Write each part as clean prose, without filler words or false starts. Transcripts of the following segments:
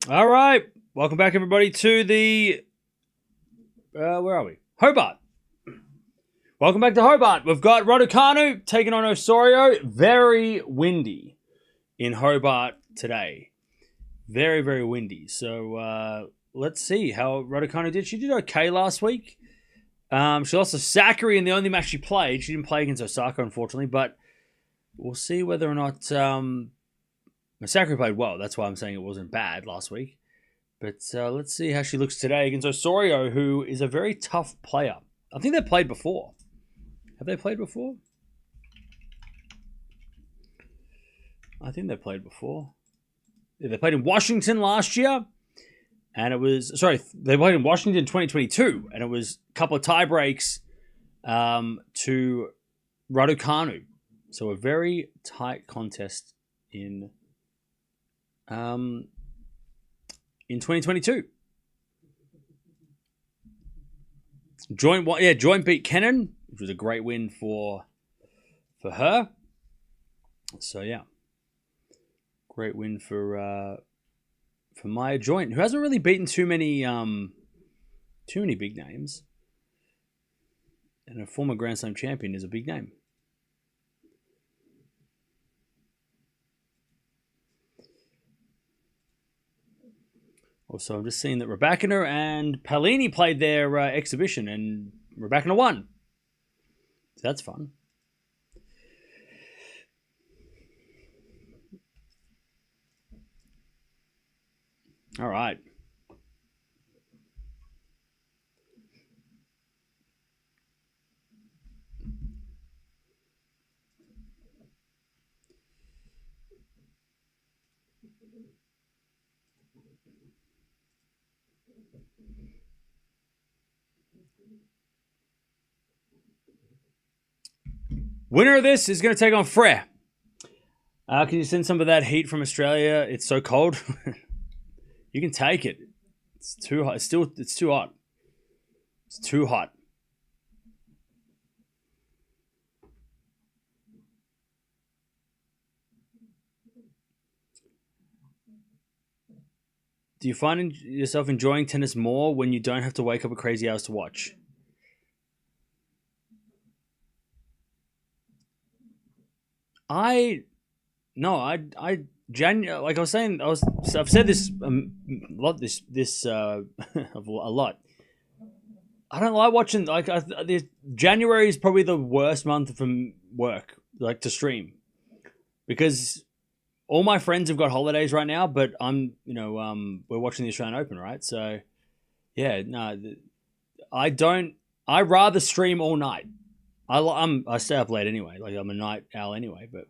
All right. Welcome back, everybody, to the... where are we? Hobart. Welcome back to Hobart. We've got Raducanu taking on Osorio. Very windy in Hobart today. Very, very windy. So let's see how Raducanu did. She did okay last week. She lost to Sakkari in the only match she played. She didn't play against Osaka, unfortunately, but we'll see whether or not... Sakkari played well. That's why I'm saying it wasn't bad last week. But let's see how she looks today against Osorio, who is a very tough player. I think they've played before. Have they played before? I think they played before. Yeah, they played in Washington last year. And it was... Sorry, they played in Washington in 2022. And it was a couple of tie breaks to Raducanu. So a very tight contest in 2022. Joint beat Kenin, which was a great win for her. So yeah, great win for Maya Joint, who hasn't really beaten too many big names, and a former Grand Slam champion is a big name. Also, I'm just seeing that Raducanu and Pellini played their exhibition, and Raducanu won. So that's fun. All right. Winner of this is going to take on Frere. Can you send some of that heat from Australia? It's so cold. You can take it. It's too hot. It's too hot. It's too hot. Do you find yourself enjoying tennis more when you don't have to wake up at crazy hours to watch? Like I was saying, I've said this a lot. A lot. I don't like watching. January is probably the worst month from work, like to stream, because all my friends have got holidays right now. But we're watching the Australian Open, right? So, yeah, no, I don't. I rather stream all night. I stay up late anyway. Like I'm a night owl anyway, but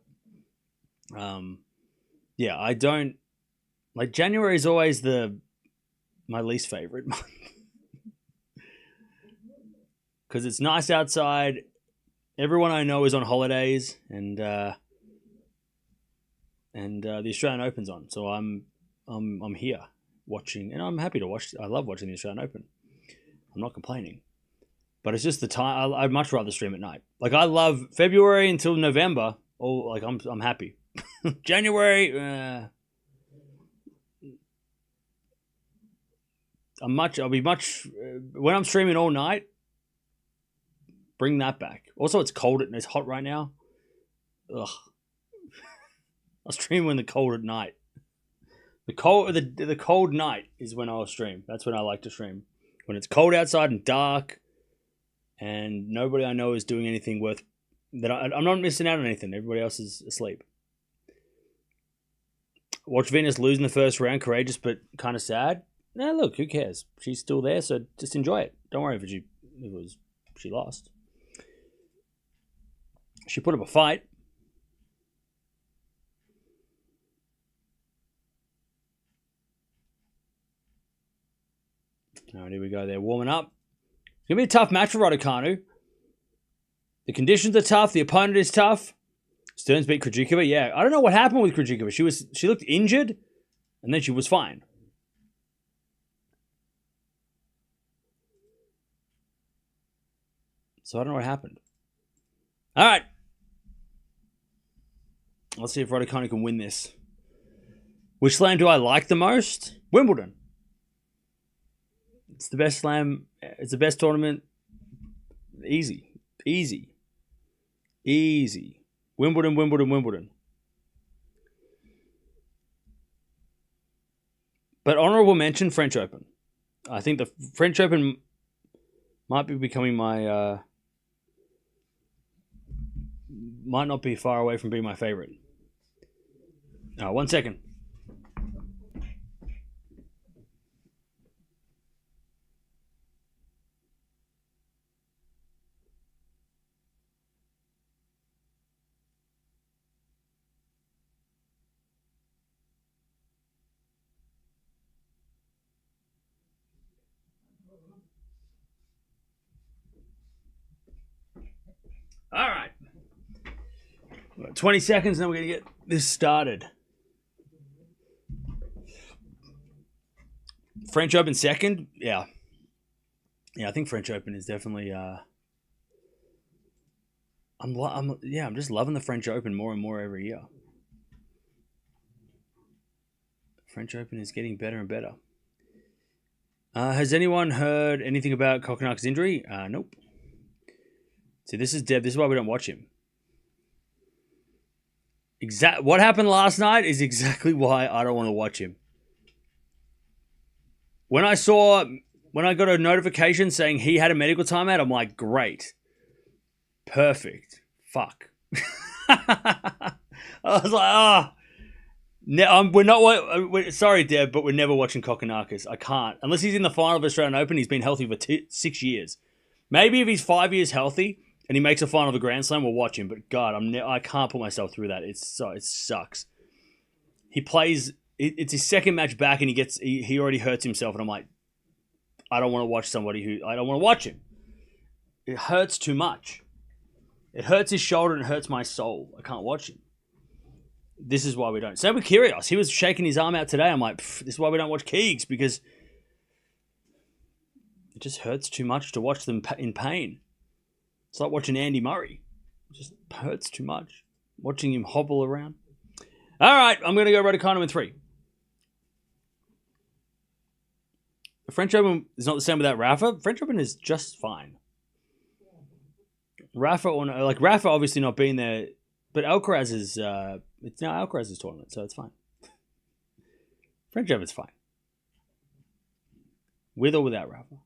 yeah, I don't like January is always my least favorite month because it's nice outside. Everyone I know is on holidays, and the Australian Open's on, so I'm here watching, and I'm happy to watch. I love watching the Australian Open. I'm not complaining. But it's just the time. I'd much rather stream at night. Like I love February until November. Or like I'm happy. January. I'll be much when I'm streaming all night. Bring that back. Also, it's cold and it's hot right now. Ugh. I'll stream when the cold at night. The cold night is when I'll stream. That's when I like to stream. When it's cold outside and dark. And nobody I know is doing anything worth that. I'm not missing out on anything. Everybody else is asleep. Watch Venus lose in the first round. Courageous, but kind of sad. Nah, look, who cares? She's still there, so just enjoy it. Don't worry if she lost. She put up a fight. All right, here we go. They're warming up. It's going to be a tough match for Raducanu. The conditions are tough. The opponent is tough. Stearns beat Krejcikova. Yeah, I don't know what happened with Krejcikova. She looked injured, and then she was fine. So I don't know what happened. All right. Let's see if Raducanu can win this Which slam do I like the most? Wimbledon. It's the best slam. It's the best tournament. Easy. Wimbledon. But honorable mention, French Open. I think the French Open might be becoming my... might not be far away from being my favorite. 1 second. All right. 20 seconds, then we're going to get this started. French Open second? Yeah. Yeah, I think French Open is definitely... I'm just loving the French Open more and more every year. French Open is getting better and better. Has anyone heard anything about Kokonak's injury? Nope. See, this is Deb. This is why we don't watch him. What happened last night is exactly why I don't want to watch him. When I got a notification saying he had a medical timeout, I'm like, great. Perfect. Fuck. I was like, we're not. Sorry, Deb, but we're never watching Kokonakis. I can't. Unless he's in the final of Australian Open, he's been healthy for 6 years. Maybe if he's 5 years healthy and he makes a final of the Grand Slam, we'll watch him. But God, I can't put myself through that. It sucks. He plays. It's his second match back, and he already hurts himself, and I'm like, I don't want to watch somebody who I don't want to watch him. It hurts too much. It hurts his shoulder and it hurts my soul. I can't watch him. This is why we don't. Same with Kyrgios. He was shaking his arm out today. I'm like, this is why we don't watch Keegs, because it just hurts too much to watch them in pain. It's like watching Andy Murray. It just hurts too much. Watching him hobble around. All right, I'm going to go Raducanu in 3. The French Open is not the same without Rafa. French Open is just fine. Rafa obviously not being there, but Alcaraz is it's now Alcaraz's tournament, so it's fine. French Open's fine. With or without Rafa.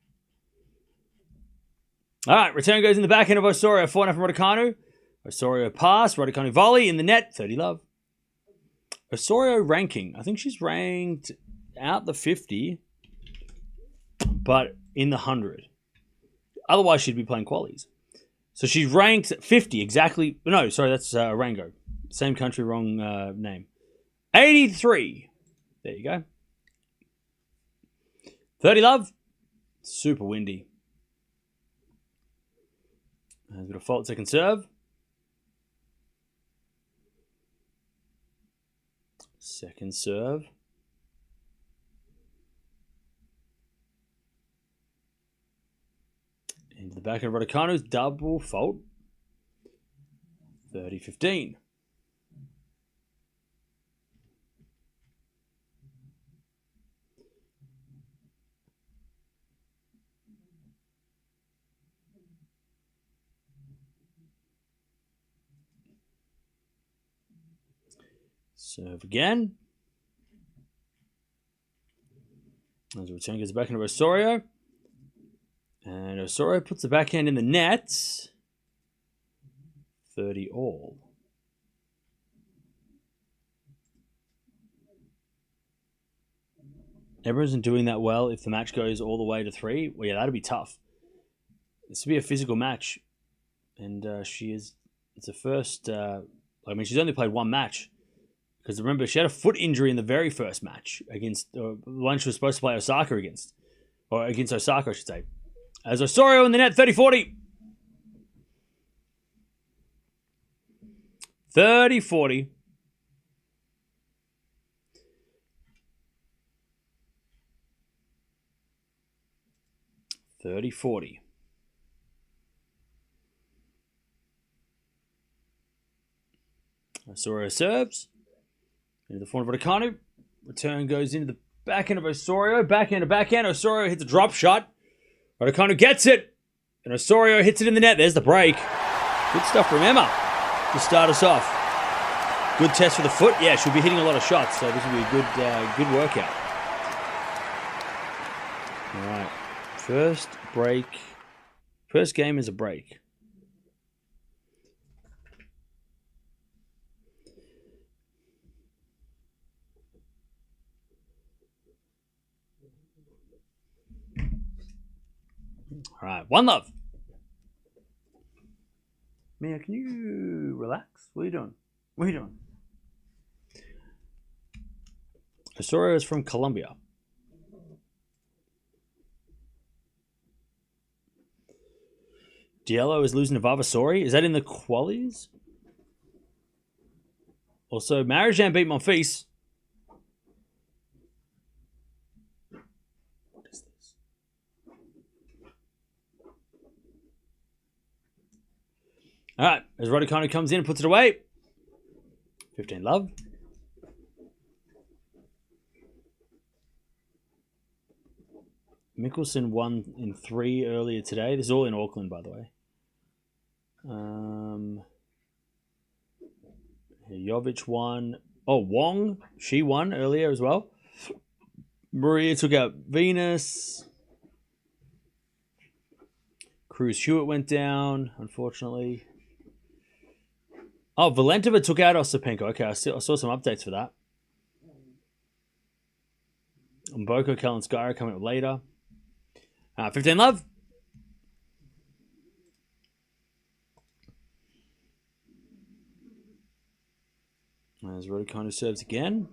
All right, return goes in the backhand of Osorio. 4-0 from Raducanu. Osorio pass. Raducanu volley in the net. 30 love. Osorio ranking. I think she's ranked out the 50, but in the 100. Otherwise, she'd be playing qualies. So she's ranked 50 exactly. No, sorry, that's Rango. Same country, wrong name. 83. There you go. 30 love. Super windy. Has got a fault second serve. Second serve. Into the back of Raducanu's double fault. 30-15. Serve again. As the return goes back into Osorio. And Osorio puts the backhand in the net. 30 all. Everyone's not doing that well if the match goes all the way to 3. Well, yeah, that'd be tough. This would be a physical match. And it's the first... she's only played one match. Because remember, she had a foot injury in the very first match against the one she was supposed to play Osaka against. Or against Osaka, I should say. As Osorio in the net, 30-40. 30-40. Osorio serves. Into the form of Raducanu. Return goes into the backhand of Osorio. Backhand to backhand. Osorio hits a drop shot. Raducanu gets it. And Osorio hits it in the net. There's the break. Good stuff from Emma to start us off. Good test for the foot. Yeah, she'll be hitting a lot of shots, so this will be a good workout. All right. First break. First game is a break. All right, one love. Mia, can you relax? What are you doing? What are you doing? Osorio is from Colombia. Diallo is losing to Vavasori. Is that in the qualies? Also, Marijan beat Monfils. What is this? All right, as Raducanu comes in and puts it away. 15 love. Mickelson won in 3 earlier today. This is all in Auckland, by the way. Jovic won. Oh, Wong, she won earlier as well. Maria took out Venus. Cruz Hewitt went down, unfortunately. Oh, Valentova took out Ostapenko. Okay, I saw some updates for that. Mboko Kalinskaya coming up later. 15 love. As Raducanu serves again.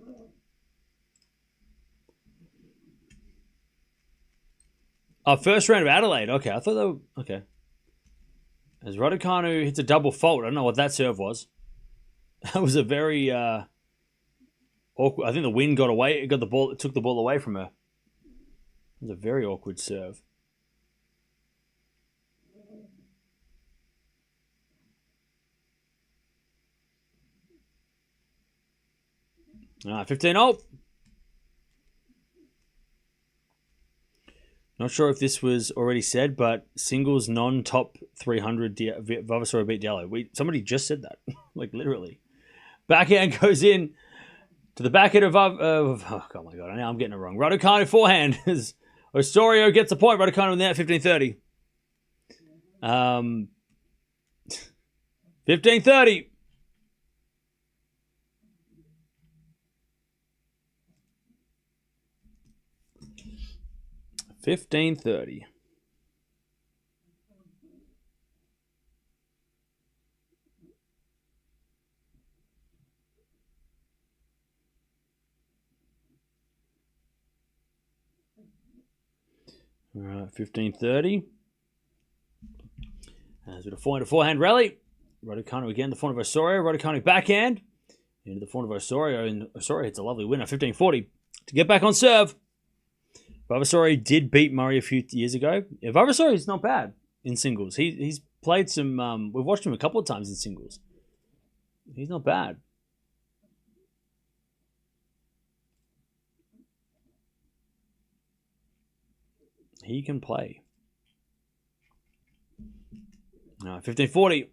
Oh, first round of Adelaide. Okay, I thought they were... Okay. As Raducanu hits a double fault. I don't know what that serve was. That was a very... awkward. I think the wind got away. It got the ball. It took the ball away from her. It was a very awkward serve. 15-0. Not sure if this was already said, but singles non-top 300 Vavasori beat Diallo. Somebody just said that, like literally. Backhand goes in to the backhand of oh my god, now I'm getting it wrong. Raducanu forehand. Osorio gets the point. Raducanu in there at 15-30. 15-30. $15.30. All right, 15.30. As with a forehand rally. Raducanu again, the forehand of Osorio. Raducanu backhand. Into the forehand of Osorio. And Osorio hits a lovely winner, 15.40. To get back on serve. Vavasori did beat Murray a few years ago. Yeah, Vavasori is not bad in singles. He's played some... we've watched him a couple of times in singles. He's not bad. He can play. 15.40.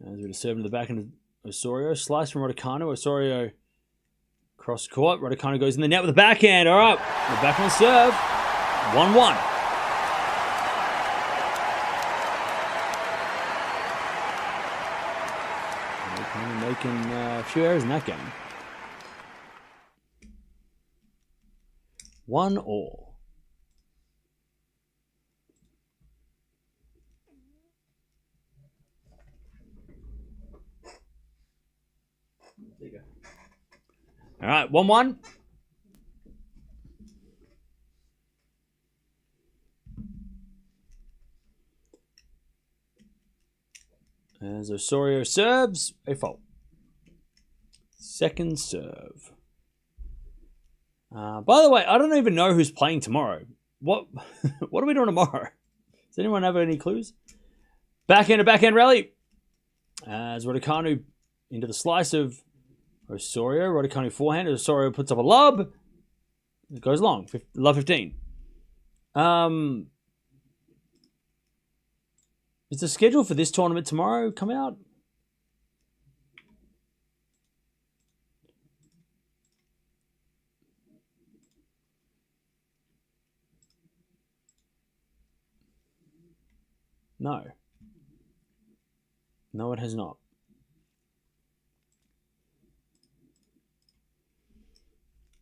As we're serving to the back end of Osorio. Slice from Raducanu. Osorio... cross court. Raducanu goes in the net with the backhand. All right. We're back on serve. 1-1. Raducanu making a few errors in that game. 1-1. There you go. All right, 1-1. As Osorio serves, a fault. Second serve. By the way, I don't even know who's playing tomorrow. What are we doing tomorrow? Does anyone have any clues? Backhand rally. As Raducanu into the slice of Osorio. Raducanu forehand. Osorio puts up a lob. It goes long. Love 15. Is the schedule for this tournament tomorrow come out? No. No, it has not.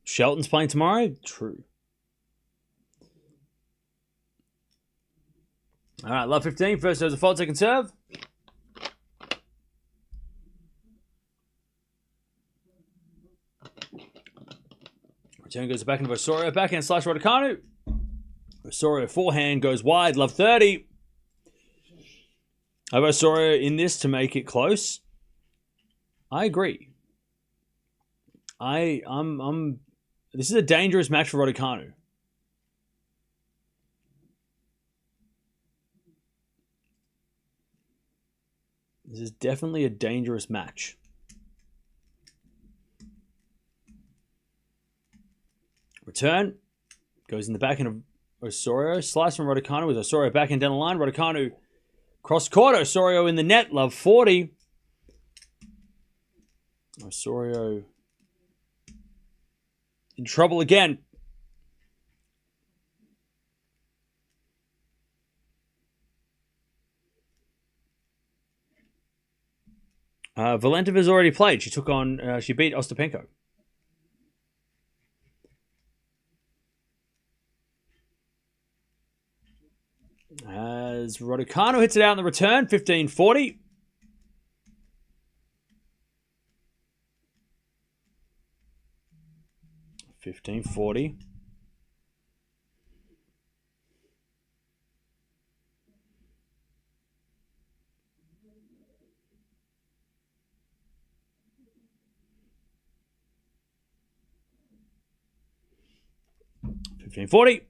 Shelton's playing tomorrow? True. All right, love 15. First serve's a fault, second serve. Return goes back into Osorio. Backhand slash Raducanu. Osorio forehand goes wide. Love 30. I have Osorio in this to make it close. I agree. This is a dangerous match for Raducanu. This is definitely a dangerous match. Return. Goes in the backhand of Osorio. Slice from Raducanu with Osorio backhand down the line. Raducanu cross court. Osorio in the net. Love 40. Osorio in trouble again. Valentova has already played. She took on. She beat Ostapenko. As Raducanu hits it out in the return, 15-40. $15-40. $15-40.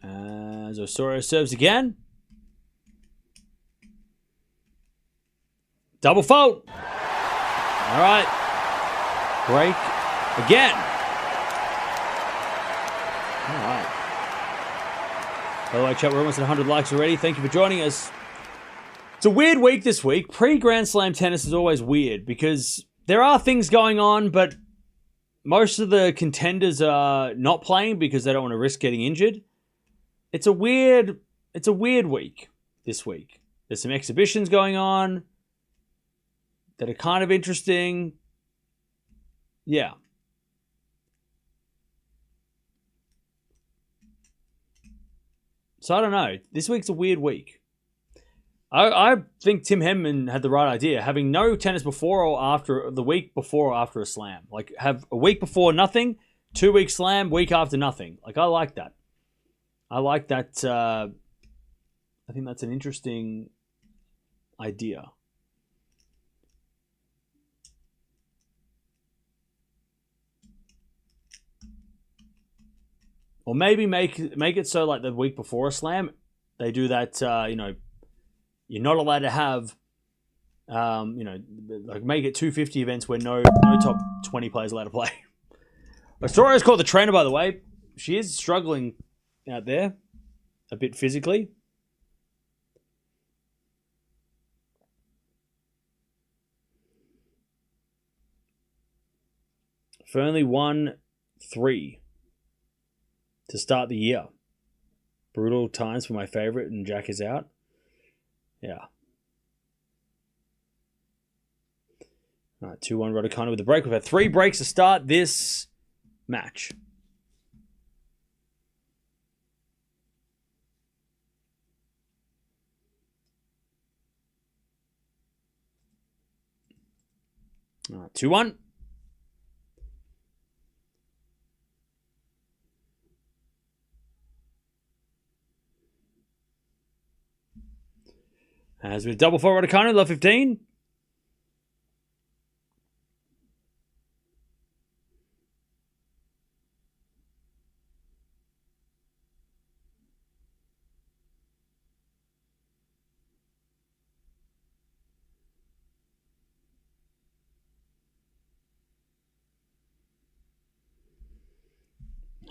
As Osorio serves again. Double fault. All right. Break again. All right. By the way, chat, we're almost at 100 likes already. Thank you for joining us. It's a weird week this week. Pre-Grand Slam tennis is always weird because there are things going on, but most of the contenders are not playing because they don't want to risk getting injured. It's a weird week this week. There's some exhibitions going on that are kind of interesting. Yeah. So I don't know. This week's a weird week. I think Tim Henman had the right idea. Having no tennis before or after, the week before or after a slam. Like, have a week before nothing, 2 week slam, week after nothing. Like, I like that. I like that. I think that's an interesting idea. Or maybe make it so like the week before a slam, they do that, you're not allowed to have, like make it 250 events where no top 20 players allowed to play. Osorio's called the trainer, by the way. She is struggling out there a bit physically. Fernley won 3 to start the year. Brutal times for my favorite, and Jack is out. Yeah. All right, 2-1 Raducanu with the break. We've had 3 breaks to start this match. All right, 2-1. As with double fault Raducanu, love 15.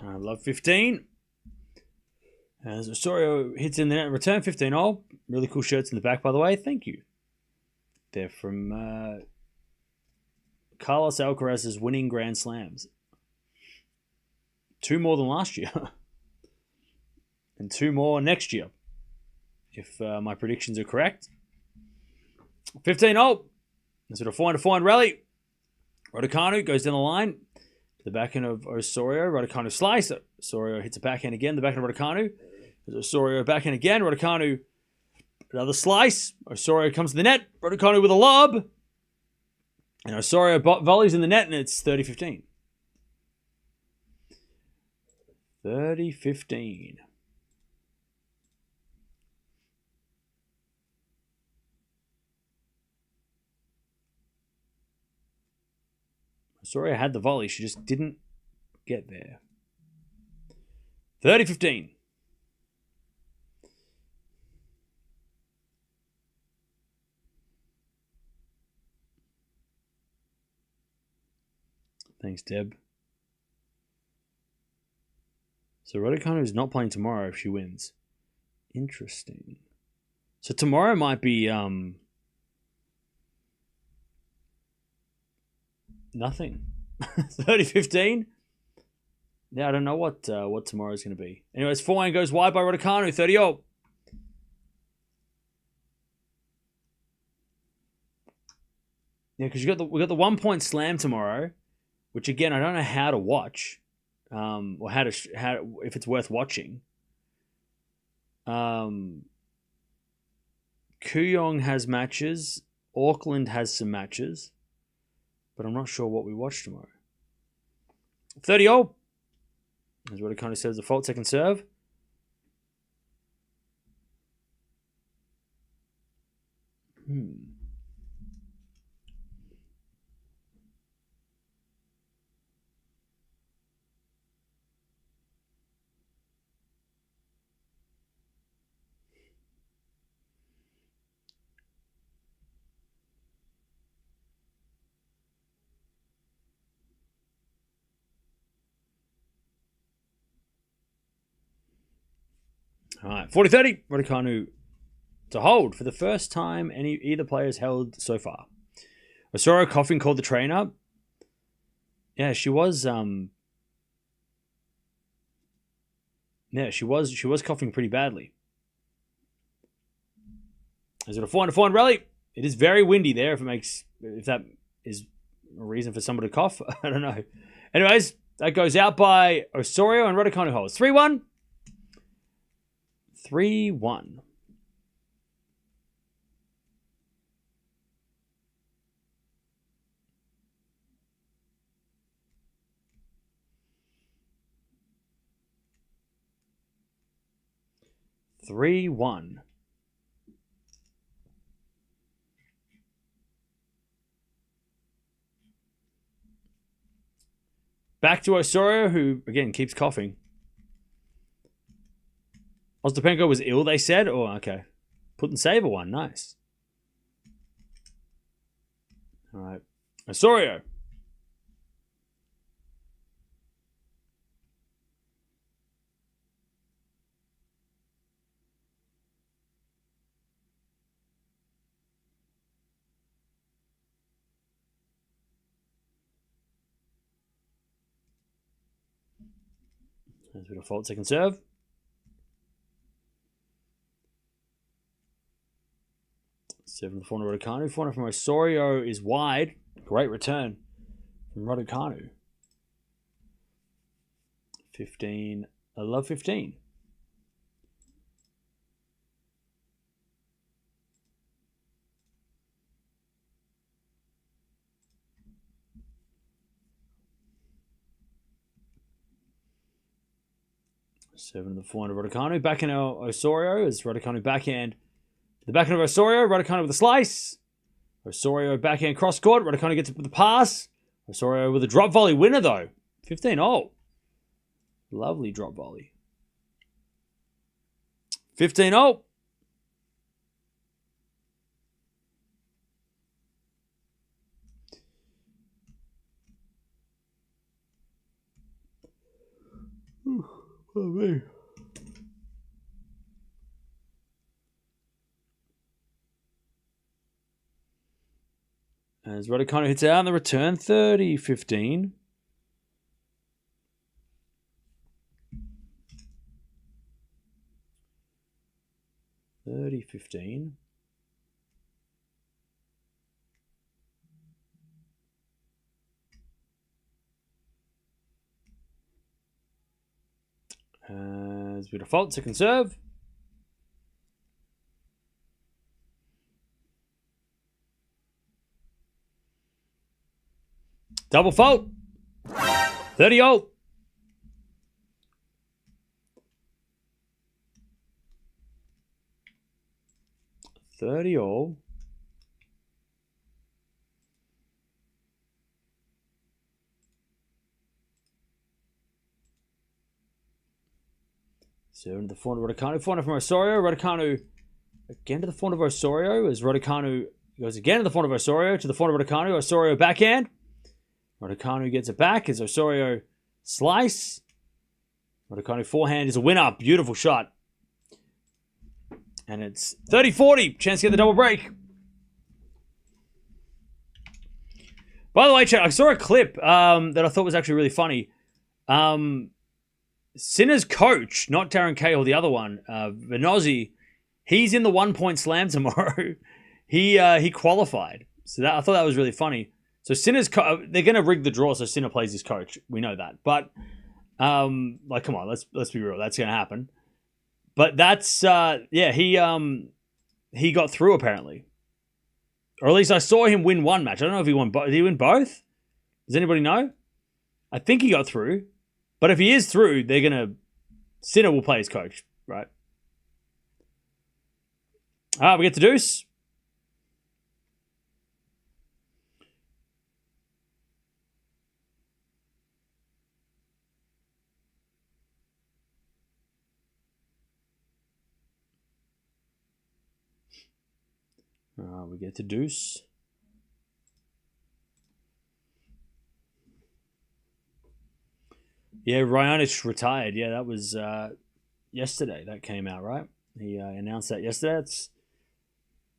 I love 15. As Osorio hits in the net, return 15-all. Really cool shirts in the back, by the way. Thank you. They're from Carlos Alcaraz's winning Grand Slams. 2 more than last year. And 2 more next year, if my predictions are correct. 15-all. That's sort of 4-4 rally. Raducanu goes down the line. To the backhand of Osorio. Raducanu slice. Osorio hits a backhand again. The backhand of Raducanu. Osorio backhand again. Raducanu, another slice. Osorio comes to the net. Raducanu with a lob. And Osorio volleys in the net, and it's 30-15. 30-15. Osorio had the volley. She just didn't get there. 30-15. Thanks, Deb. So Raducanu is not playing tomorrow if she wins. Interesting. So tomorrow might be nothing. 30-15. Yeah, I don't know what tomorrow's going to be. Anyways, forehand goes wide by Raducanu. 30-all. Yeah, because we got the 1-point slam tomorrow, which again I don't know how to watch, or how if it's worth watching. Kooyong has matches. Auckland has some matches, but I'm not sure what we watch tomorrow. 30-all. As Raducanu says, the fault second serve. All right, 40-30. Raducanu to hold for the first time either player has held so far. Osorio coughing, called the trainer. Yeah, she was. Yeah, she was coughing pretty badly. Is it a 4-4 rally? It is very windy there. If that is a reason for someone to cough, I don't know. Anyways, that goes out by Osorio and Raducanu holds 3-1. 3-1. Back to Osorio, who again keeps coughing. Ostapenko was ill, they said. Oh, okay. Put and save a one. Nice. All right. Osorio. There's a bit of fault second serve. Seven for Raducanu. 4 from Osorio is wide. Great return from Raducanu. 15. I love 15. Seven to 400 Raducanu. Backhand Osorio as Raducanu backhand. The backhand of Osorio. Raducanu with a slice. Osorio backhand cross court. Raducanu gets it with the pass. Osorio with a drop volley winner though. 15-all. Lovely drop volley. 15-all. Oh, me. As Raducanu hits out on the return, 30-15. As we default, second serve. Double fault. 30-all. So into the forehand of Raducanu. Forehand from Osorio. Raducanu again to the forehand of Osorio as Raducanu goes again to the forehand of Osorio to the forehand of Raducanu. Osorio backhand. Raducanu gets it back as Osorio slice. Raducanu forehand is a winner. Beautiful shot. And it's 30-40. Chance to get the double break. By the way, chat, I saw a clip that I thought was actually really funny. Sinner's coach, not Darren Cahill, the other one, Venozzi, he's in the 1-point slam tomorrow. He qualified. So I thought that was really funny. So Sinner's they're going to rig the draw so Sinner plays his coach. We know that. But like, come on, let's be real. That's going to happen. But that's he got through apparently. Or at least I saw him win one match. I don't know if he won both. Did he win both? Does anybody know? I think he got through. But if he is through, Sinner will play his coach, right? All right, we get the deuce. We get to deuce. Yeah, Raonic retired. Yeah, that was yesterday. That came out, right? He announced that yesterday.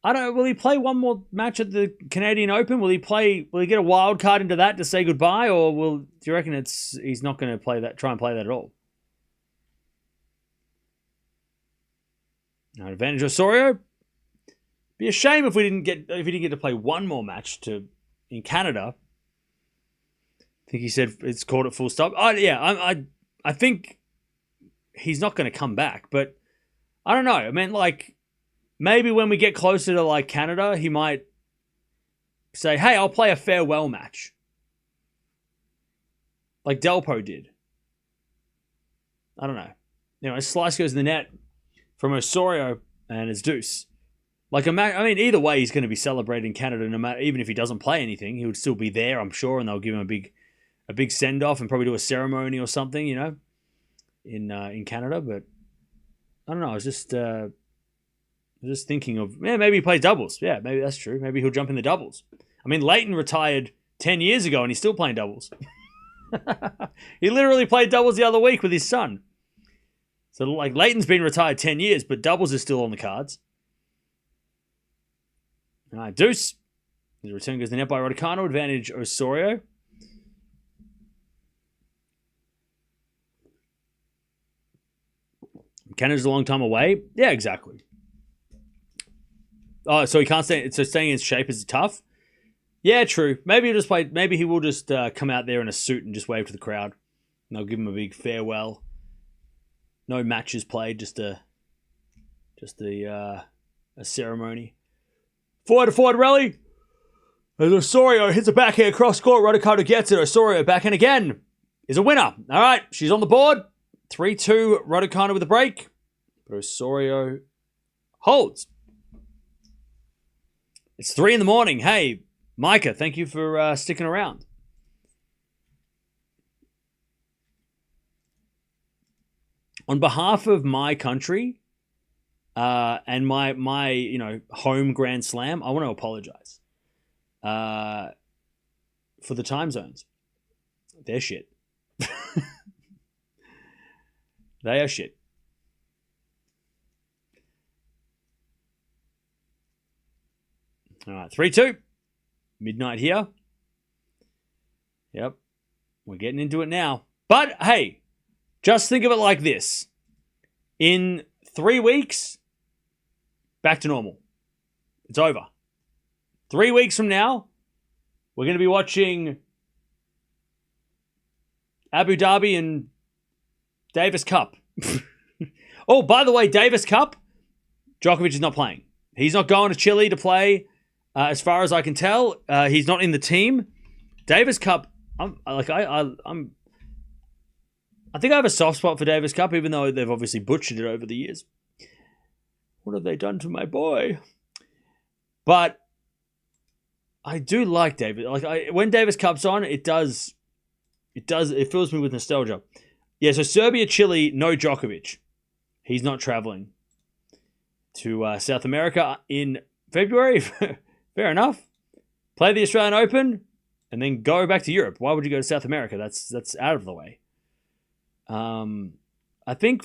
I don't know. Will he play one more match at the Canadian Open? Will he get a wild card into that to say goodbye, or do you reckon he's not going to play that? Try and play that at all? Now, advantage Osorio. Be a shame if he didn't get to play one more match in Canada. I think he said it's called it full stop. Oh yeah, I think he's not going to come back, but I don't know. I mean, like maybe when we get closer to like Canada, he might say, "Hey, I'll play a farewell match," like Delpo did. I don't know. Anyway, slice goes in the net from Osorio, and it's deuce. Like, I mean, either way, he's going to be celebrating Canada. No matter, even if he doesn't play anything, he would still be there, I'm sure, and they'll give him a big send off and probably do a ceremony or something, you know, in Canada. But I don't know. I was just thinking of maybe he plays doubles. Yeah, maybe that's true. Maybe he'll jump in the doubles. I mean, Leighton retired 10 years ago and he's still playing doubles. He literally played doubles the other week with his son. So like Leighton's been retired 10 years, but doubles is still on the cards. All right, deuce. The return goes to the net by Raducanu. Advantage Osorio. Canada's a long time away. Yeah, exactly. Oh, so he can't stay. So staying in shape is tough. Yeah, true. Maybe he'll just play. Maybe he will just come out there in a suit and just wave to the crowd, and they'll give him a big farewell. No matches played, just a ceremony. Forward rally. As Osorio hits a backhand cross court. Raducanu gets it. Osorio backhand again is a winner. All right, she's on the board. 3-2 Raducanu with a break. But Osorio holds. It's 3 a.m. Hey, Micah, thank you for sticking around. On behalf of my country and my home Grand Slam, I want to apologize for the time zones. They're shit. They are shit. All right, 3-2. Midnight here. Yep. We're getting into it now. But, hey, just think of it like this. In 3 weeks, back to normal. It's over. 3 weeks from now, we're going to be watching Abu Dhabi and Davis Cup. Oh, by the way, Davis Cup, Djokovic is not playing. He's not going to Chile to play. As far as I can tell, he's not in the team. Davis Cup, I think I have a soft spot for Davis Cup, even though they've obviously butchered it over the years. What have they done to my boy? But I do like Davis. When Davis Cup's on, it fills me with nostalgia. Yeah, so Serbia, Chile, no Djokovic. He's not traveling to South America in February. Fair enough. Play the Australian Open and then go back to Europe. Why would you go to South America? That's out of the way. I think.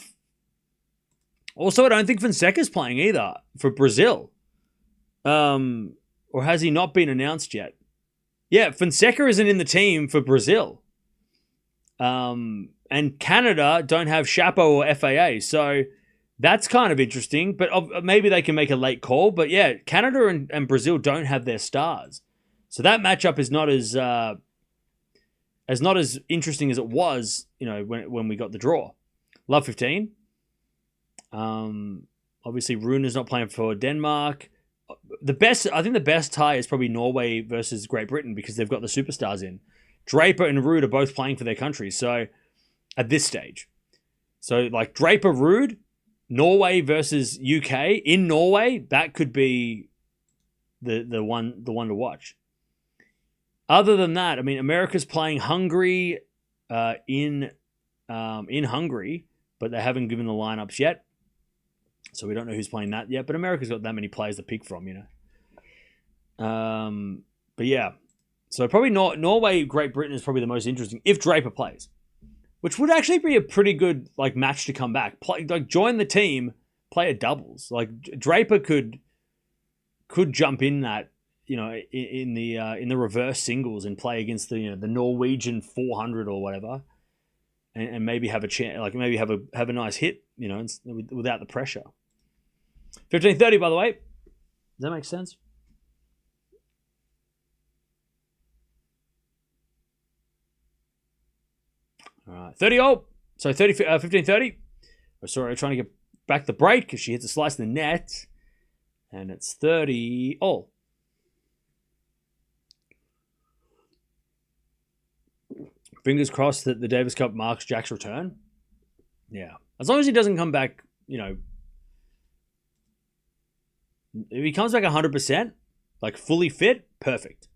Also, I don't think Fonseca's playing either for Brazil. Or has he not been announced yet? Yeah, Fonseca isn't in the team for Brazil. And Canada don't have Chapo or FAA, so that's kind of interesting. But maybe they can make a late call. But yeah, Canada and Brazil don't have their stars, so that matchup is not as interesting as it was, when we got the draw. Love 15. Obviously, Rune is not playing for Denmark. I think the best tie is probably Norway versus Great Britain because they've got the superstars in. Draper and Ruud are both playing for their countries. So at this stage, so like Draper, Ruud, Norway versus UK in Norway, that could be the one to watch. Other than that, I mean, America's playing Hungary in Hungary, but they haven't given the lineups yet. So we don't know who's playing that yet, but America's got that many players to pick from, But yeah, so probably Norway, Great Britain is probably the most interesting if Draper plays, which would actually be a pretty good match to come back. Join the team, play a doubles. Draper could jump in that in the reverse singles and play against the Norwegian 400 or whatever, and maybe have a chance, maybe have a nice hit, without the pressure. 15:30, by the way. Does that make sense? All right, 30-all. So 15:30. Sorry, trying to get back the break because she hits a slice in the net, and it's 30-all. Fingers crossed that the Davis Cup marks Jack's return. Yeah, as long as he doesn't come back, if he comes back 100%, fully fit, perfect.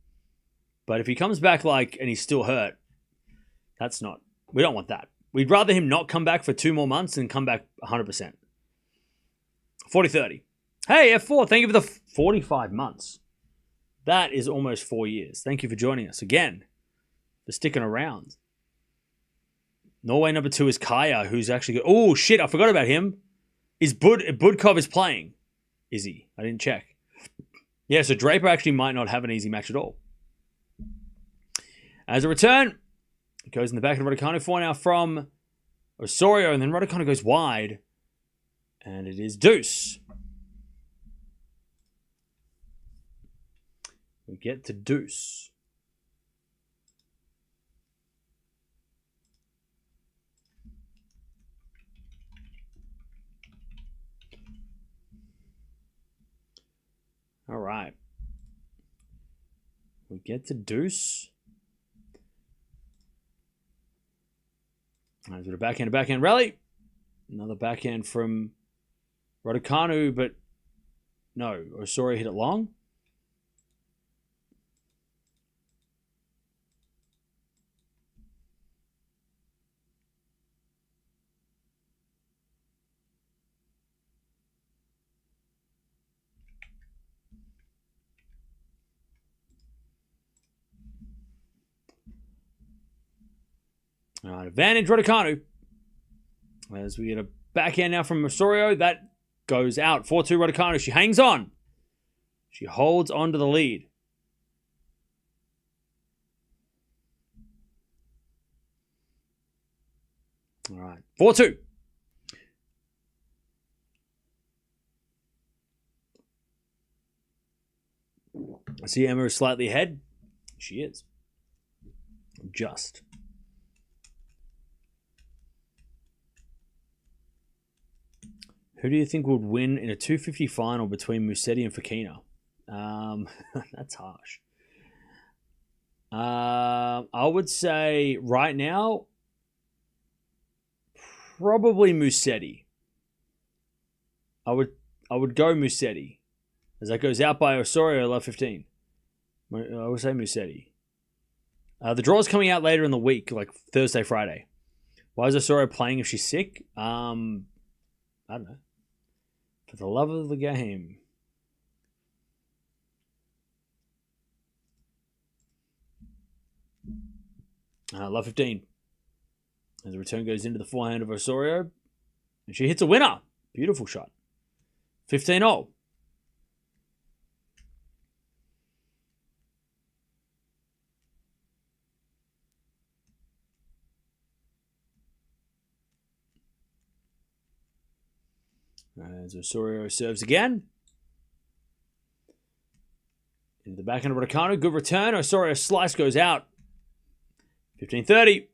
But if he comes back and he's still hurt, we don't want that. We'd rather him not come back for 2 more months than come back 100%. 40-30. Hey, F4, thank you for the 45 months. That is almost 4 years. Thank you for joining us again, for sticking around. Norway number 2 is Kaya, who's actually good. Oh, shit, I forgot about him. Budkov is playing. Is he? I didn't check. Yeah, so Draper actually might not have an easy match at all. As a return, it goes in the back of Raducanu. 4 now from Osorio, and then Raducanu goes wide. And it is deuce. We get to deuce. All right. We get to deuce. There's a backhand rally. Another backhand from Raducanu, but no, Osorio hit it long. All right, advantage Raducanu. As we get a backhand now from Osorio, that goes out. 4-2 Raducanu. She hangs on. She holds on to the lead. All right. 4-2. I see Emma is slightly ahead. She is. Just. Who do you think would win in a 250 final between Musetti and Fokina? That's harsh. I would say right now, probably Musetti. I would go Musetti. As that goes out by Osorio, love 15. I would say Musetti. The draw's coming out later in the week, like Thursday, Friday. Why is Osorio playing if she's sick? I don't know. For the love of the game. Love 15. As the return goes into the forehand of Osorio. And she hits a winner. Beautiful shot. 15-0. As Osorio serves again. Into the backhand of Raducanu. Good return. Osorio's slice goes out. 15-30.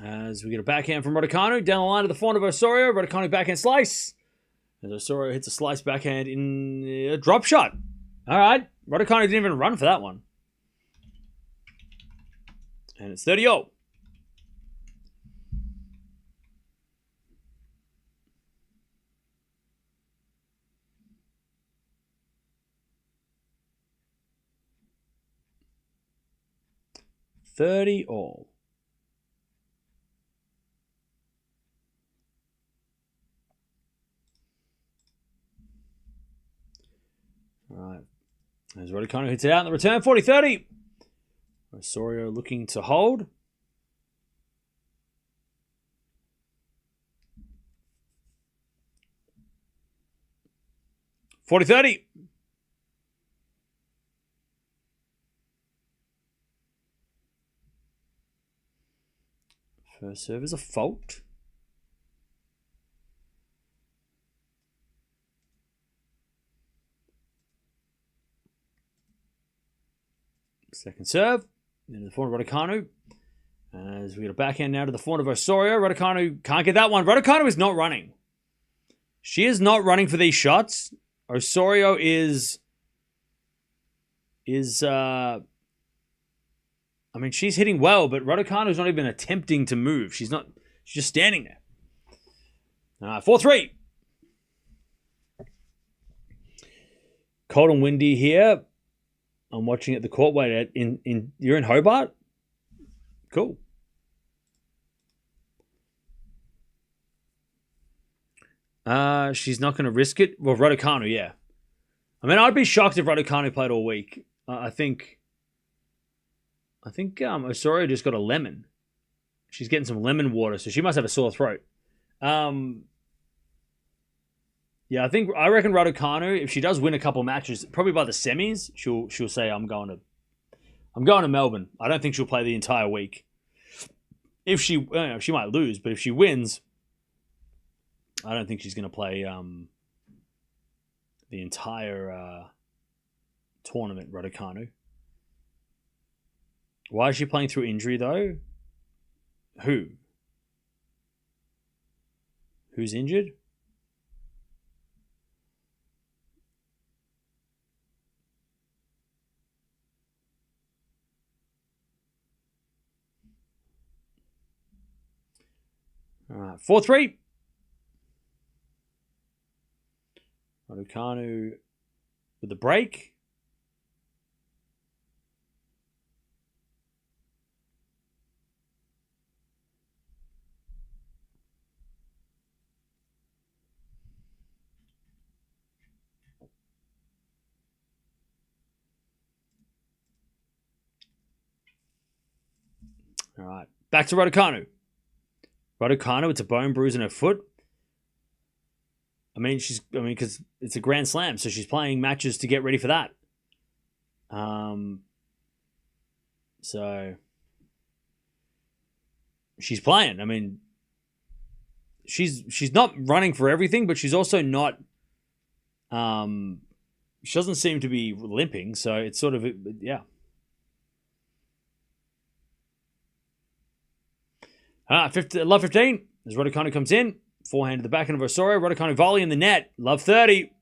As we get a backhand from Raducanu. Down the line to the forehand of Osorio. Raducanu backhand slice. As Osorio hits a slice backhand in a drop shot. All right. Raducanu didn't even run for that one. And it's 30-0. All right. As Raducanu hits it out in the return, 40-30. Osorio looking to hold. (40-30). First serve is a fault. Second serve. Into the forehand of Raducanu. As we get a backhand now to the forehand of Osorio. Raducanu can't get that one. Raducanu is not running. She is not running for these shots. Osorio is I mean, she's hitting well, but Raducanu's not even attempting to move. She's just standing there. 4-3. Cold and windy here. I'm watching at the court. Wait, you're in Hobart? Cool. She's not going to risk it. Well, Raducanu, yeah. I mean, I'd be shocked if Raducanu played all week. I think Osorio just got a lemon. She's getting some lemon water, so she must have a sore throat. Yeah, I reckon Raducanu, if she does win a couple matches, probably by the semis, she'll say I'm going to Melbourne. I don't think she'll play the entire week. If she might lose, but if she wins, I don't think she's going to play the entire tournament. Raducanu. Why is she playing through injury though? Who's injured? All right, 4-3. Raducanu with the break. All right, back to Raducanu. Raducanu, it's a bone bruise in her foot. Because it's a Grand Slam, so she's playing matches to get ready for that. So she's playing. I mean, she's not running for everything, but she's also not. She doesn't seem to be limping, so it's sort of yeah. Love 15 as Raducanu comes in. Forehand to the backhand of Osorio. Raducanu volley in the net. Love 30.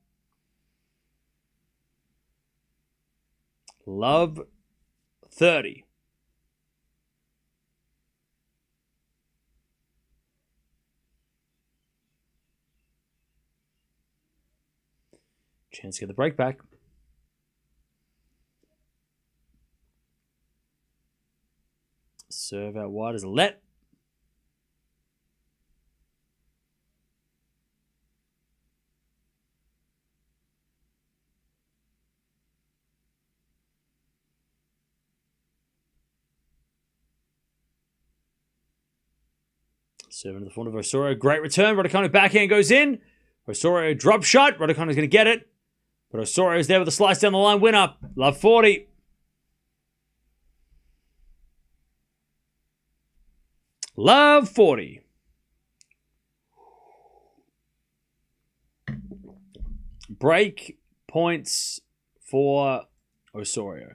Love 30. Chance to get the break back. Serve out wide as a let. Serving to the front of Osorio. Great return. Raducanu backhand goes in. Osorio drop shot. Raducanu's going to get it. But Osorio's there with a slice down the line winner. Love 40. Love 40. Break points for Osorio.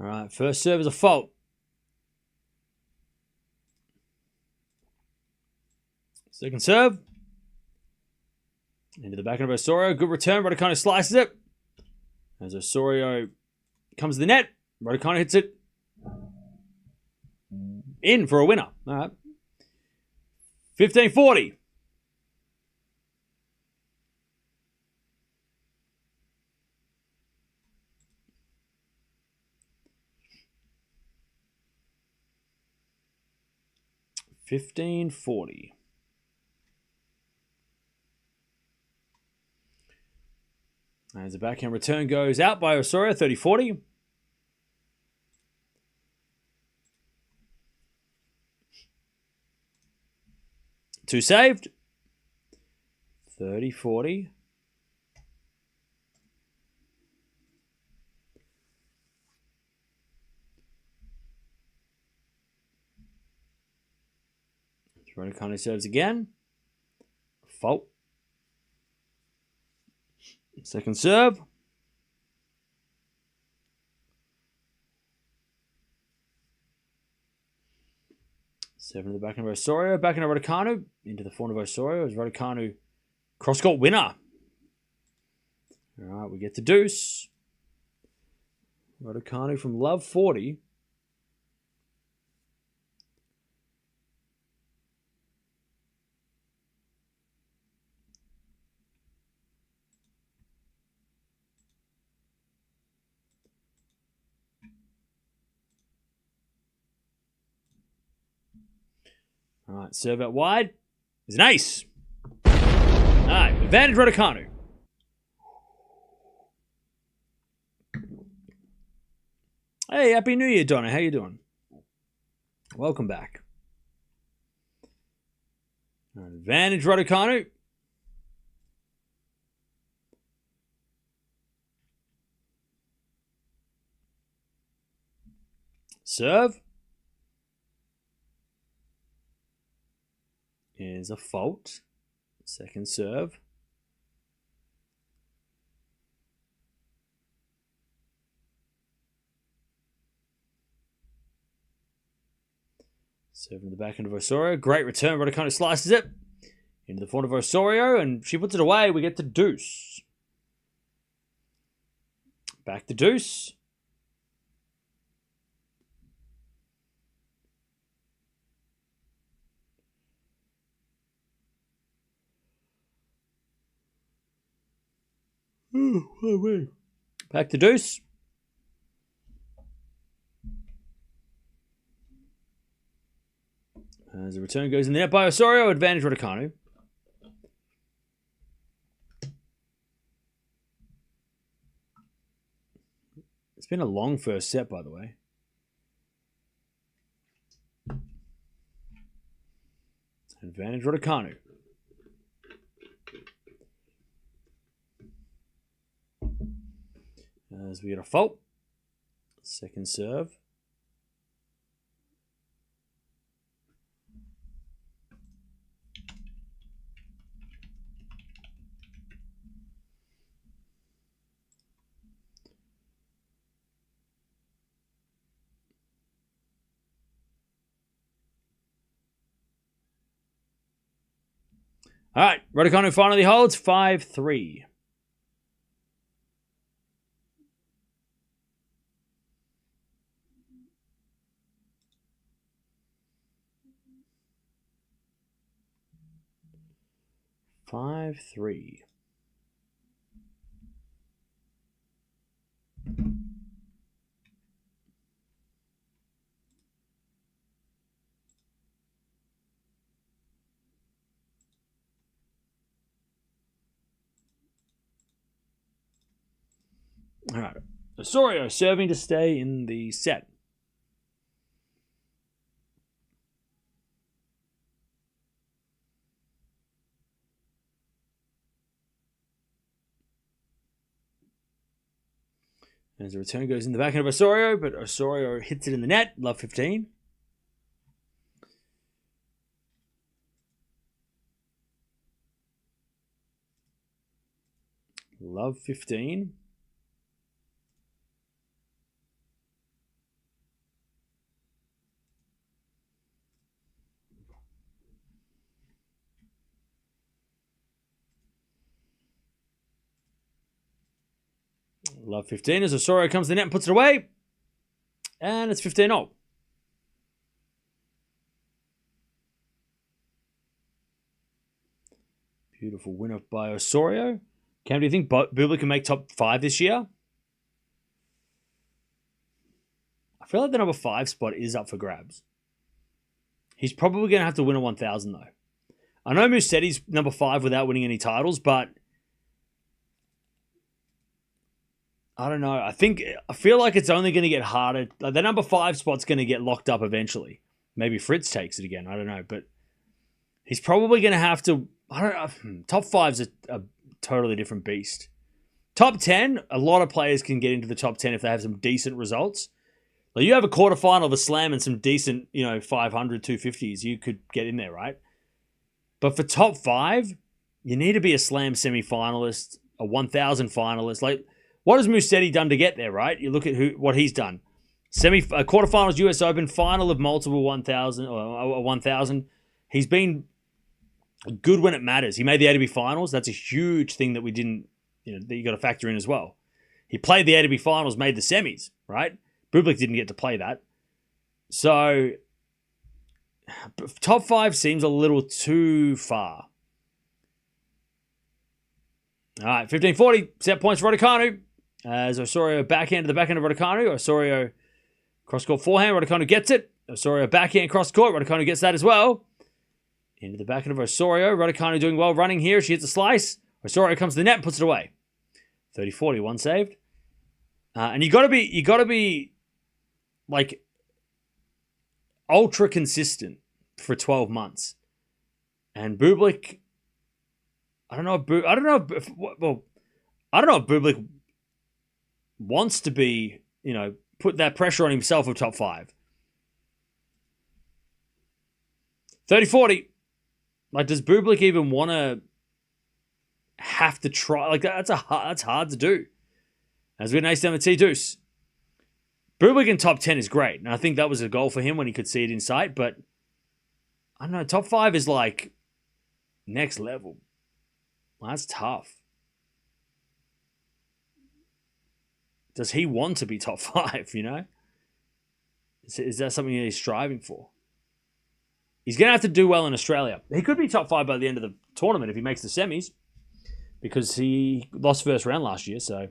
All right, first serve is a fault. Second serve. Into the backhand of Osorio. Good return. Raducanu slices it. As Osorio comes to the net. Raducanu hits it in for a winner. All right. 15-40. As the backhand return goes out by Osorio, 30-40. Two saved. 30-40. Raducanu serves again. Fault. Second serve. Seven to the backhand of Osorio. Backhand of Raducanu. Into the front of Osorio as Raducanu cross-court winner. All right, we get the deuce. Raducanu from love 40. All right, serve out wide. It's an ace. All right, advantage Raducanu. Hey, Happy New Year, Donna. How you doing? Welcome back. All right, advantage Raducanu. Serve. Is a fault. Second serve. Serve in the backhand of Osorio. Great return. Raducanu slices it into the front of Osorio, and she puts it away. We get the deuce. Back to deuce. Back to deuce. As the return goes in the net by Osorio, advantage Raducanu. It's been a long first set, by the way. Advantage Raducanu. As we get a fault. Second serve. All right, Raducanu finally holds 5-3. All right, Osorio serving to stay in the set. As the return goes in the backhand of Osorio, but Osorio hits it in the net. Love 15. Love 15. Love 15 as Osorio comes to the net and puts it away. And it's 15-0. Beautiful winner by Osorio. Cam, do you think Bublik can make top 5 this year? I feel like the number 5 spot is up for grabs. He's probably going to have to win a 1,000 though. I know Mussetti's number 5 without winning any titles, but I don't know. I feel like it's only going to get harder. Like the number 5 spot's going to get locked up eventually. Maybe Fritz takes it again. I don't know. But he's probably going to have to... I don't know. Top 5's a totally different beast. Top 10, a lot of players can get into the top 10 if they have some decent results. Like you have a quarterfinal of a slam and some decent, 500, 250s, you could get in there, right? But for top 5, you need to be a slam semi-finalist, a 1,000 finalist. Like... what has Musetti done to get there, right? You look at what he's done. Quarterfinals US Open, final of multiple 1,000 or 1,000. He's been good when it matters. He made the ATP finals. That's a huge thing that we didn't, that you got to factor in as well. He played the ATP finals, made the semis, right? Bublik didn't get to play that. So top 5 seems a little too far. All right, 15-40, set points for Raducanu. As Osorio backhand to the backhand of Raducanu. Osorio cross-court forehand. Raducanu gets it. Osorio backhand cross-court. Raducanu gets that as well. Into the backhand of Osorio. Raducanu doing well running here. She hits a slice. Osorio comes to the net and puts it away. 30-40, one saved. And you got to be like ultra consistent for 12 months. And Bublik, I don't know if Bublik wants to be, put that pressure on himself of top 5. 30-40. Like, does Bublik even want to have to try? Like, that's hard to do. As we get an ace down the T-deuce. Bublik in top 10 is great. And I think that was a goal for him when he could see it in sight. But, I don't know, top 5 is like next level. Well, that's tough. does he want to be top 5, you know? Is that something that he's striving for? He's going to have to do well in Australia. He could be top 5 by the end of the tournament if he makes the semis, because he lost first round last year, so.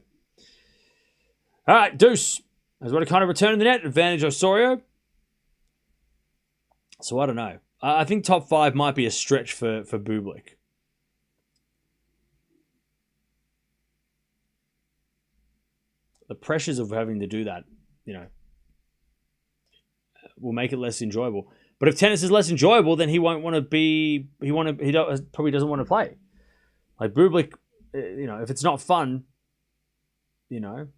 All right, deuce. As well to kind of return in the net. Advantage Osorio. So I don't know. I think top 5 might be a stretch for Bublik. The pressures of having to do that, you know, will make it less enjoyable. But if tennis is less enjoyable, then he won't want to be. Probably doesn't want to play. Like Bublik, you know, if it's not fun, you know,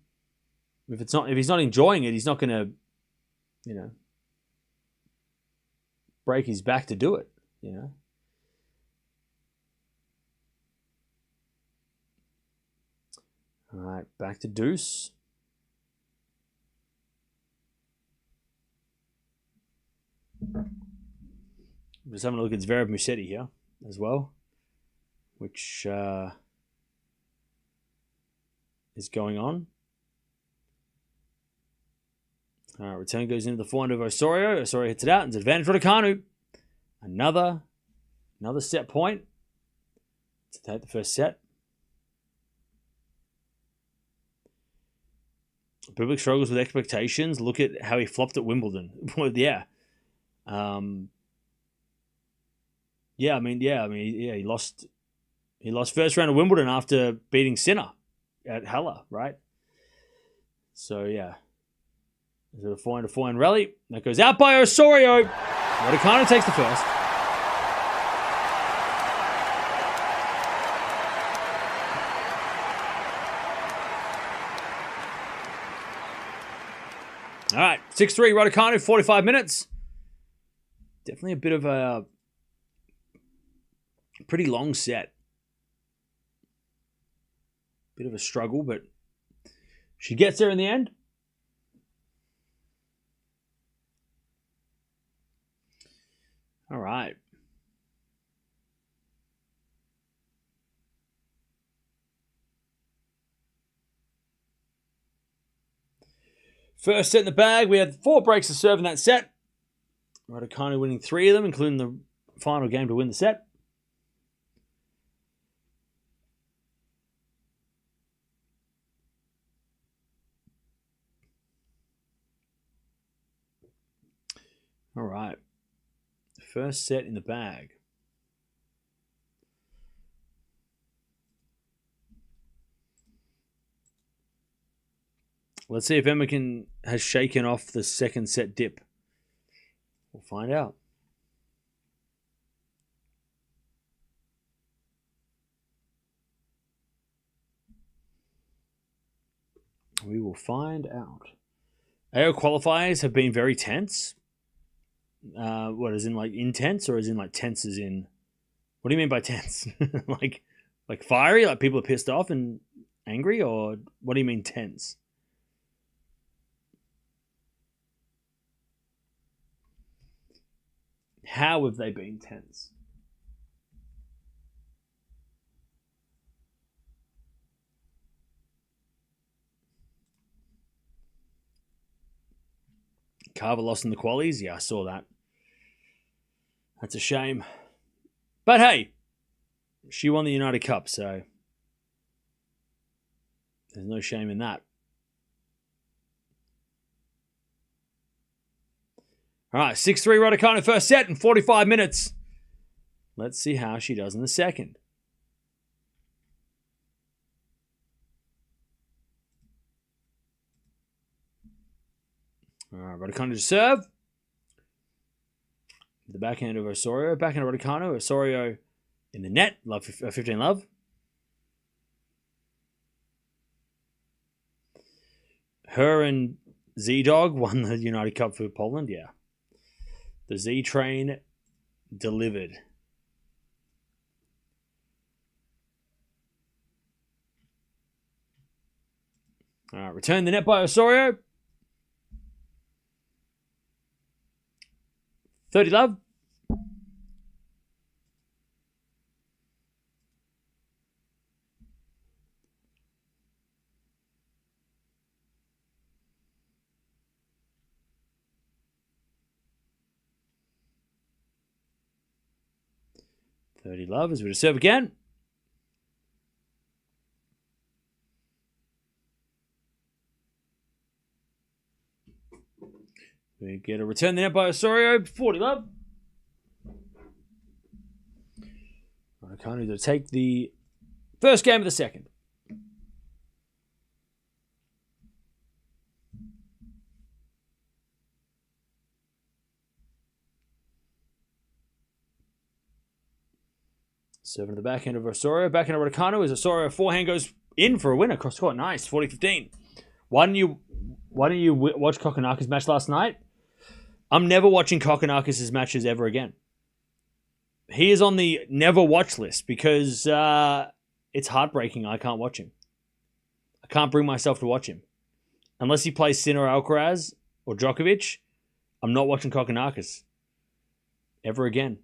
if he's not enjoying it, he's not going to, you know, break his back to do it. You know. All right, back to deuce. Just having a look at Zverev Musetti here as well, which is going on. All right, return goes into the forehand of Osorio. Osorio hits it out, and it's advantage Raducanu. Another set point to take the first set. Bublik struggles with expectations. Look at how he flopped at Wimbledon. Yeah. He lost first round of Wimbledon after beating Sinner at Halle, right? So yeah. Is it a forehand rally? That goes out by Osorio. Raducanu takes the first. All right, 6-3 Raducanu, 45 minutes. Definitely a bit of a pretty long set. Bit of a struggle, but she gets there in the end. All right. First set in the bag. We had 4 breaks of serve in that set. Raducanu winning 3 of them, including the final game to win the set. All right. First set in the bag. Let's see if Emma has shaken off the second set dip. We'll find out. We will find out. AO qualifiers have been very tense. What, as in like intense, or as in like tense as in... What do you mean by tense? like fiery? Like people are pissed off and angry? Or what do you mean tense? How have they been tense? Carver lost in the qualies? Yeah, I saw that. That's a shame. But hey, she won the United Cup, so there's no shame in that. All right, 6-3 Raducanu first set in 45 minutes. Let's see how she does in the second. All right, Raducanu to serve. The backhand of Osorio. Backhand of Raducanu. Osorio in the net. 15 love. Her and Z-Dog won the United Cup for Poland. Yeah. The Z-Train delivered. All right, return the net by Osorio. 30 love. 30 love as we serve again. We get a return the net by Osorio. 40 love. Raducanu to take the first game of the second. Serving to the backhand of Osorio. Backhand of Raducanu as Osorio forehand goes in for a winner. Cross court. Nice. 40-15. Why didn't you watch Kokkinakis' match last night? I'm never watching Kokkinakis' matches ever again. He is on the never watch list because it's heartbreaking. I can't watch him. I can't bring myself to watch him. Unless he plays Sinner or Alcaraz or Djokovic, I'm not watching Kokkinakis ever again.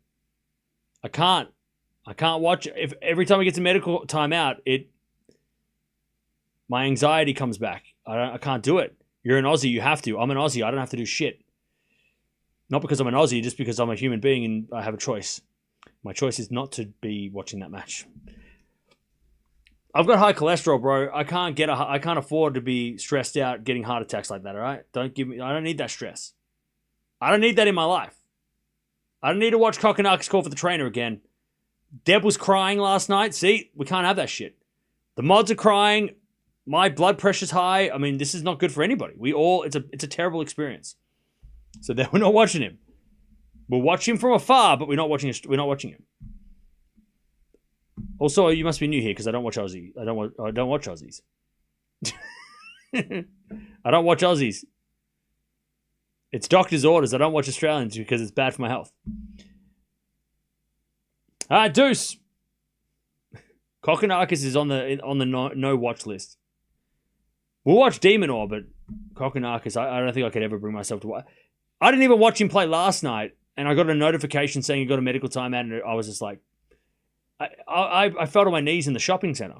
I can't watch. If every time he gets a medical timeout, my anxiety comes back. I can't do it. You're an Aussie. You have to. I'm an Aussie. I don't have to do shit. Not because I'm an Aussie, just because I'm a human being and I have a choice. My choice is not to be watching that match. I've got high cholesterol, bro. I can't afford to be stressed out getting heart attacks like that, all right? I don't need that stress. I don't need that in my life. I don't need to watch Kokkinakis call for the trainer again. Deb was crying last night. See, we can't have that shit. The mods are crying. My blood pressure's high. I mean, this is not good for anybody. It's a terrible experience. So then we're not watching him. We'll watch him from afar, but we're not watching him. Also, you must be new here because I don't watch Aussie. I don't watch Aussies. I don't watch Aussies. It's doctor's orders. I don't watch Australians because it's bad for my health. All right, Deuce. Kokkinakis is on the no watch list. We'll watch Demon Ore, but Kokkinakis, I don't think I could ever bring myself to watch. I didn't even watch him play last night, and I got a notification saying he got a medical timeout, and I was just like, I fell to my knees in the shopping center.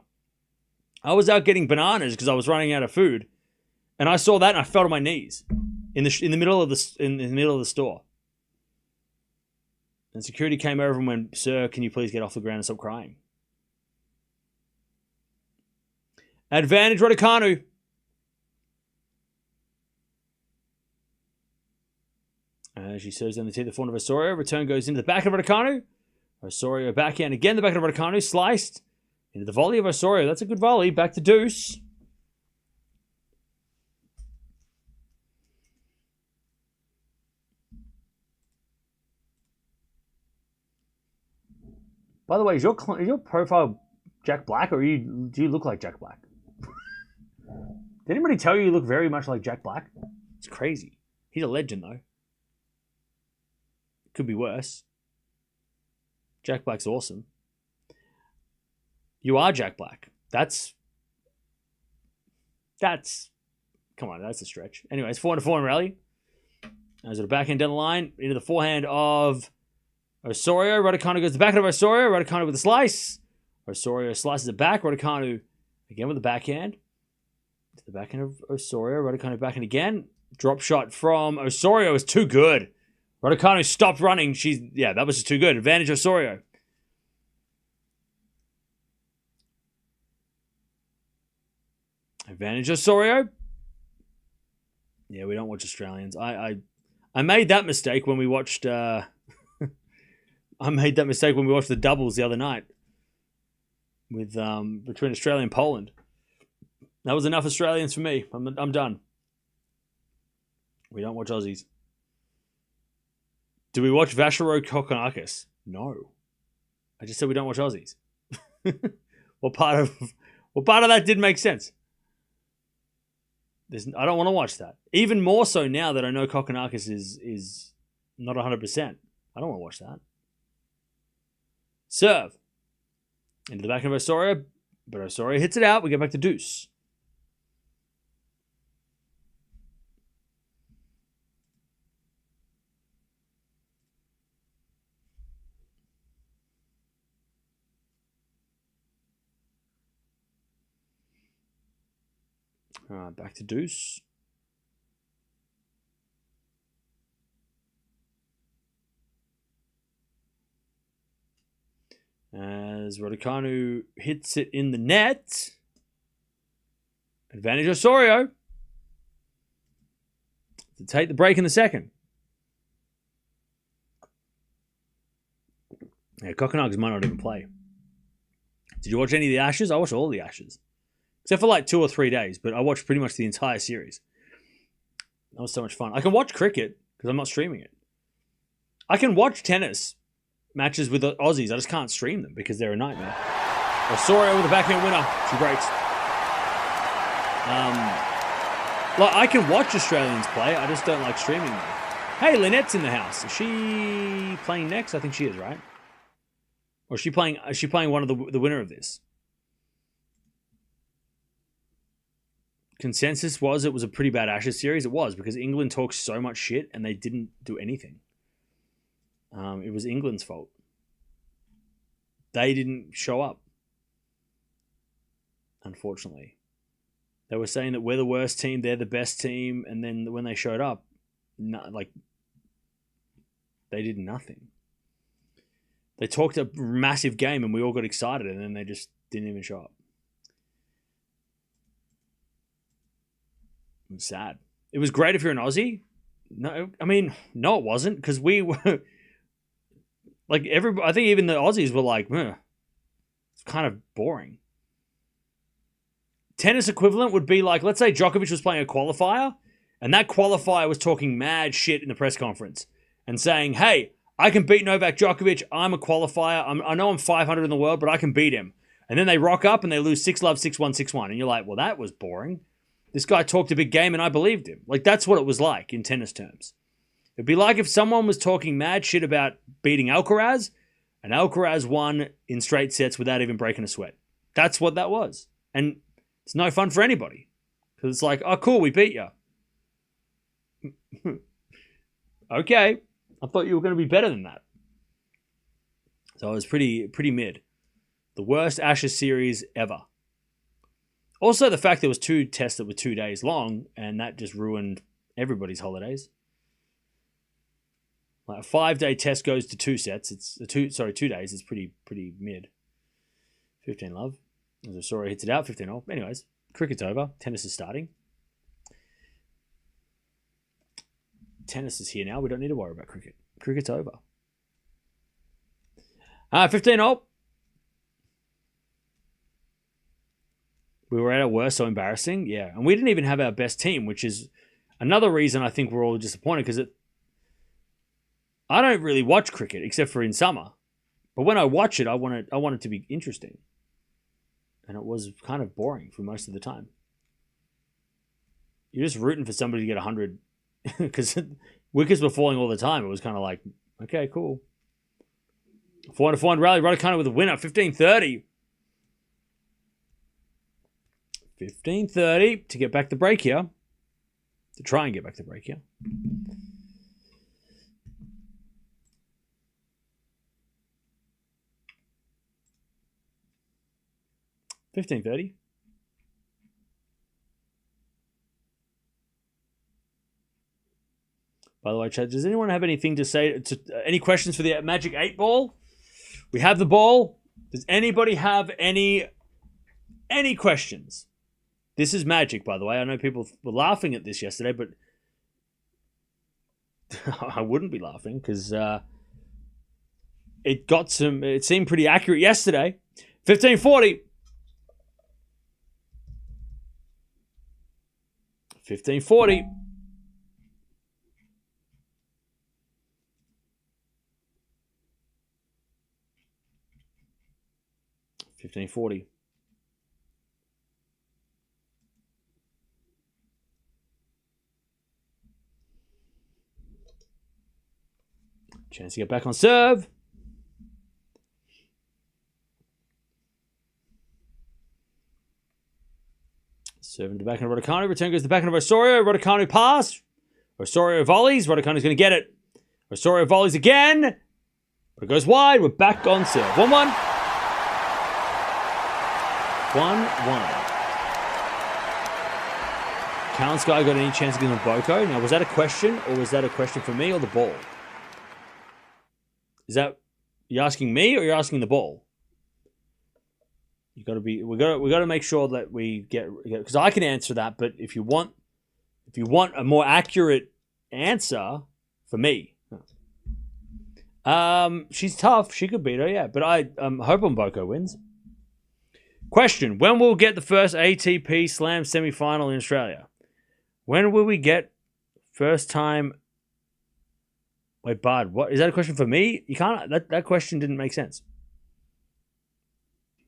I was out getting bananas because I was running out of food, and I saw that, and I fell to my knees in the middle of the store. And security came over and went, "Sir, can you please get off the ground and stop crying?" Advantage Raducanu. As she serves in the tee, the front of Osorio. Return goes into the back of Raducanu. Osorio backhand again. The back of Raducanu sliced into the volley of Osorio. That's a good volley. Back to Deuce. By the way, is your profile Jack Black, or do you look like Jack Black? Did anybody tell you look very much like Jack Black? It's crazy. He's a legend, though. Could be worse. Jack Black's awesome. You are Jack Black. That's come on, that's a stretch. Anyways, 4-4 in rally. As a backhand down the line, into the forehand of Osorio. Raducanu goes to the back of Osorio. Raducanu with a slice. Osorio slices it back. Raducanu again with the backhand. To the backhand of Osorio. Raducanu backhand again. Drop shot from Osorio is too good. Raducanu stopped running. That was just too good. Advantage Osorio. Advantage Osorio. Yeah, we don't watch Australians. I made that mistake when we watched. I made that mistake when we watched the doubles the other night with between Australia and Poland. That was enough Australians for me. I'm done. We don't watch Aussies. Do we watch Vachereau Kokkinakis? No. I just said we don't watch Aussies. What part of that did make sense? I don't want to watch that. Even more so now that I know Kokkinakis is not 100%. I don't want to watch that. Serve. Into the back of Osorio, but Osorio hits it out. We get back to Deuce. Back to Deuce. As Raducanu hits it in the net. Advantage Osorio to take the break in the second. Yeah, Kokonagas might not even play. Did you watch any of the Ashes? I watched all the Ashes. Except for like 2 or 3 days, but I watched pretty much the entire series. That was so much fun. I can watch cricket because I'm not streaming it. I can watch tennis matches with the Aussies. I just can't stream them because they're a nightmare. Osorio with a backhand winner. She breaks. Like I can watch Australians play. I just don't like streaming them. Hey, Lynette's in the house. Is she playing next? I think she is, right? Or is she playing one of the winner of this? Consensus was it was a pretty bad Ashes series. It was because England talks so much shit and they didn't do anything. It was England's fault. They didn't show up. Unfortunately. They were saying that we're the worst team, they're the best team, and then when they showed up, they did nothing. They talked a massive game and we all got excited and then they just didn't even show up. It was sad. It was great if you're an Aussie. No, I mean, no, it wasn't because we were I think even the Aussies were like, it's kind of boring. Tennis equivalent would be like, let's say Djokovic was playing a qualifier and that qualifier was talking mad shit in the press conference and saying, hey, I can beat Novak Djokovic. I'm a qualifier. I know I'm 500 in the world, but I can beat him. And then they rock up and they lose 6-love, 6-1, 6-1. And you're like, well, that was boring. This guy talked a big game and I believed him. Like, that's what it was like in tennis terms. It'd be like if someone was talking mad shit about beating Alcaraz and Alcaraz won in straight sets without even breaking a sweat. That's what that was. And it's no fun for anybody. Because it's like, oh, cool, we beat you. Okay. I thought you were going to be better than that. So it was pretty mid. The worst Ashes series ever. Also, the fact there was 2 tests that were 2 days long, and that just ruined everybody's holidays. Like a 5-day test goes to 2 sets. It's 2 days. It's pretty mid. 15 love. As Osorio hits it out, 15-all. Anyways, cricket's over. Tennis is starting. Tennis is here now. We don't need to worry about cricket. Cricket's over. 15-all. We were at our worst, so embarrassing. Yeah, and we didn't even have our best team, which is another reason I think we're all disappointed because I don't really watch cricket except for in summer. But when I watch it, I want it to be interesting. And it was kind of boring for most of the time. You're just rooting for somebody to get 100 because wickets were falling all the time. It was kind of like, okay, cool. 400 rally. Raducanu with a winner. 15-30. 15-30 to get back the break here. To try and get back the break here. $15.30. By the way, Chad, does anyone have anything to say? Any questions for the Magic 8 ball? We have the ball. Does anybody have any questions? This is Magic, by the way. I know people were laughing at this yesterday, but I wouldn't be laughing because it seemed pretty accurate yesterday. 15-40. 15-40. $15.40. Chance to get back on serve. Serving to back of Raducanu. Return goes to the back of Osorio. Raducanu pass. Osorio volleys. Raducanu's going to get it. Osorio volleys again. But it goes wide. We're back on serve. 1-1. 1-1. Callan Sky got any chance against Boko? Now, was that a question, or was that a question for me or the ball? Is that, you asking me or you're asking the ball? We got to make sure that we get, because I can answer that, but if you want a more accurate answer for me, she's tough. She could beat her, yeah. But I hope Mboko wins. Question: when will we get the first ATP Slam semi-final in Australia? When will we get first time? Wait, Bard, what is that a question for me? You can't. That question didn't make sense.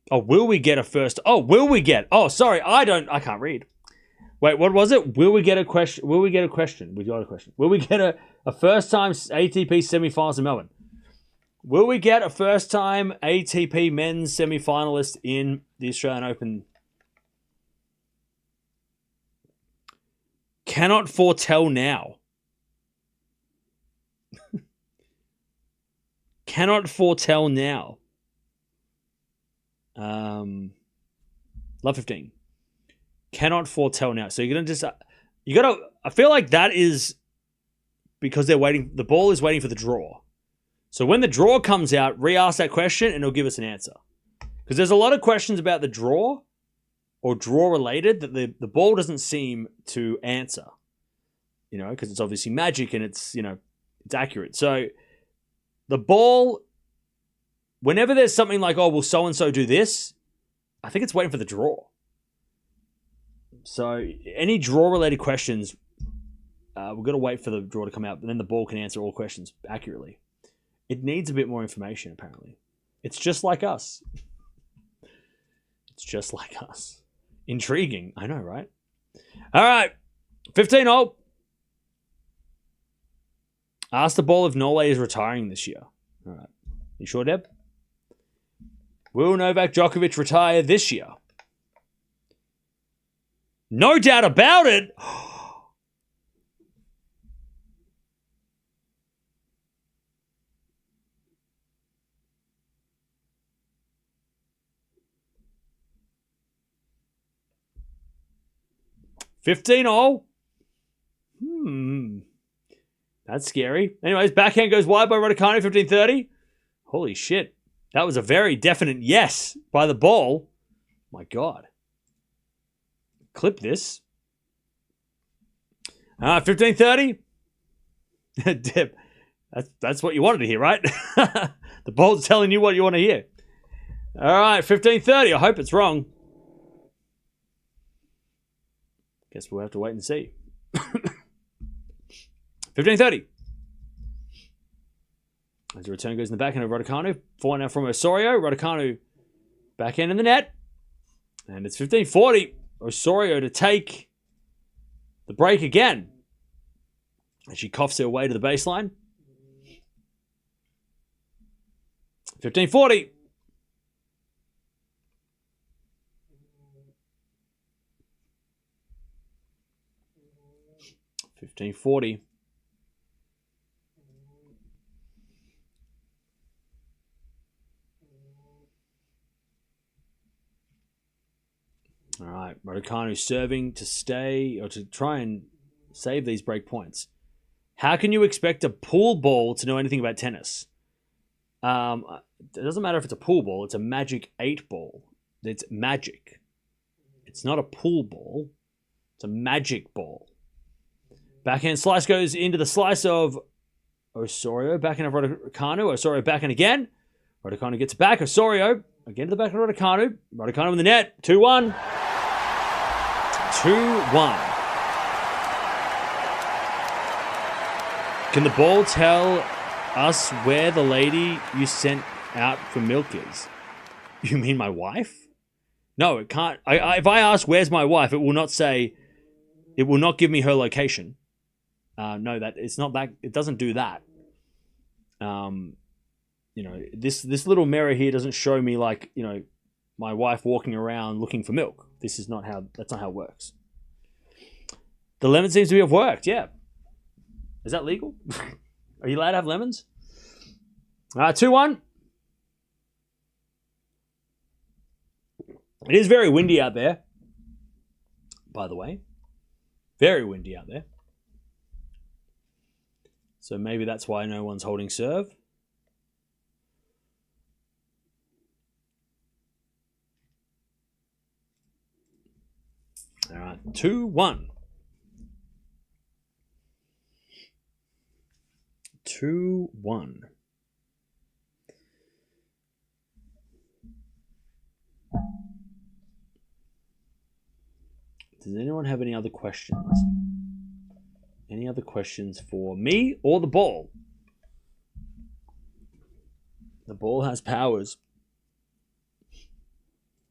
Oh, will we get a first? Oh, will we get? Oh, sorry, I can't read. Wait, what was it? Will we get a question? Will we get a question? We got a question. Will we get a first time ATP semi-finals in Melbourne? Will we get a first time ATP men's semi-finalist in the Australian Open? Cannot foretell now. Cannot foretell now. Love 15. Cannot foretell now. So you're gonna just I feel like that is because they're waiting. The ball is waiting for the draw. So when the draw comes out, re-ask that question and it'll give us an answer. Because there's a lot of questions about the draw or draw related that the ball doesn't seem to answer. You know, because it's obviously magic and it's accurate. So the ball, whenever there's something like, oh, will so-and-so do this? I think it's waiting for the draw. So any draw-related questions, we've got to wait for the draw to come out, but then the ball can answer all questions accurately. It needs a bit more information, apparently. It's just like us. It's just like us. Intriguing. I know, right? All right. 15-hole. Ask the ball if Nole is retiring this year. All right. You sure, Deb? Will Novak Djokovic retire this year? No doubt about it. $15-all. That's scary. Anyways, backhand goes wide by Raducanu, 15-30. Holy shit. That was a very definite yes by the ball. My God. Clip this. 15-30. Dip. That's what you wanted to hear, right? The ball's telling you what you want to hear. All right, 15-30. I hope it's wrong. Guess we'll have to wait and see. 15-30. As the return goes in the backhand of Raducanu. 4 now from Osorio. Raducanu backhand in the net. And it's 15-40. Osorio to take the break again. And she coughs her way to the baseline. 15-40. $15.40. All right, Raducanu serving to stay or to try and save these break points. How can you expect a pool ball to know anything about tennis? It doesn't matter if it's a pool ball. It's a Magic 8 ball. It's magic. It's not a pool ball. It's a magic ball. Backhand slice goes into the slice of Osorio. Backhand of Raducanu. Osorio backhand again. Raducanu gets back. Osorio again to the back of Raducanu. Raducanu in the net. 2-1. 2-1. Can the ball tell us where the lady you sent out for milk is? You mean my wife? No, it can't. If I ask where's my wife, it will not say. It will not give me her location. No, that it's not that. It doesn't do that. This little mirror here doesn't show me my wife walking around looking for milk. That's not how it works. The lemon seems to have worked. Yeah. Is that legal? Are you allowed to have lemons? 2-1. It is very windy out there, by the way. Very windy out there. So maybe that's why no one's holding serve. 2-1. 2-1. Does anyone have any other questions? Any other questions for me or the ball? The ball has powers.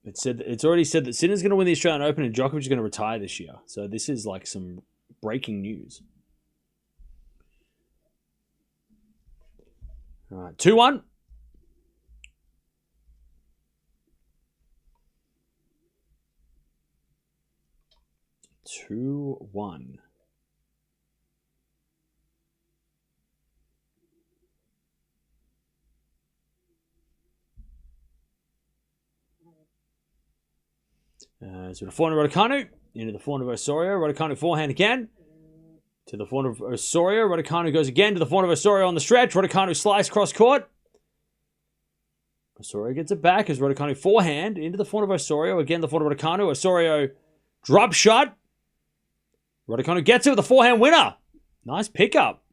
It's already said that Sinner's going to win the Australian Open and Djokovic is going to retire this year. So this is like some breaking news. All right, 2-1. So the forehand of Raducanu into the forehand of Osorio. Raducanu forehand again to the forehand of Osorio. Raducanu goes again to the forehand of Osorio on the stretch. Raducanu slice cross court. Osorio gets it back as Raducanu forehand into the forehand of Osorio. Again, the forehand of Raducanu. Osorio drop shot. Raducanu gets it with the forehand winner. Nice pickup.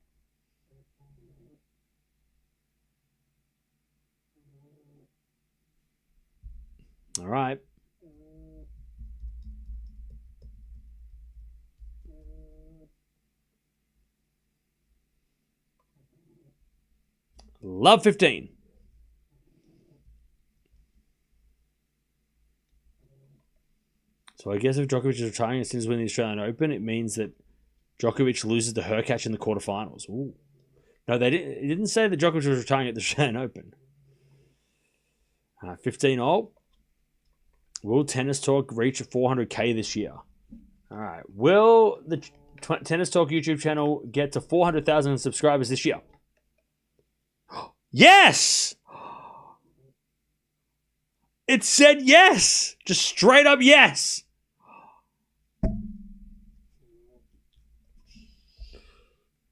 All right. Love 15. So I guess if Djokovic is retiring and Sinner's winning the Australian Open, it means that Djokovic loses to Hurkacz in the quarterfinals. Ooh. No, it didn't say that Djokovic was retiring at the Australian Open. 15 all. Will Tennis Talk reach 400K this year? All right. Will the Tennis Talk YouTube channel get to 400,000 subscribers this year? Yes! It said yes! Just straight up yes!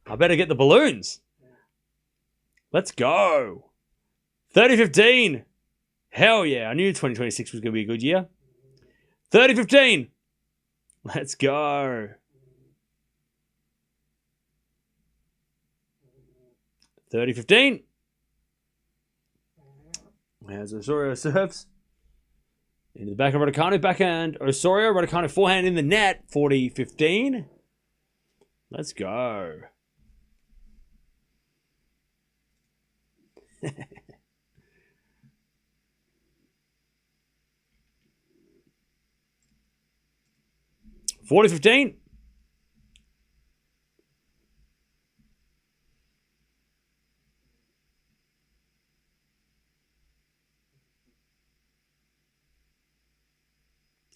I better get the balloons. Let's go. 30-15. Hell yeah. I knew 2026 was going to be a good year. 30-15. Let's go. 30-15. As Osorio serves. Into the back of Raducanu. Backhand Osorio. Raducanu forehand in the net. 40-15. Let's go. $40-15.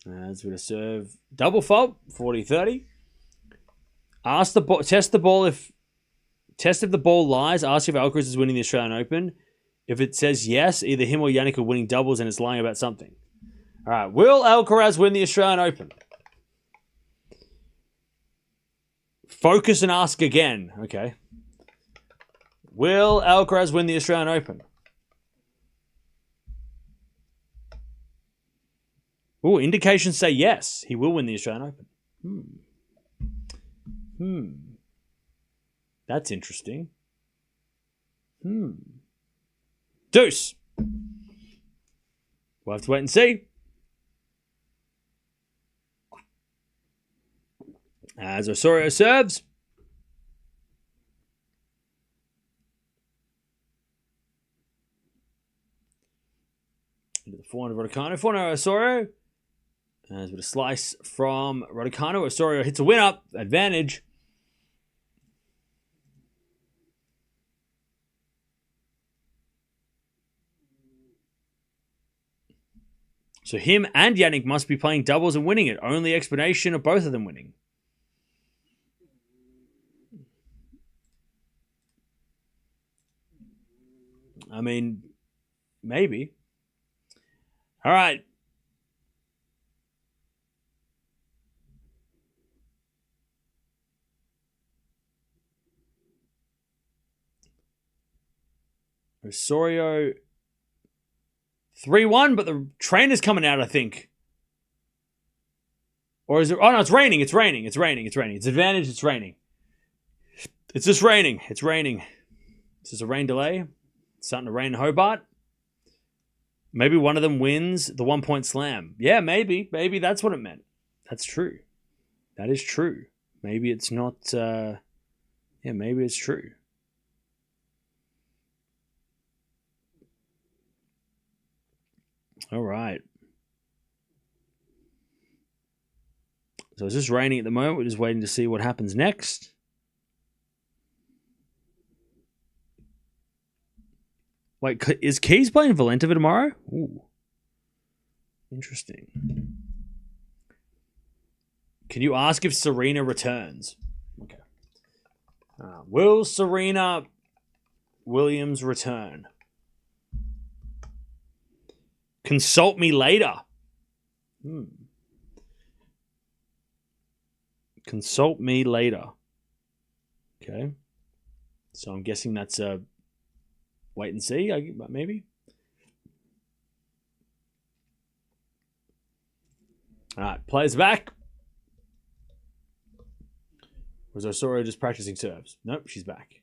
As we're going to serve double fault, 40-30. Test the ball if the ball lies. Ask if Alcaraz is winning the Australian Open. If it says yes, either him or Jannik are winning doubles and it's lying about something. All right, will Alcaraz win the Australian Open? Focus and ask again. Okay. Will Alcaraz win the Australian Open? Oh, indications say yes. He will win the Australian Open. That's interesting. Deuce. We'll have to wait and see. As Osorio serves. Into the forehand of Raducanu. Forehand of Osorio. As with a slice from Raducanu. Osorio hits a win up. Advantage. So him and Jannik must be playing doubles and winning it. Only explanation of both of them winning. I mean, maybe. All right. Osorio 3-1, but the trainer's coming out, I think. Or is it? Oh no, it's raining. It's raining. It's raining. It's raining. It's advantage. It's raining. It's just raining. It's raining. Is this a rain delay? It's starting to rain in Hobart. Maybe one of them wins the 1 point slam. Yeah, maybe. Maybe that's what it meant. That's true. That is true. Maybe it's not. Yeah, maybe it's true. All right. So it's just raining at the moment. We're just waiting to see what happens next. Wait, is Keys playing Valentova tomorrow? Ooh. Interesting. Can you ask if Serena returns? Okay. Will Serena Williams return? Consult me later. Consult me later. Okay. So I'm guessing that's a wait and see, maybe. All right, players back. Was Osorio just practicing serves? Nope, she's back.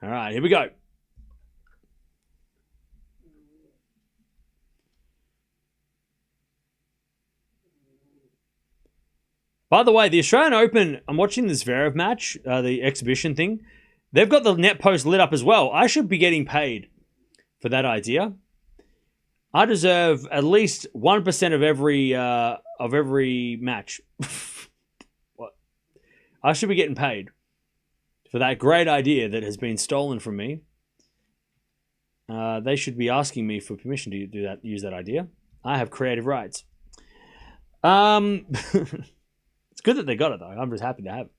All right, here we go. By the way, the Australian Open, I'm watching this Zverev match, the exhibition thing. They've got the net post lit up as well. I should be getting paid for that idea. I deserve at least 1% of every match. What? I should be getting paid for that great idea that has been stolen from me. They should be asking me for permission to do that, use that idea. I have creative rights. It's good that they got it, though. I'm just happy to have it.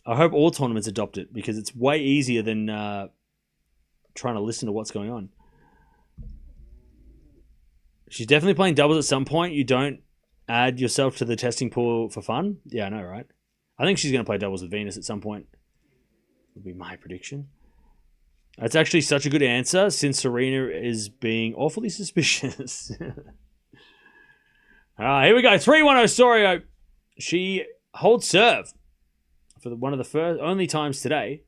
I hope all tournaments adopt it because it's way easier than trying to listen to what's going on. She's definitely playing doubles at some point. You don't add yourself to the testing pool for fun. Yeah, I know, right? I think she's going to play doubles with Venus at some point. Would be my prediction. That's actually such a good answer since Serena is being awfully suspicious. All right, here we go. 3-1 Osorio. She holds serve for one of the first only times today.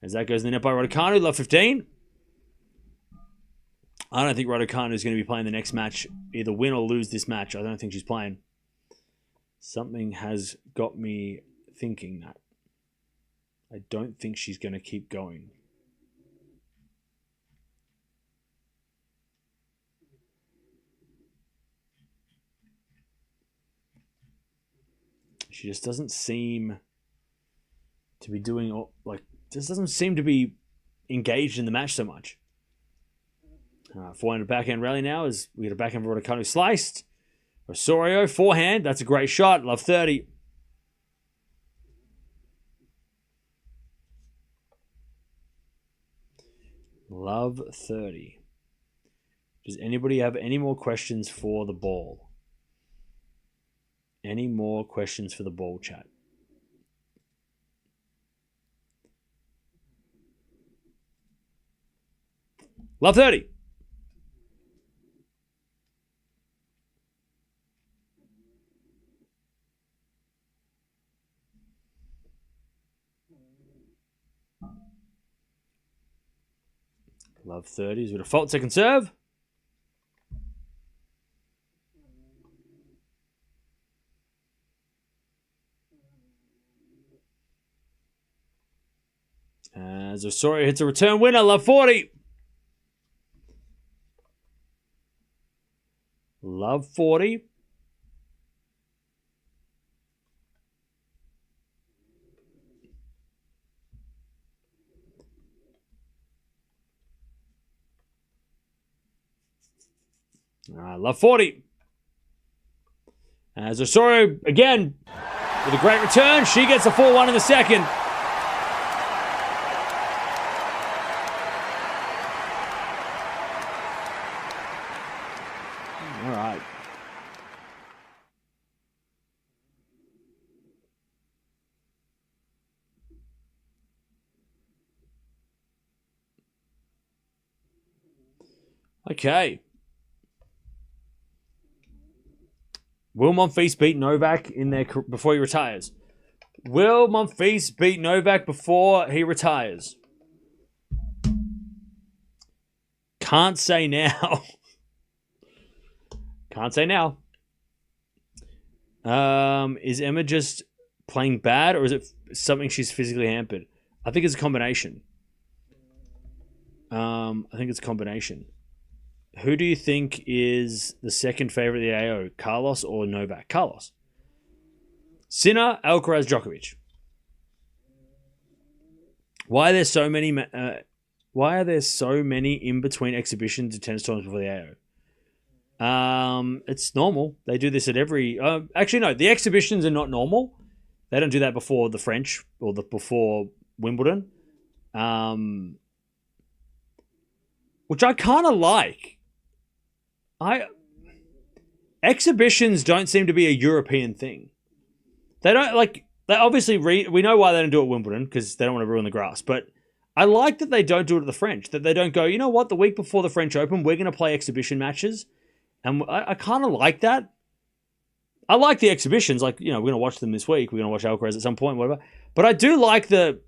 As that goes in the net by Raducanu, love 15. I don't think Raducanu is going to be playing the next match, either win or lose this match. I don't think she's playing. Something has got me thinking that. I don't think she's going to keep going. She just doesn't seem to be doing, just doesn't seem to be engaged in the match so much. 400 backhand rally now as we get a backhand for Raducanu sliced. Osorio, forehand. That's a great shot. Love 30. Love 30. Does anybody have any more questions for the ball? Any more questions for the ball, chat? Love 30. Love 30s with a fault second serve. As Osorio hits a return winner, love 40. Love 40. Love 40. As Osorio, again, with a great return, she gets a 4-1 in the second. All right. Okay. Will Monfils beat Novak before he retires? Will Monfils beat Novak before he retires? Can't say now. Can't say now. Is Emma just playing bad, or is it something she's physically hampered? I think it's a combination. Who do you think is the second favorite of the AO? Carlos or Novak? Carlos. Sinner, Alcaraz, Djokovic. Why are there so many? Why are there so many in between exhibitions and tennis tournaments before the AO? It's normal. They do this at every. Actually, no. The exhibitions are not normal. They don't do that before the French or before Wimbledon, which I kind of like. Exhibitions don't seem to be a European thing. They don't like. They obviously we know why they don't do it at Wimbledon, because they don't want to ruin the grass. But I like that they don't do it at the French. That they don't go, you know what, the week before the French Open, we're going to play exhibition matches. And I kind of like that. I like the exhibitions. Like, we're going to watch them this week. We're going to watch Alcaraz at some point, whatever. But I do like the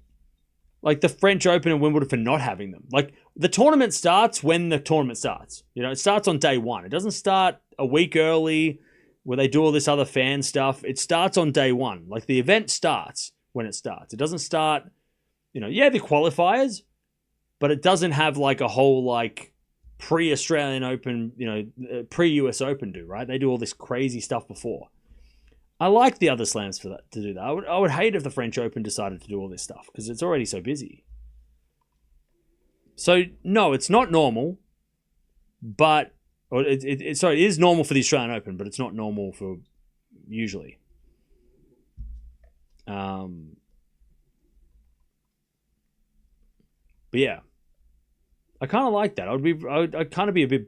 French Open and Wimbledon for not having them. Like, the tournament starts when the tournament starts. It starts on day one. It doesn't start a week early where they do all this other fan stuff. It starts on day one. Like, the event starts when it starts. It doesn't start, the qualifiers, but it doesn't have like a whole like pre-Australian Open, pre-US Open do, right? They do all this crazy stuff before. I like the other slams for that, to do that. I would hate if the French Open decided to do all this stuff, because it's already so busy. So, no, it's not normal, but it is normal for the Australian Open, but it's not normal for usually. But yeah, I kind of like that. I'd kind of be a bit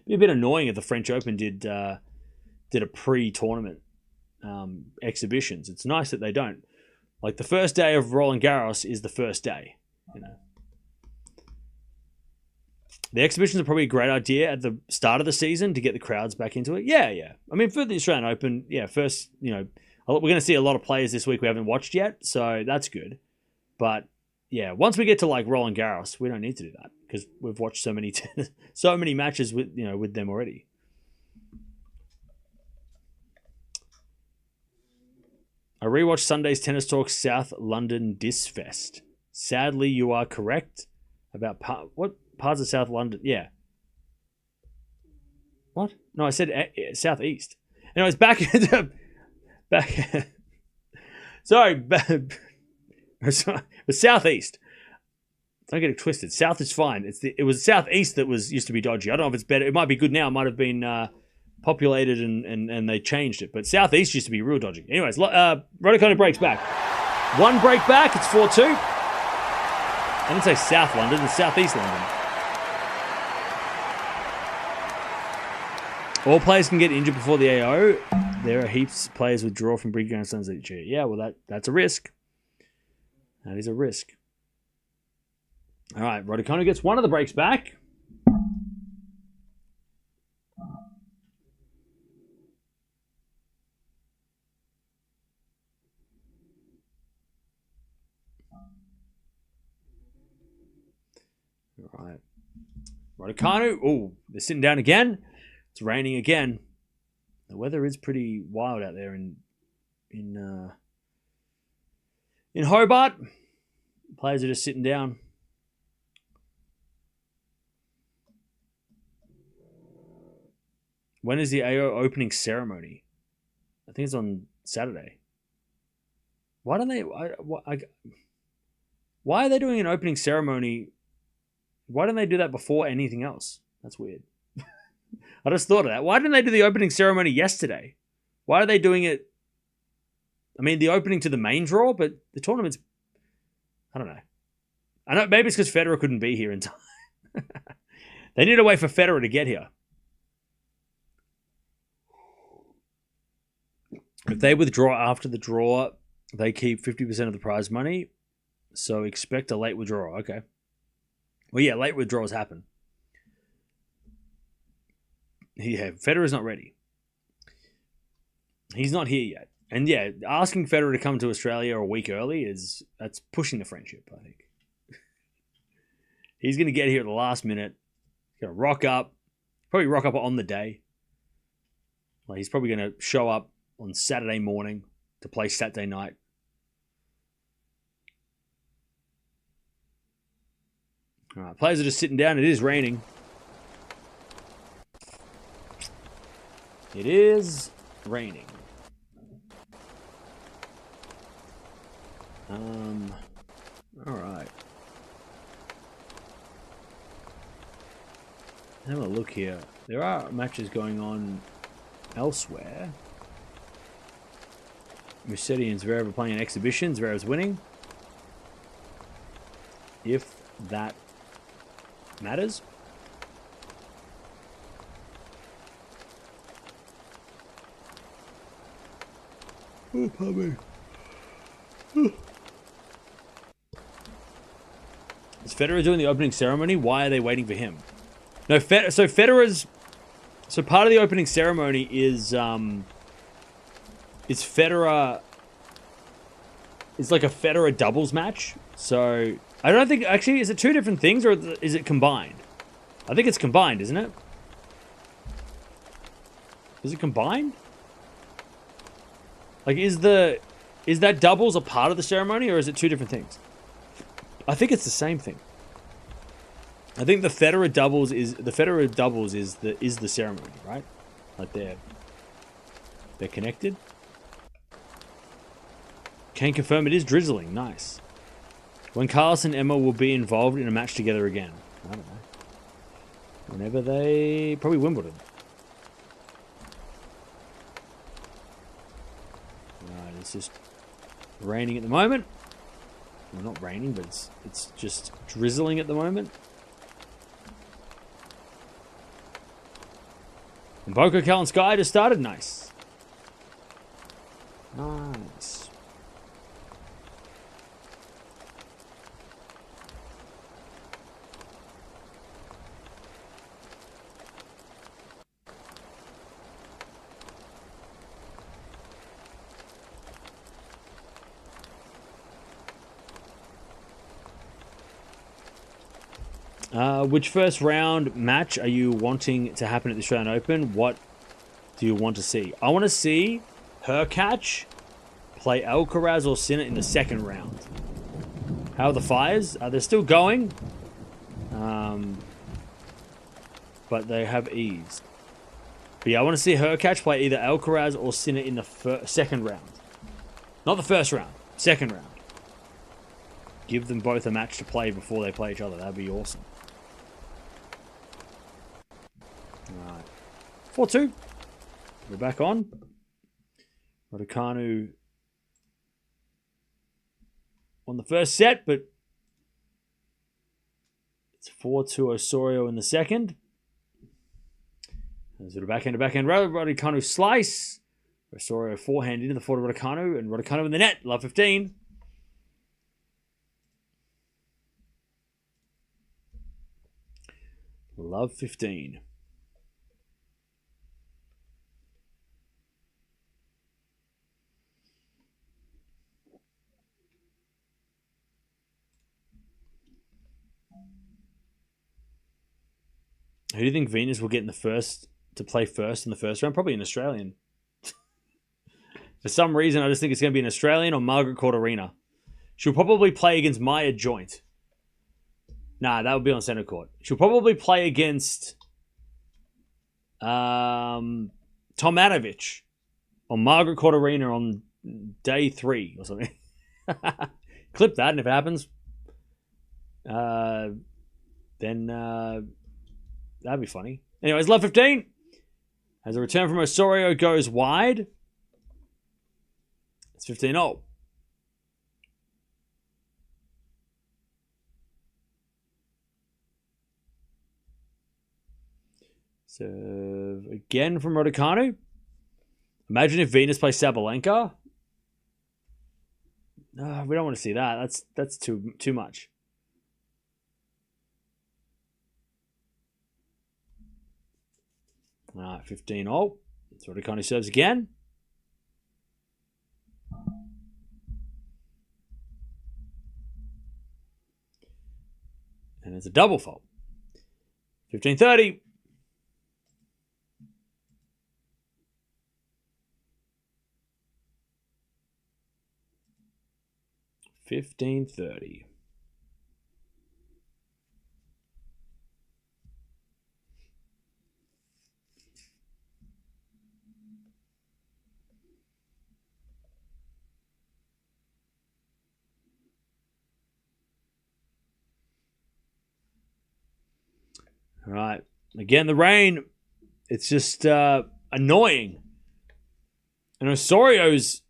annoying if the French Open did a pre-tournament exhibitions. It's nice that they don't. Like, the first day of Roland Garros is the first day. The exhibitions are probably a great idea at the start of the season to get the crowds back into it. Yeah. I mean, for the Australian Open, first, we're going to see a lot of players this week we haven't watched yet, so that's good. But yeah, once we get to like Roland Garros, we don't need to do that, because we've watched so many matches with them already. I rewatched Sunday's Tennis Talk South London Dis Fest. Sadly, you are correct about what parts of South London. Yeah. What? No, I said southeast. Anyways, back. Sorry, it was southeast. Don't get it twisted. South is fine. It was southeast that used to be dodgy. I don't know if it's better. It might be good now. It might have been populated and they changed it. But southeast used to be real dodgy. Anyways, Raducanu breaks back. One break back. It's 4-2. I didn't say South London. It's southeast London. All players can get injured before the AO. There are heaps of players withdraw from big Grand Slams each year. Yeah, well, that's a risk. That is a risk. All right, Raducanu gets one of the breaks back. All right. Raducanu. Oh, they're sitting down again. It's raining again. The weather is pretty wild out there in Hobart. Players are just sitting down. When is the AO opening ceremony? I think it's on Saturday. Why don't they? Why are they doing an opening ceremony? Why don't they do that before anything else? That's weird. I just thought of that. Why didn't they do the opening ceremony yesterday? Why are they doing it? I mean, the opening to the main draw, but the tournament's... I don't know. I know maybe it's because Federer couldn't be here in time. They need to wait for Federer to get here. If they withdraw after the draw, they keep 50% of the prize money. So expect a late withdrawal. Okay. Well, yeah, late withdrawals happen. Yeah, Federer's not ready. He's not here yet. And yeah, asking Federer to come to Australia a week early that's pushing the friendship, I think. He's going to get here at the last minute. He's going to rock up. Probably rock up on the day. Like he's probably going to show up on Saturday morning to play Saturday night. All right, players are just sitting down. It is raining. It is raining. All right. Have a look here. There are matches going on elsewhere. Musetti and Zverev are playing an exhibition. Zverev's winning. If that matters. Oh, pardon me. Is Federer doing the opening ceremony? Why are they waiting for him? No, so Federer's... So part of the opening ceremony is Federer... It's like a Federer doubles match. So, I don't think... Actually, is it two different things or is it combined? I think it's combined, isn't it? Is it combined? Like, is that doubles a part of the ceremony or is it two different things? I think it's the same thing. I think the Federer doubles is the ceremony, right? Like they're connected. Can confirm it is drizzling. Nice. When Carlos and Emma will be involved in a match together again. I don't know. Whenever they... Probably Wimbledon. Right, it's just raining at the moment. Well, not raining, but it's just drizzling at the moment. And Boko, Cal, and Sky just started. Nice. Nice. Which first round match are you wanting to happen at the Australian Open? What do you want to see? I want to see Hurkacz play Alcaraz or Sinner in the second round. How are the fires? They're still going. But they have eased. But yeah, I want to see Hurkacz play either Alcaraz or Sinner in the second round. Not the first round. Second round. Give them both a match to play before they play each other. That'd be awesome. Alright. 4-2. We're back on. Raducanu won the first set, but it's 4-2 Osorio in the second. There's a backhand to backhand. Raducanu slice. Osorio forehand into the forward of Raducanu, and Raducanu in the net. Love 15. Love 15. Who do you think Venus will get in the first to play first in the first round? Probably an Australian. For some reason, I just think it's going to be an Australian or Margaret Court Arena. She'll probably play against Maya Joint. Nah, that would be on center court. She'll probably play against Tomatovic on Margaret Court Arena on day 3 or something. Clip that, and if it happens, then that'd be funny. Anyways, love 15. As a return from Osorio goes wide. It's 15-0. Serve again from Raducanu. Imagine if Venus plays Sabalenka. No, we don't want to see that. That's too much. All right, 15 all. Raducanu serves again. And it's a double fault. 15-30. All right. Again, the rain. It's just annoying. And Osorio's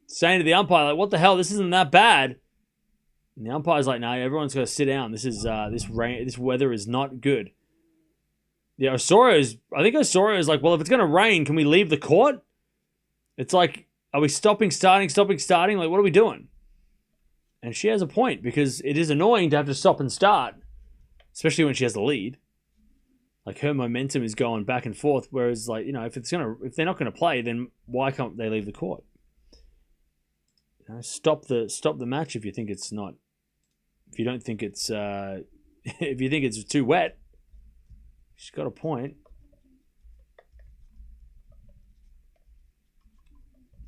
saying to the umpire, like, what the hell? This isn't that bad. And the umpire's like, no, everyone's got to sit down. This is this weather is not good. Yeah, I think Osorio's like, well, if it's going to rain, can we leave the court? It's like, are we stopping, starting? Like, what are we doing? And she has a point, because it is annoying to have to stop and start, especially when she has the lead. Like, her momentum is going back and forth, whereas, like, you know, if they're not going to play, then why can't they leave the court? You know, stop the match if you think it's not. If you don't think it's if you think it's too wet. She's got a point.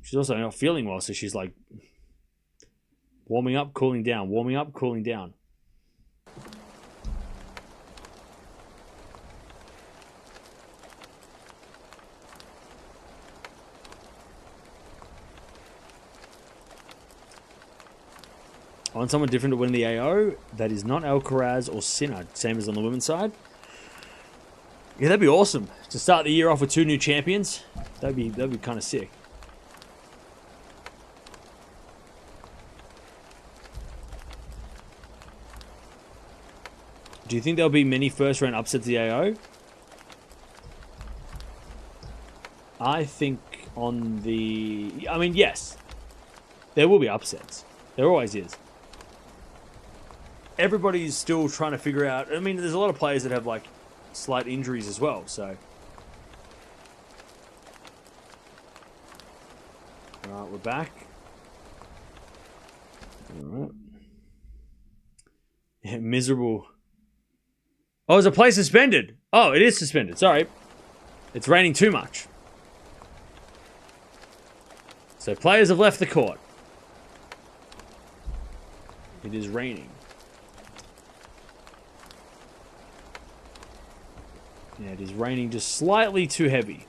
She's also not feeling well, so she's like warming up, cooling down, warming up, cooling down. I want someone different to win the AO that is not Alcaraz or Sinner, same as on the women's side. Yeah, that'd be awesome to start the year off with 2 new champions. That'd be kind of sick. Do you think there'll be many first round upsets at the AO? I think yes. There will be upsets. There always is. Everybody's still trying to figure out. I mean, there's a lot of players that have like slight injuries as well, so. Alright, we're back. Alright. Yeah, miserable. Oh, is a play suspended? Oh, it is suspended. Sorry. It's raining too much. So players have left the court. It is raining. Yeah, it is raining just slightly too heavy.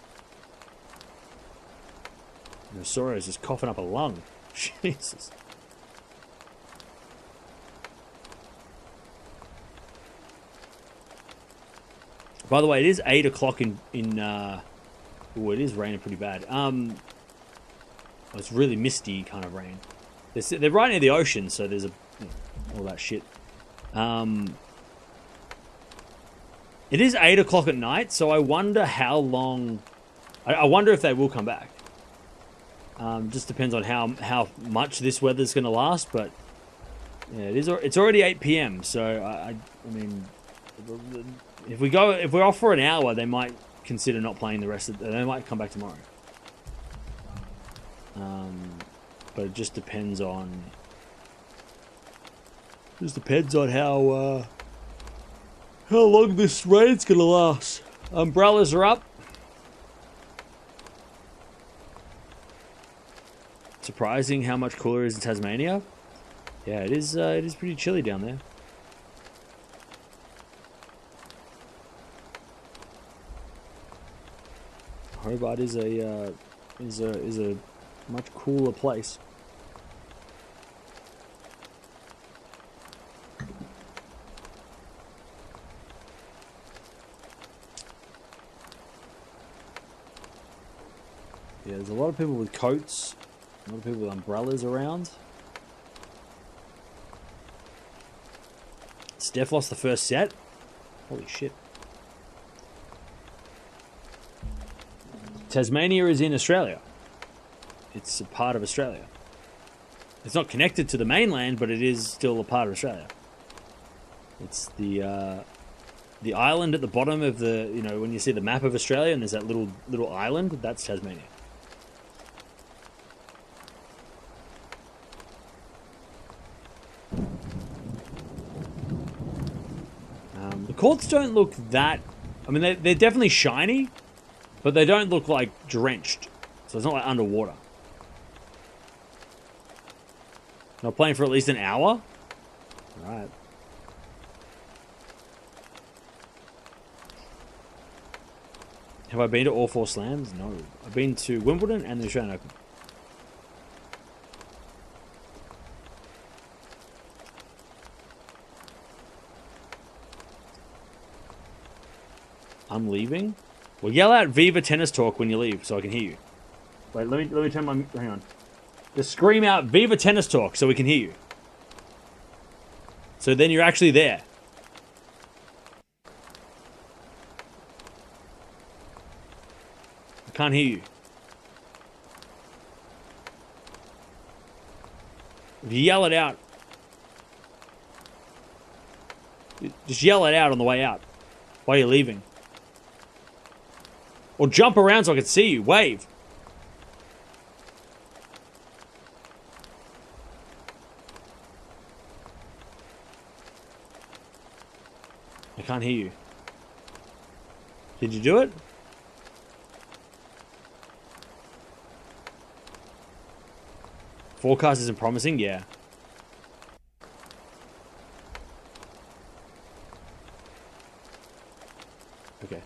And Osorio's just coughing up a lung. Jesus. By the way, it is 8 o'clock in oh, it is raining pretty bad. It's really misty kind of rain. They're right near the ocean, so there's all that shit. It is 8 o'clock at night, so I wonder how long. I wonder if they will come back. Just depends on how much this weather's going to last, but yeah, it's already 8 p.m. So I mean, if we're off for an hour, they might consider not playing the rest of. They might come back tomorrow. But it just depends on. How long this rain's gonna last. Umbrellas are up. Surprising how much cooler it is in Tasmania. Yeah, it is pretty chilly down there. Hobart is a much cooler place. Yeah, there's a lot of people with coats, a lot of people with umbrellas around. Steph lost the first set. Holy shit. Tasmania is in Australia. It's a part of Australia. It's not connected to the mainland, but it is still a part of Australia. It's the The island at the bottom of the, you know, when you see the map of Australia and there's that little island, that's Tasmania. The courts don't look that... I mean, they're definitely shiny, but they don't look like drenched. So it's not like underwater. Not playing for at least an hour? Alright. Have I been to all 4 slams? No. I've been to Wimbledon and the Australian Open. I'm leaving? Well, yell out Viva Tennis Talk when you leave so I can hear you. Wait, let me turn my... Hang on. Just scream out Viva Tennis Talk so we can hear you. So then you're actually there. I can't hear you. If you yell it out... Just yell it out on the way out. While you're leaving. Or jump around so I can see you. Wave. I can't hear you. Did you do it? Forecast isn't promising? Yeah. Okay.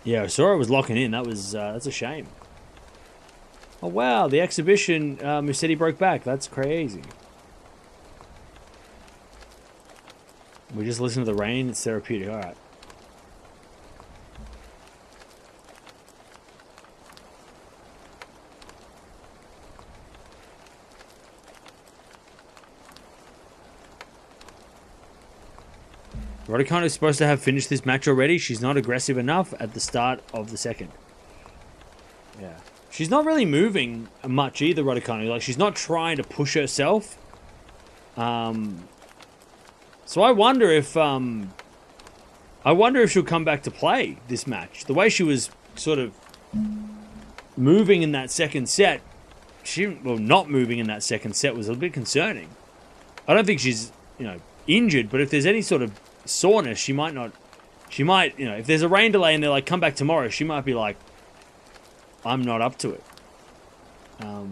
Yeah, Osorio was locking in. That was that's a shame. Oh wow, the exhibition. Who said he broke back? That's crazy. We just listen to the rain. It's therapeutic. All right. Raducanu is supposed to have finished this match already. She's not aggressive enough at the start of the second. Yeah. She's not really moving much either, Raducanu. Like, she's not trying to push herself. So I wonder if she'll come back to play this match. The way she was sort of moving in that second set, not moving in that second set was a bit concerning. I don't think she's, injured, but if there's any sort of soreness, she might, if there's a rain delay and they're like, come back tomorrow, she might be like, I'm not up to it.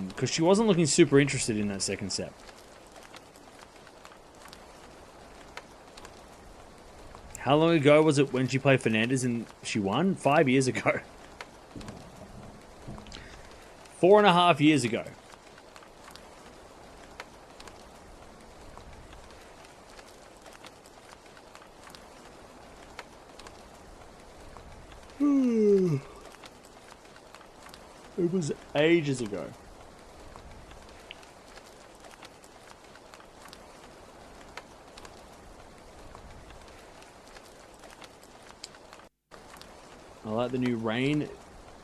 Because she wasn't looking super interested in that second set. How long ago was it when she played Fernandez and she won? 5 years ago. 4.5 years ago. It was ages ago. I like the new rain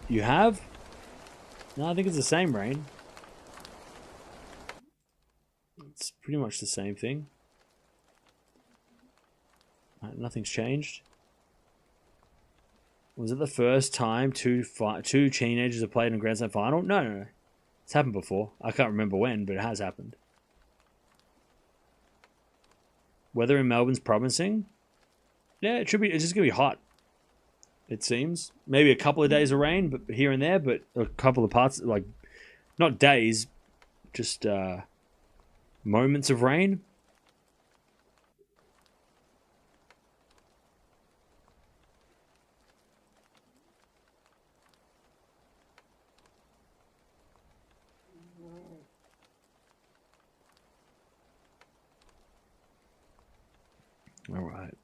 you have. No, I think it's the same rain. It's pretty much the same thing. Nothing's changed. Was it the first time two teenagers have played in a Grand Slam final? No. It's happened before. I can't remember when, but it has happened. Weather in Melbourne's promising. Yeah, it's just gonna be hot. It seems. Maybe a couple of days of rain, but here and there, but a couple of parts, like, not days, just moments of rain. All right.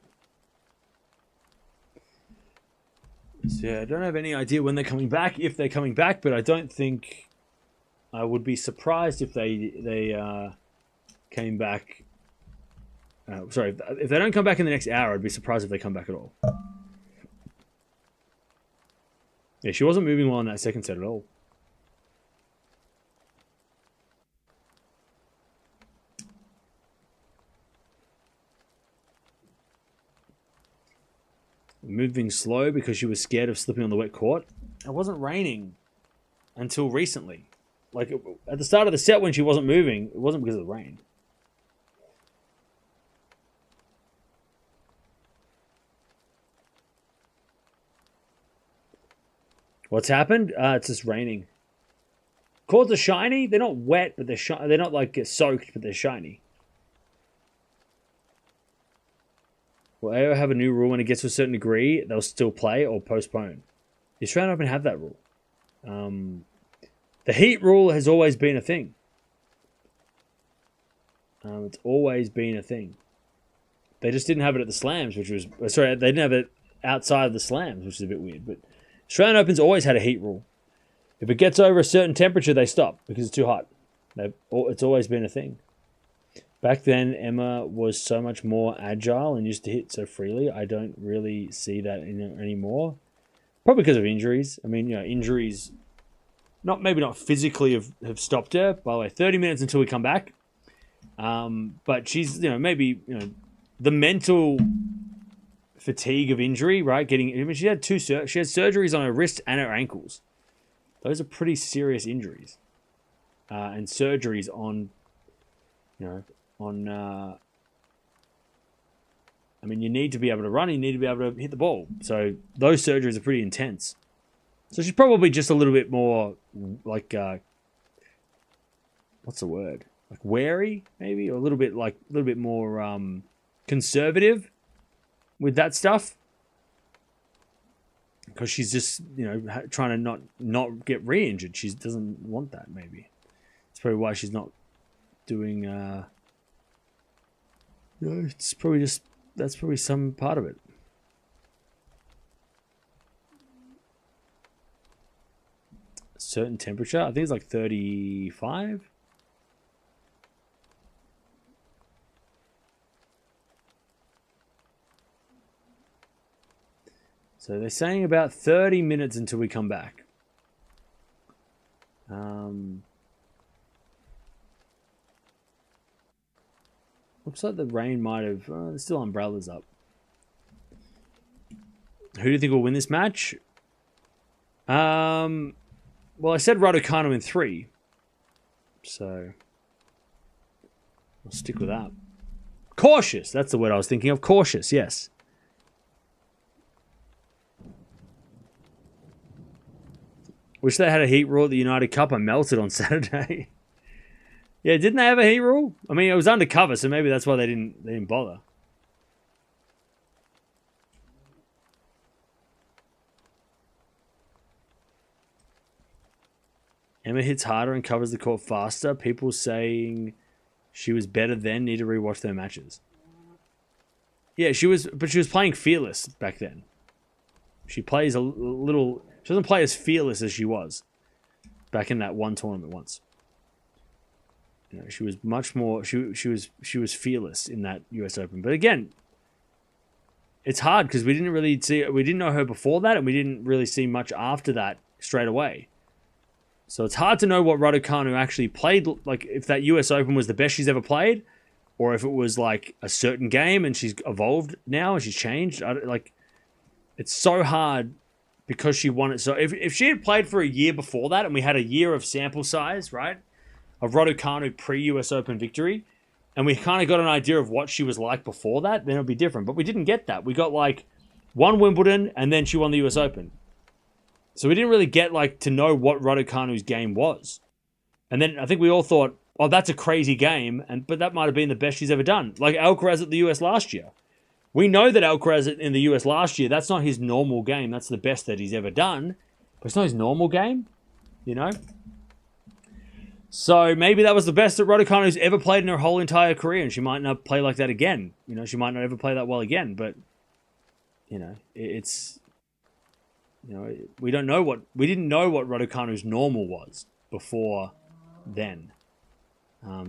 So yeah, I don't have any idea when they're coming back, if they're coming back, but I don't think I would be surprised if they came back. Sorry, if they don't come back in the next hour, I'd be surprised if they come back at all. Yeah, she wasn't moving well in that second set at all. moving slow because she was scared of slipping on the wet court. It wasn't raining until recently. Like, at the start of the set when she wasn't moving, it wasn't because of the rain. What's happened? It's just raining. Courts are shiny. They're not wet, but they're not like soaked, but they're shiny. Will AO have a new rule when it gets to a certain degree? They'll still play or postpone. The Australian Open have that rule. The heat rule has always been a thing. It's always been a thing. They just didn't have it at the slams, which was... Sorry, they didn't have it outside of the slams, which is a bit weird. But Australian Open's always had a heat rule. If it gets over a certain temperature, they stop because it's too hot. It's always been a thing. Back then, Emma was so much more agile and used to hit so freely. I don't really see that anymore. Probably because of injuries. I mean, injuries... maybe not physically have stopped her. By the way, 30 minutes until we come back. But she's, maybe, the mental fatigue of injury, right? She had surgeries on her wrist and her ankles. Those are pretty serious injuries. And surgeries on, I mean, you need to be able to run, you need to be able to hit the ball. So those surgeries are pretty intense. So she's probably just a little bit more, like, what's the word? Like wary, maybe? Or a little bit more conservative with that stuff. Because she's just, trying to not get re-injured. She doesn't want that, maybe. That's probably why she's not doing, it's probably just, that's probably some part of it. Certain temperature. I think it's like 35. So they're saying about 30 minutes until we come back. Looks like the rain might have... there's still umbrellas up. Who do you think will win this match? Well, I said Raducanu in 3. So, I'll stick with that. Cautious. That's the word I was thinking of. Cautious, yes. Wish they had a heat rule at the United Cup. I melted on Saturday. Yeah, didn't they have a heat rule? I mean, it was undercover, so maybe that's why they didn't bother. Emma hits harder and covers the court faster. People saying she was better then need to rewatch their matches. Yeah, she was playing fearless back then. She plays a little... She doesn't play as fearless as she was back in that one tournament once. She was much more... She was fearless in that US Open. But again, it's hard because we didn't know her before that, and we didn't really see much after that straight away. So it's hard to know what Raducanu actually played, like if that US Open was the best she's ever played, or if it was like a certain game and she's evolved now and she's changed. It's so hard because she won it. So if she had played for a year before that and we had a year of sample size, right, of Raducanu pre-US Open victory, and we kind of got an idea of what she was like before that, then it would be different. But we didn't get that. We got like one Wimbledon and then she won the US Open. So we didn't really get to know what Raducanu's game was. And then I think we all thought, oh, that's a crazy game, but that might have been the best she's ever done. Like Alcaraz at the US last year. We know that Alcaraz in the US last year, that's not his normal game. That's the best that he's ever done. But it's not his normal game, So maybe that was the best that Raducanu's ever played in her whole entire career, and she might not play like that again. She might not ever play that well again, but, it's... we didn't know what Raducanu's normal was before then.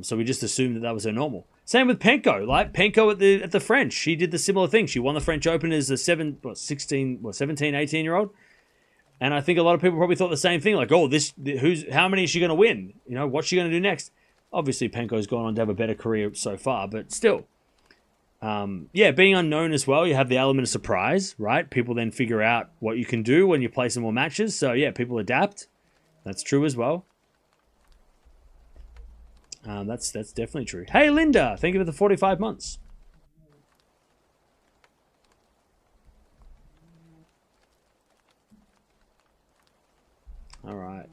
So we just assumed that was her normal. Same with Penko. Like Penko at the French, she did the similar thing. She won the French Open as a 17, 18-year-old. And I think a lot of people probably thought the same thing. Like, oh, how many is she going to win? What's she going to do next? Obviously, Penko's gone on to have a better career so far, but still. Yeah, being unknown as well, you have the element of surprise, right? People then figure out what you can do when you play some more matches. So yeah, people adapt. That's true as well. That's definitely true. Hey, Linda, thank you for the 45 months. All right.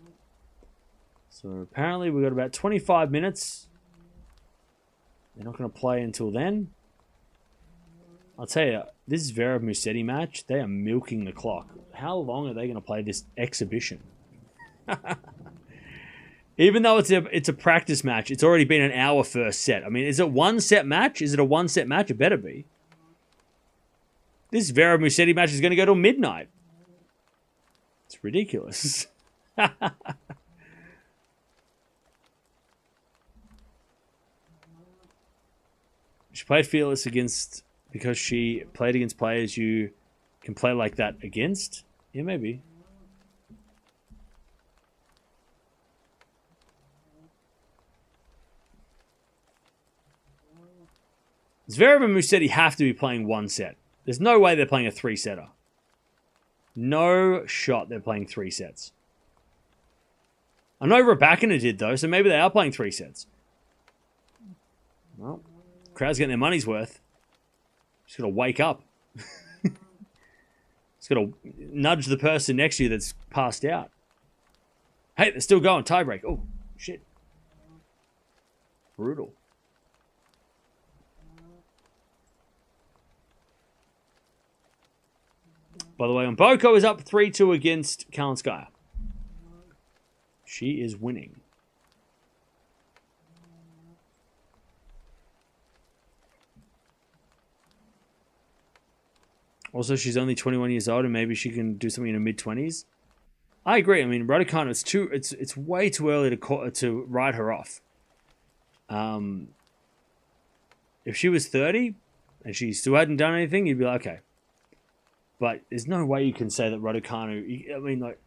So apparently we've got about 25 minutes. They're not going to play until then. I'll tell you, this Zverev Musetti match, they are milking the clock. How long are they going to play this exhibition? Even though it's a practice match, it's already been an hour first set. I mean, is it one set match? Is it a one set match? It better be. This Zverev Musetti match is going to go till midnight. It's ridiculous. She played fearless against because she played against players you can play like that against. Yeah, maybe. Zverev and Musetti have to be playing one set. There's no way they're playing a three-setter. No shot they're playing three sets. I know Raducanu did, though, so maybe they are playing three sets. Well, crowd's getting their money's worth. Just got to wake up. Just got to nudge the person next to you that's passed out. Hey, they're still going. Tiebreak. Oh, shit. Brutal. By the way, Boko is up 3-2 against Kalinskaya. She is winning. Also, she's only 21 years old, and maybe she can do something in her mid-20s. I agree. I mean, Raducanu, it's way too early to write her off. If she was 30 and she still hadn't done anything, you'd be like, okay. But there's no way you can say that Raducanu... I mean, like,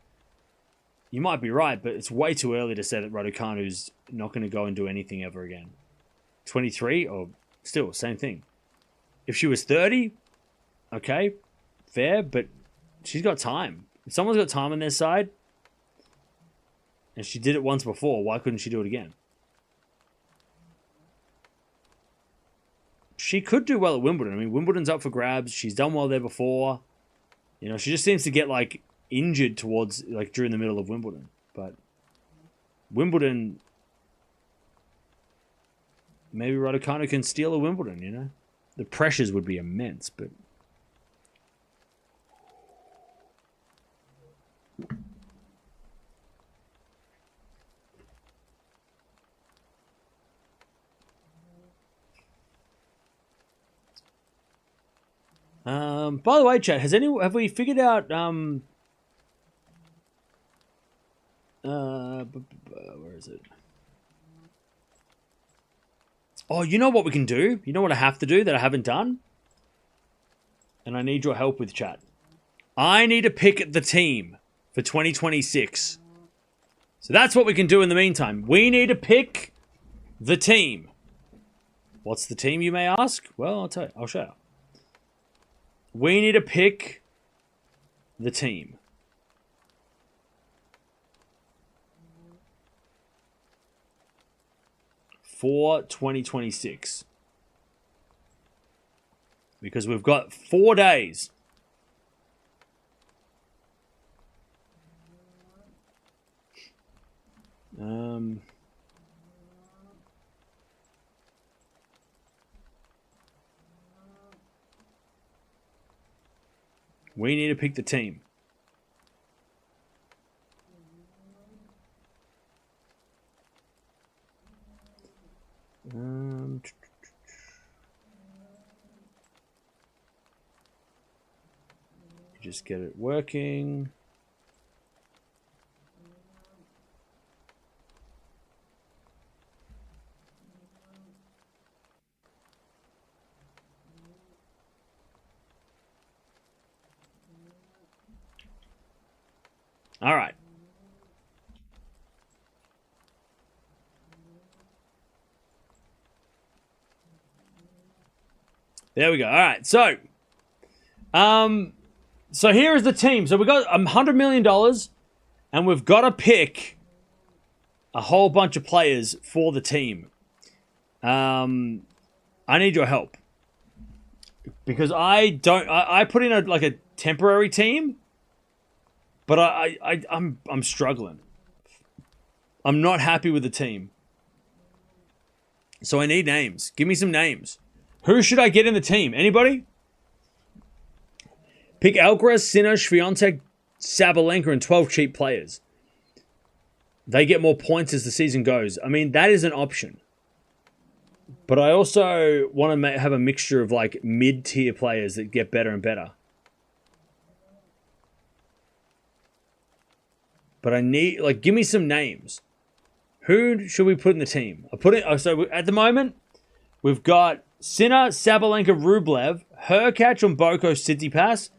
you might be right, but it's way too early to say that Raducanu's not going to go and do anything ever again. 23, or still, same thing. If she was 30, okay, fair, but she's got time. If someone's got time on their side, and she did it once before, why couldn't she do it again? She could do well at Wimbledon. I mean, Wimbledon's up for grabs. She's done well there before. You know, she just seems to get, like, injured towards, like, during the middle of Wimbledon. But Wimbledon, maybe Raducanu can steal a Wimbledon, you know? The pressures would be immense, but... By the way, chat, have we figured out where is it? Oh, you know what we can do? You know what I have to do that I haven't done? And I need your help with, chat. I need to pick the team for 2026. So that's what we can do in the meantime. We need to pick the team. What's the team, you may ask? Well, I'll tell you. I'll show you. We need to pick the team. For 2026. Because we've got 4 days. We need to pick the team. Just get it working. All right. There we go. All right. So here is the team. So we got $100 million, and we've got to pick a whole bunch of players for the team. I need your help because I put in a temporary team, but I'm struggling. I'm not happy with the team. So I need names. Give me some names. Who should I get in the team? Anybody? Pick Alcaraz, Sinner, Swiatek, Sabalenka, and 12 cheap players. They get more points as the season goes. I mean, that is an option. But I also want to have a mixture of mid-tier players that get better and better. But I need, give me some names. Who should we put in the team? So at the moment, we've got Sinner, Sabalenka, Rublev, Hurkacz, Boko, Tsitsipas,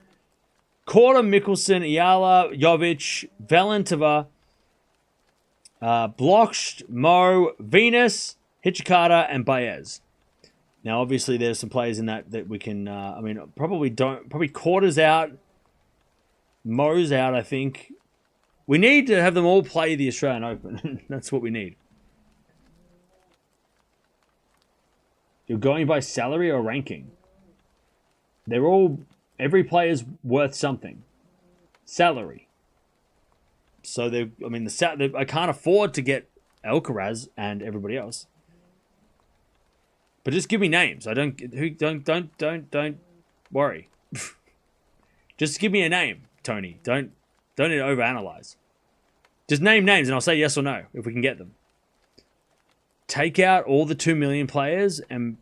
Korda, Mickelson, Eala, Jovic, Valentova, Bloch, Mo, Venus, Hijikata, and Baez. Now, obviously, there's some players in that we can. Probably Korda's out, Mo's out. I think we need to have them all play the Australian Open. That's what we need. You're going by salary or ranking? Every player's worth something. Salary. So I can't afford to get Alcaraz and everybody else. But just give me names. Don't worry. Just give me a name, Tony. Don't need to overanalyze. Just name names and I'll say yes or no if we can get them. Take out all the 2 million players and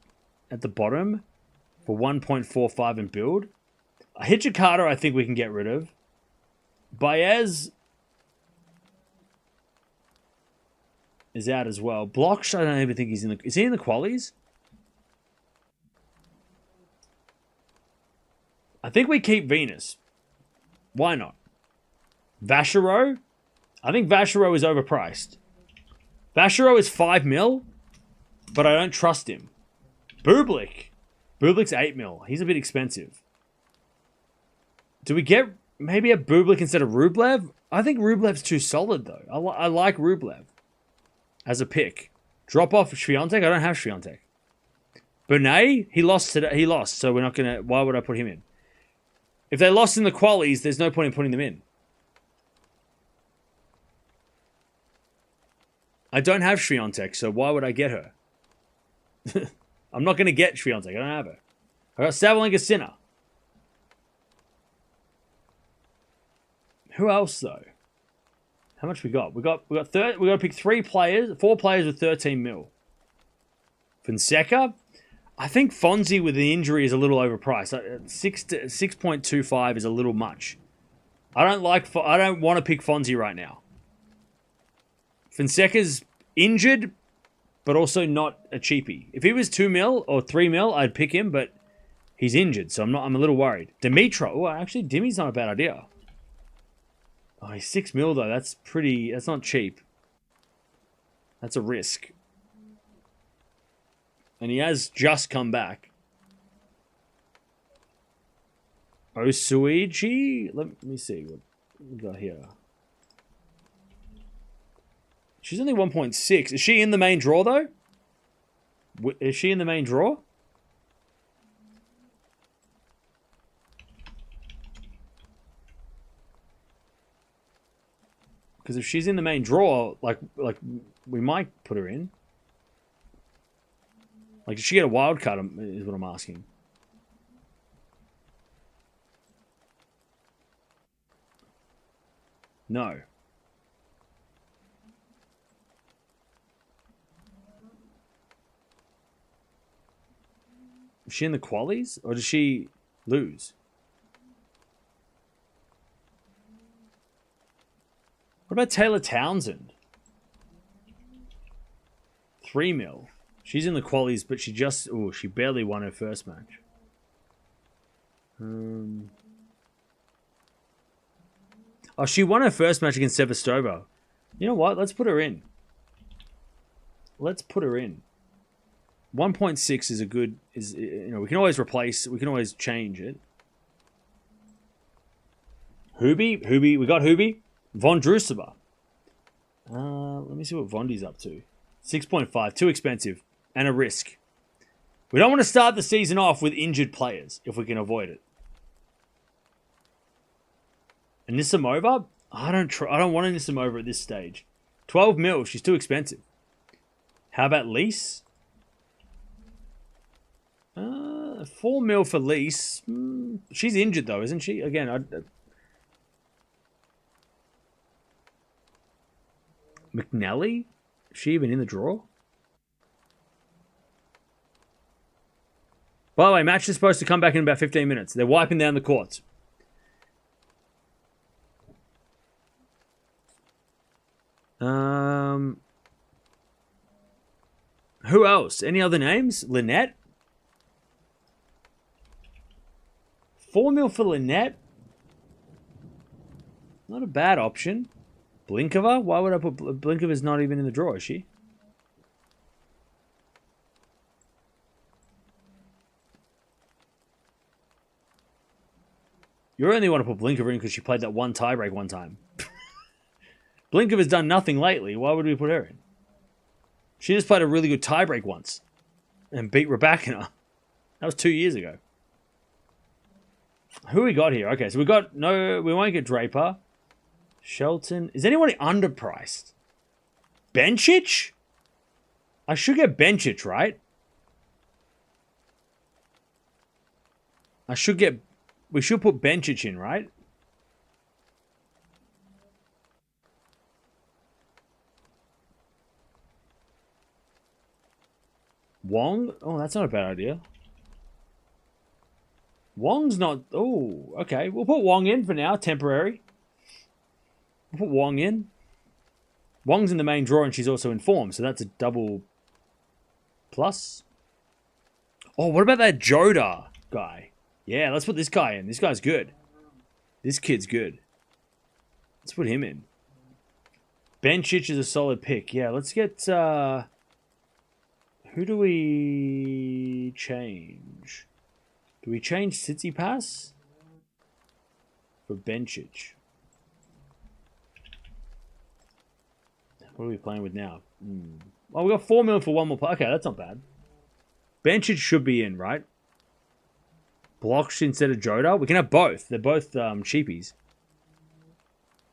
at the bottom for 1.45 and build. Hijikata, I think we can get rid of. Baez is out as well. Bloch, I don't even think he's in the... Is he in the qualies? I think we keep Venus. Why not? Vachereau? I think Vachereau is overpriced. Vachereau is 5 mil, but I don't trust him. Bublik. Bublik's 8 mil. He's a bit expensive. Do we get maybe a Bublik instead of Rublev? I think Rublev's too solid, though. I like Rublev as a pick. Drop off Swiatek? I don't have Swiatek. Bonet? He lost today. He lost, so we're not going to... Why would I put him in? If they lost in the qualies, there's no point in putting them in. I don't have Swiatek, so why would I get her? I'm not going to get Swiatek. I don't have her. I got Sabalenka, Sinner. Who else though? How much we got? We got to pick 4 players with 13 mil. Fonseca. I think Fonzie with the injury is a little overpriced. 6.25 is a little much. I don't want to pick Fonzie right now. Fonseca's injured, but also not a cheapie. If he was 2 mil or 3 mil, I'd pick him, but he's injured, so I'm a little worried. Dimitrov. Oh, actually, Dimi's not a bad idea. Oh, he's 6 mil though. That's not cheap. That's a risk. And he has just come back. Osuichi? Let me see what we got here. She's only 1.6. Is she in the main draw, though? Is she in the main draw? Because if she's in the main draw, like we might put her in. Like, did she get a wild card, is what I'm asking. No. Is she in the qualies? Or does she lose? What about Taylor Townsend? 3 mil. She's in the qualies, but she barely won her first match. Oh, she won her first match against Sevastova. You know what? Let's put her in. Let's put her in. 1.6 is a good, we can always replace, we can always change it. Hubie, we got Hubie. Vondrousova. Let me see what Vondi's up to. 6.5, too expensive, and a risk. We don't want to start the season off with injured players, if we can avoid it. Anisimova? I don't want Anisimova at this stage. 12 mil, she's too expensive. How about Lise? 4 mil for Lise. She's injured though, isn't she? Again, McNally? Is she even in the draw? By the way, match is supposed to come back in about 15 minutes. They're wiping down the courts. Who else? Any other names? Lynette? 4 mil for Lynette? Not a bad option. Blinkova? Why would I put... Blinkova's not even in the draw, is she? You only want to put Blinkova in because she played that one tiebreak one time. Blinkova's done nothing lately. Why would we put her in? She just played a really good tiebreak once. And beat Rybakina. That was 2 years ago. Who we got here? Okay, so we got... No, we won't get Draper. Shelton. Is anybody underpriced? Bencic? I should get Bencic, right? I should get... We should put Bencic in, right? Wong? Oh, that's not a bad idea. Wong's not... Oh, okay. We'll put Wong in for now. Temporary. We'll put Wong in. Wong's in the main draw and she's also in form. So that's a double plus. Oh, what about that Joda guy? Yeah, let's put this guy in. This guy's good. This kid's good. Let's put him in. Bencic is a solid pick. Yeah, let's get... Who do we change? Do we change Tsitsipas for Bencic? What are we playing with now? Oh, we got 4 million for one more player. Okay, that's not bad. Bencic should be in, right? Blocks instead of Joda. We can have both. They're both cheapies.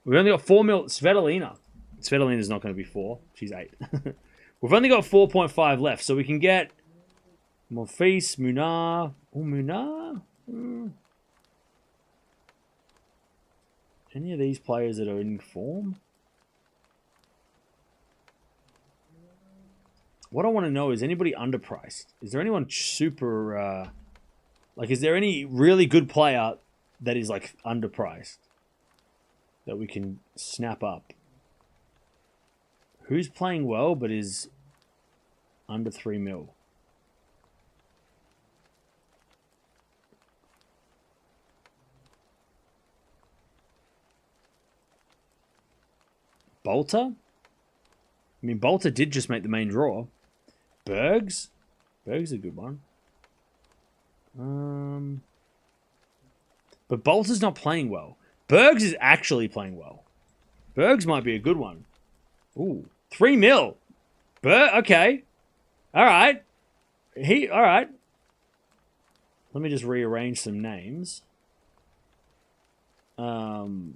We've only got 4 mil. Svitolina. Svitolina's not going to be 4. She's 8. We've only got 4.5 left, so we can get Monfils, Munar. Oh, Munar? Any of these players that are in form? What I want to know is anybody underpriced? Is there anyone super... like, is there any really good player that is, like, underpriced that we can snap up? Who's playing well but is under 3 mil? Bolter? I mean, Bolter did just make the main draw. Bergs? Bergs is a good one. But Bolter's not playing well. Bergs is actually playing well. Bergs might be a good one. Ooh, 3 mil. Okay. All right. All right. Let me just rearrange some names. We'll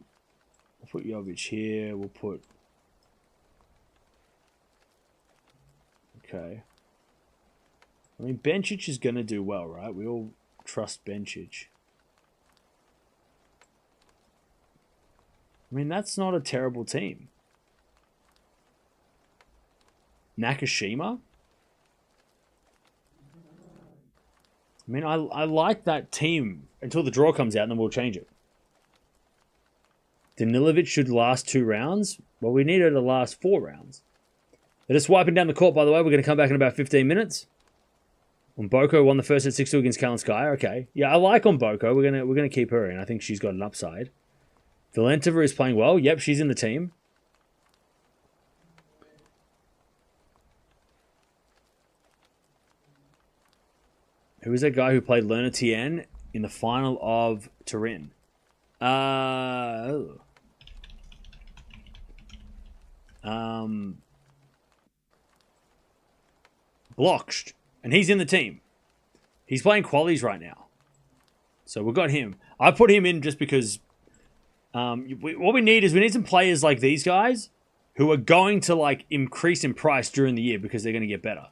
put Jovic here. We'll put... Okay. I mean, Bencic is going to do well, right? We all trust Bencic. I mean, that's not a terrible team. Nakashima? I mean, I like that team until the draw comes out and then we'll change it. Danilovic should last 2 rounds. Well, we need her to last 4 rounds. They're just wiping down the court, by the way. We're going to come back in about 15 minutes. Mboko won the first set 6-2 against Kalinskaya. Okay. Yeah, I like Mboko. We're gonna keep her in. I think she's got an upside. Valentova is playing well. Yep, she's in the team. Who was that guy who played Lerner Tien in the final of Turin? Blocked. And he's in the team. He's playing qualies right now. So we've got him. I put him in just because what we need is we need some players like these guys who are going to like increase in price during the year because they're going to get better.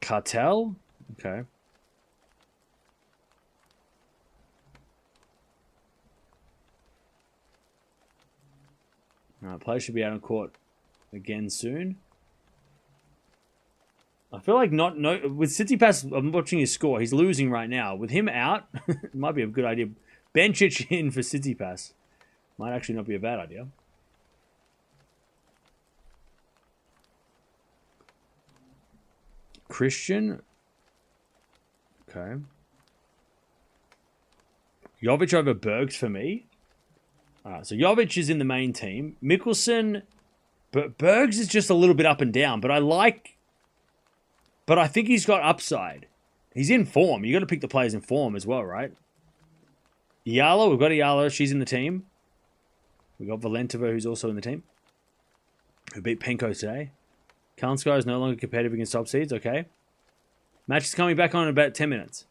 Cartel? Okay. Alright, players should be out on court again soon. I feel like with Tsitsipas, I'm watching his score. He's losing right now. With him out, it might be a good idea. Benčić in for Tsitsipas. Might actually not be a bad idea. Christian. Okay. Jovic over Bergs for me. Alright, so Jovic is in the main team. Mickelson. But Bergs is just a little bit up and down. But I think he's got upside. He's in form. You got to pick the players in form as well, right? Eala, we've got Eala. She's in the team. We got Valentova, who's also in the team. Who beat Penko today. Kalinskaya is no longer competitive against top seeds. Okay. Match is coming back on in about 10 minutes.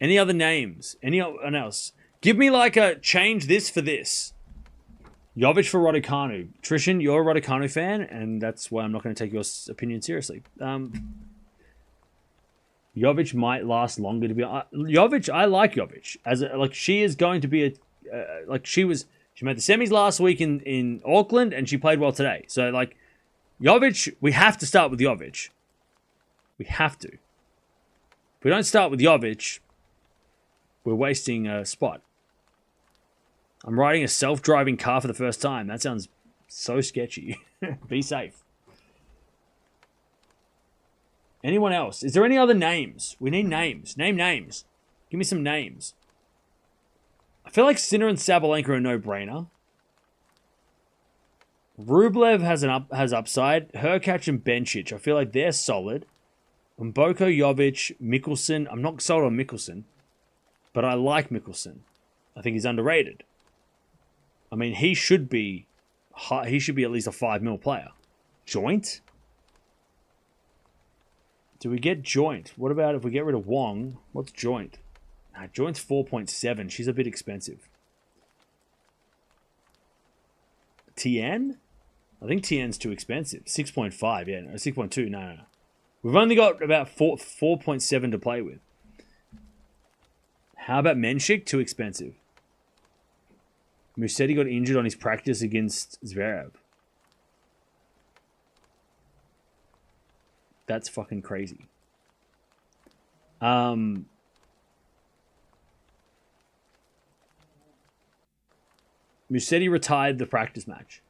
Any other names? Anyone else? Give me like a change this for this. Jovic for Raducanu. Trishan, you're a Raducanu fan, and that's why I'm not going to take your opinion seriously. Jovic might last longer to be. Jovic, I like Jovic she is going to be she made the semis last week in Auckland, and she played well today. So like Jovic, we have to start with Jovic. We have to. If we don't start with Jovic, we're wasting a spot. I'm riding a self-driving car for the first time. That sounds so sketchy. Be safe. Anyone else? Is there any other names? We need names. Name names. Give me some names. I feel like Sinner and Sabalenka are a no-brainer. Rublev has upside. Hurkacz and Benčić. I feel like they're solid. Mboko, Jovic, Mickelson. I'm not sold on Mickelson, but I like Mickelson. I think he's underrated. I mean, he should be at least a 5 mil player. Joint? Do we get Joint? What about if we get rid of Wong? What's Joint? Joint's 4.7. She's a bit expensive. Tien? I think Tien's too expensive. 6.5, yeah. No, 6.2, no. We've only got about 4.7 to play with. How about Menchik? Too expensive. Musetti got injured on his practice against Zverev. That's fucking crazy. Musetti retired the practice match.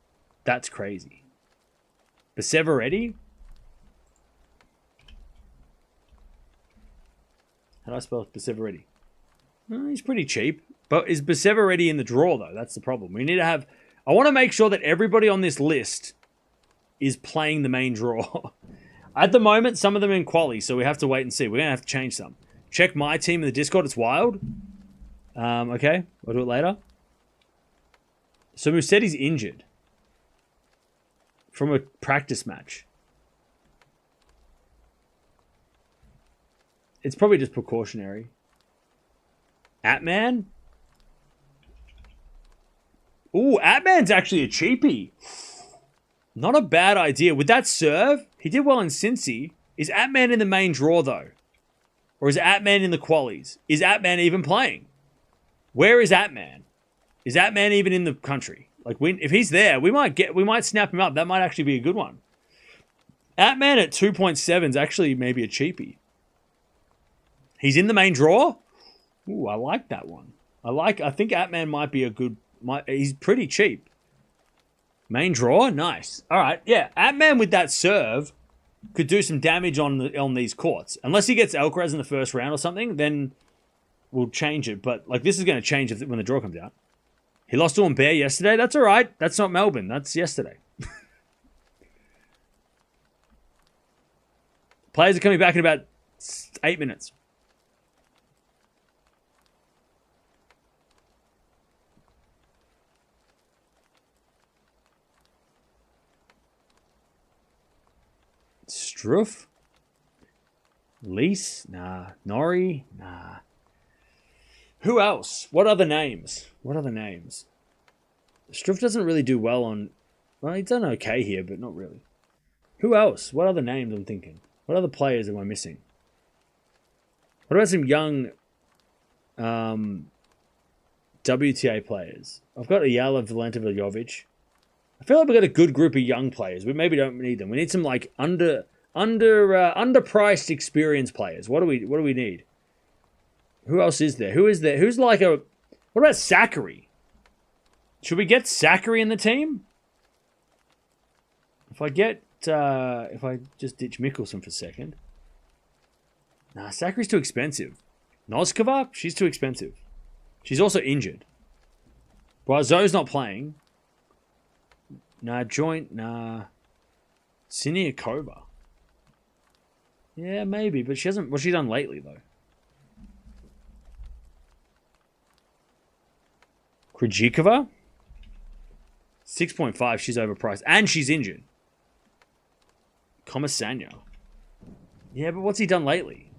That's crazy. Perseveretti? How do I spell Perseveretti? He's pretty cheap. But is Perseveretti in the draw, though? That's the problem. We need to have... I want to make sure that everybody on this list is playing the main draw. At the moment, some of them are in quali, so we have to wait and see. We're going to have to change some. Check my team in the Discord. It's wild. Okay. I'll do it later. So Musetti's injured from a practice match. It's probably just precautionary. Atman? Ooh, Atman's actually a cheapie. Not a bad idea. With that serve, he did well in Cincy. Is Atman in the main draw, though? Or is Atman in the qualies? Is Atman even playing? Where is Atman? Is Atman even in the country? Like, if he's there, we might snap him up. That might actually be a good one. Atman at 2.7 is actually maybe a cheapie. He's in the main draw? Ooh, I like that one. I think Atman might be a good... he's pretty cheap. Main draw? Nice. All right, yeah. Atman with that serve could do some damage on these courts. Unless he gets Alcaraz in the first round or something, then we'll change it. But like this is going to change when the draw comes out. He lost to Humbert yesterday. That's all right. That's not Melbourne. That's yesterday. Players are coming back in about 8 minutes. Struff? Lease? Nah. Norrie? Nah. Who else? What other names? Struff doesn't really do well on... Well, he's done okay here, but not really. Who else? What other names I'm thinking? What other players am I missing? What about some young WTA players? I've got Eala, Valenta, Jovic. I feel like we've got a good group of young players. We maybe don't need them. We need some like underpriced experienced players. What do we need? Who else is there? Who's like a... What about Zachary? Should we get Zachary in the team? If I just ditch Mickelson for a second. Nah, Zachary's too expensive. Noskova? She's too expensive. She's also injured. Boiseau's not playing. Nah, joint. Nah. Siniakova. Yeah, maybe, but she hasn't... What's she done lately, though? Krejcikova? 6.5. She's overpriced. And she's injured. Comasagna. Yeah, but what's he done lately?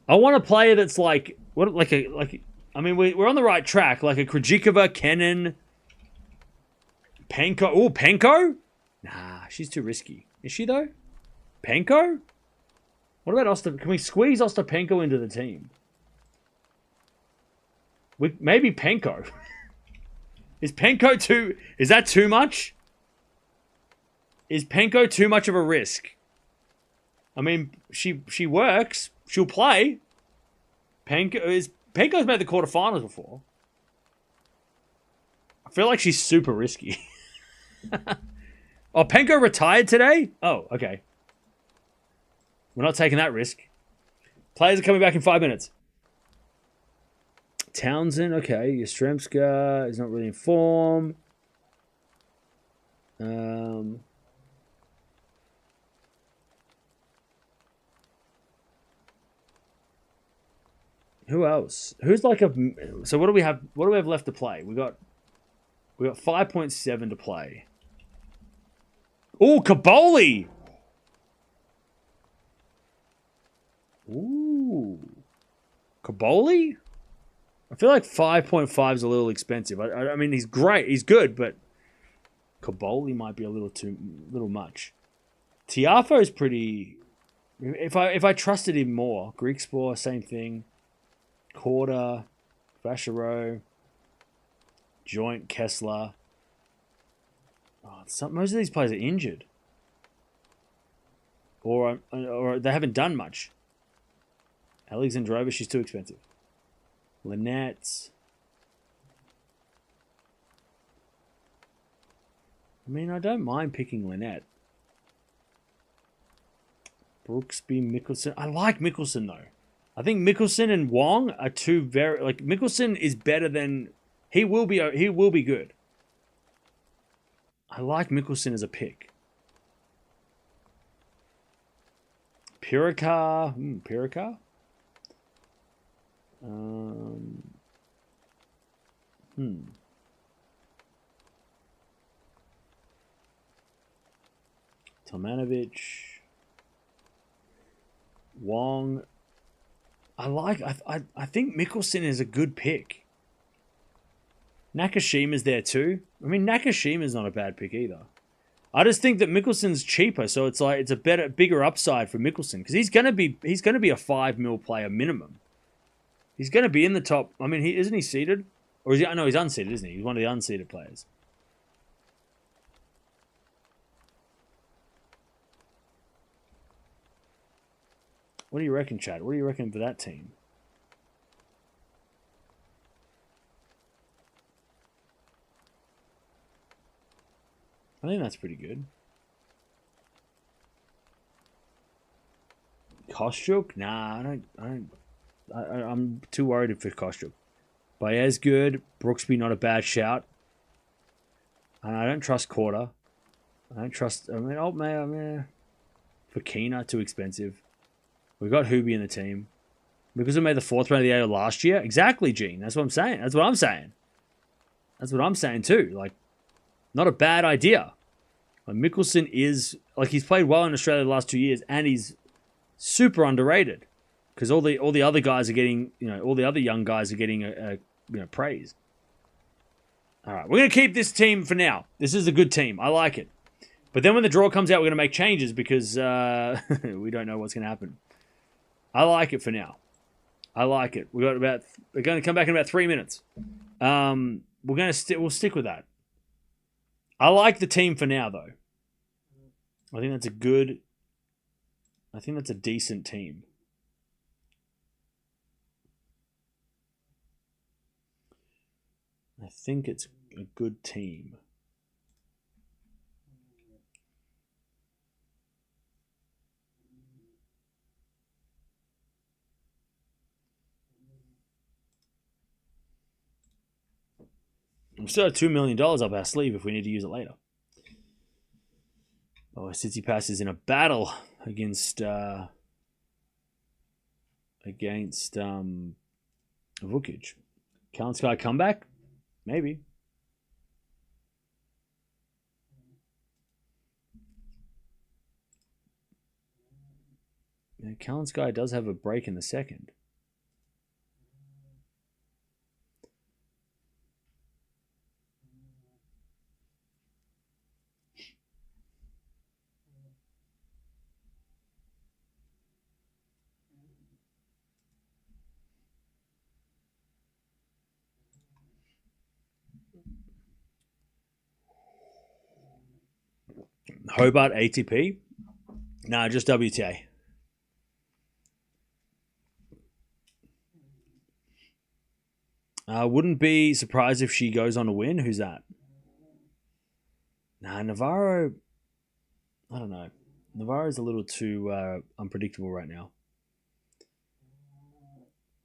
I want a player that's like... I mean, we're on the right track. Like a Krejcikova, Kenin... Penko. Oh, Penko? Nah, she's too risky. Is she, though? Penko? What about Ostapenko? Can we squeeze Ostapenko into the team? Maybe Penko. Is Penko too... Is that too much? Is Penko too much of a risk? I mean, she works. She'll play. Penko's made the quarterfinals before. I feel like she's super risky. Oh, Penko retired today? Oh, okay. We're not taking that risk. Players are coming back in 5 minutes. Townsend, okay. Yastremska is not really in form. Who else? Who's like a... So what do we have? What do we have left to play? We got 5.7 to play. Oh, Kaboli! Ooh. Kaboli? I feel like 5.5 is a little expensive. I mean, he's great. He's good, but Kaboli might be a little much. Tiafo is pretty... If I trusted him more. Greek Spore, same thing. Korda, Vachereau, Joint, Kessler. Oh, most of these players are injured. Or they haven't done much. Alexandrova, she's too expensive. Lynette. I mean, I don't mind picking Lynette. Brooksby, Mickelson. I like Mickelson, though. I think Mickelson and Wong are two very... Like, Mickelson is better than... He will be good. I like Mickelson as a pick. Piricar. Piricar? Tomanovic. Wong. I think Mickelson is a good pick. Nakashima's there too. I mean, Nakashima's not a bad pick either. I just think that Mickelson's cheaper, so it's like it's a bigger upside for Mickelson because he's gonna be a 5 mil player minimum. He's gonna be in the top. I mean, isn't he seeded, or is he? No, he's unseeded, isn't he? He's one of the unseeded players. What do you reckon, Chad? What do you reckon for that team? I think that's pretty good. Kostyuk? Nah, I'm too worried for Kostyuk. Baez good. Brooksby not a bad shout. And I don't trust Korda. I don't trust... I mean, Fakina, too expensive. We've got Hubie in the team. Because we made the 4th round of the AO last year? Exactly, Gene. That's what I'm saying. That's what I'm saying. That's what I'm saying too. Like, not a bad idea. Like, Mickelson is... Like, he's played well in Australia the last 2 years, and he's super underrated. Because all the other guys are getting... all the other young guys are getting praise. All right, we're going to keep this team for now. This is a good team. I like it. But then when the draw comes out, we're going to make changes because we don't know what's going to happen. I like it for now. I like it. We're going to come back in about 3 minutes. We'll stick with that. I like the team for now, though. I think that's a decent team. I think it's a good team. We still have $2 million up our sleeve if we need to use it later. Oh, Tsitsipas is in a battle against Vukic. Kalinskaya comeback? Maybe. Yeah, Kalinskaya does have a break in the second. Hobart ATP? Nah, just WTA. Wouldn't be surprised if she goes on to win. Who's that? Nah, Navarro. I don't know. Navarro's a little too unpredictable right now.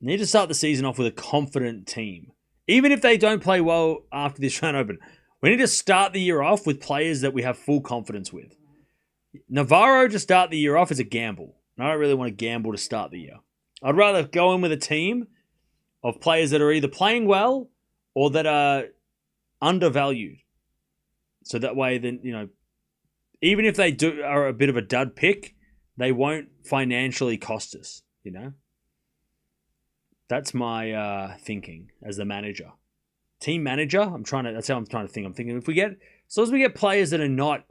Need to start the season off with a confident team. Even if they don't play well after this Australian Open, we need to start the year off with players that we have full confidence with. Navarro to start the year off is a gamble. And I don't really want to gamble to start the year. I'd rather go in with a team of players that are either playing well or that are undervalued. So that way, then, even if they are a bit of a dud pick, they won't financially cost us, That's my thinking as the manager. Team manager, that's how I'm trying to think. I'm thinking as long as we get players that are not,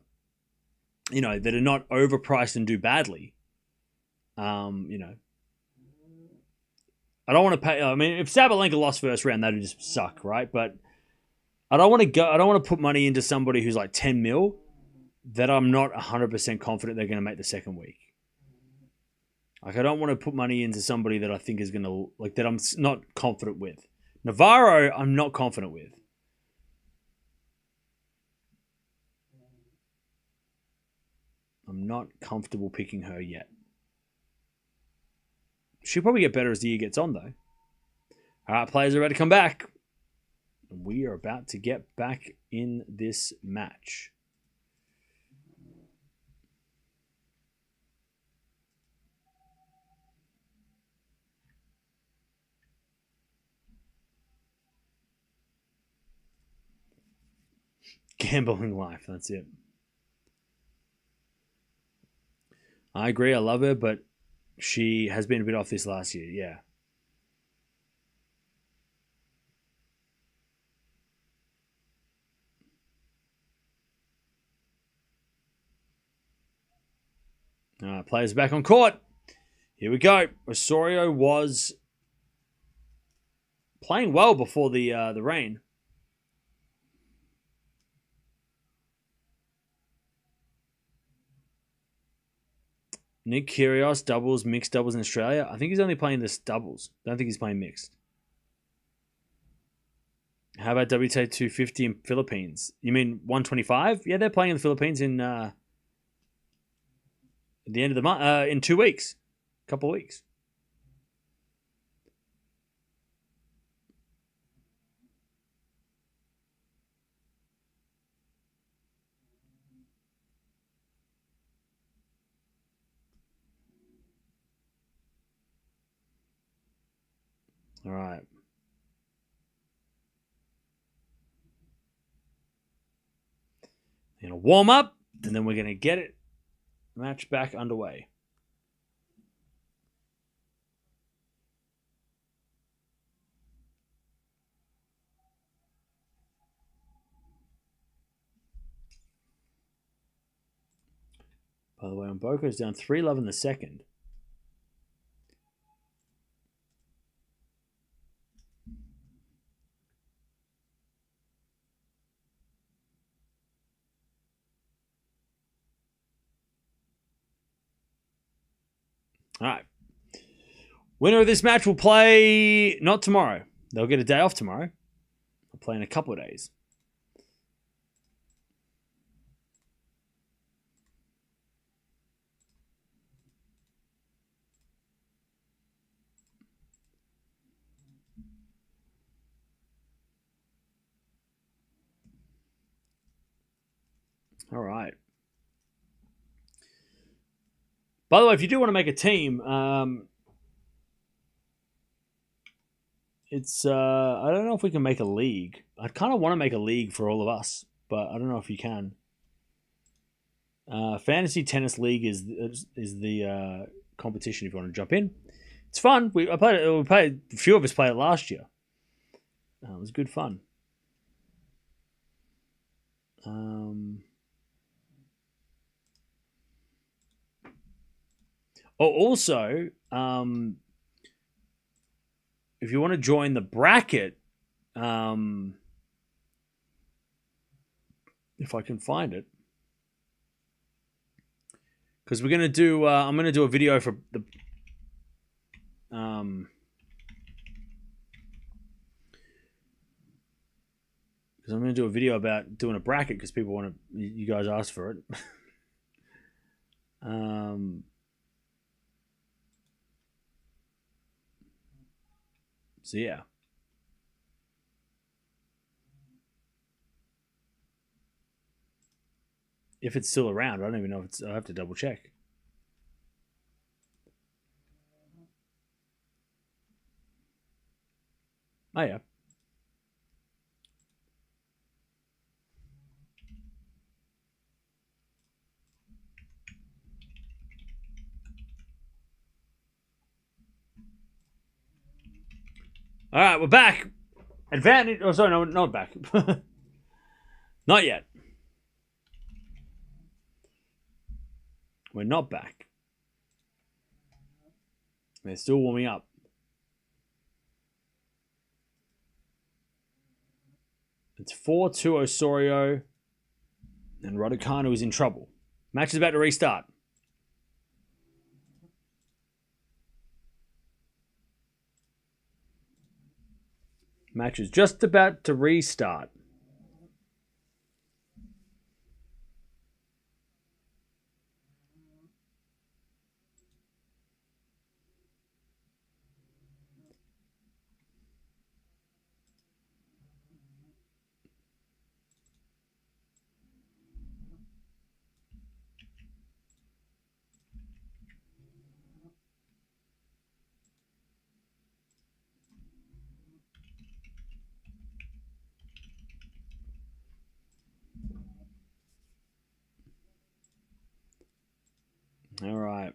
that are not overpriced and do badly, I don't want to pay. I mean, if Sabalenka lost first round, that'd just suck, right? But I don't want to put money into somebody who's like 10 mil that I'm not 100% confident they're going to make the second week. Like, I don't want to put money into somebody that I think is going to, that I'm not confident with. Navarro, I'm not confident with. I'm not comfortable picking her yet. She'll probably get better as the year gets on, though. All right, players are ready to come back. And we are about to get back in this match. Gambling life, that's it. I agree, I love her, but she has been a bit off this last year, yeah. Players back on court. Here we go. Osorio was playing well before the rain. Nick Kyrgios, doubles, mixed doubles in Australia. I think he's only playing this doubles. Don't think he's playing mixed. How about WTA 250 in Philippines? You mean 125? Yeah, they're playing in the Philippines in at the end of the month, in 2 weeks. A couple of weeks. All right. We're going to warm up, and then we're going to get it match back underway. By the way, Mboko's down 3-love in the second. All right. Winner of this match will play not tomorrow. They'll get a day off tomorrow. They'll play in a couple of days. All right. By the way, if you do want to make a team, it's I don't know if we can make a league. I kind of want to make a league for all of us, but I don't know if you can. Fantasy Tennis League is the competition if you want to jump in. It's fun. We played a few of us played it last year. It was good fun. Also, if you want to join the bracket, if I can find it, because we're gonna do, I'm gonna do a video for the, because I'm gonna do a video about doing a bracket because people want to, you guys asked for it. So yeah. If it's still around, I don't even know if it's. I have to double check. Oh yeah. All right, we're back. Advantage. Oh, sorry, no, not back. Not yet. We're not back. They're still warming up. It's 4-2 Osorio, and Raducanu is in trouble. Match is about to restart. Match is just about to restart. All right.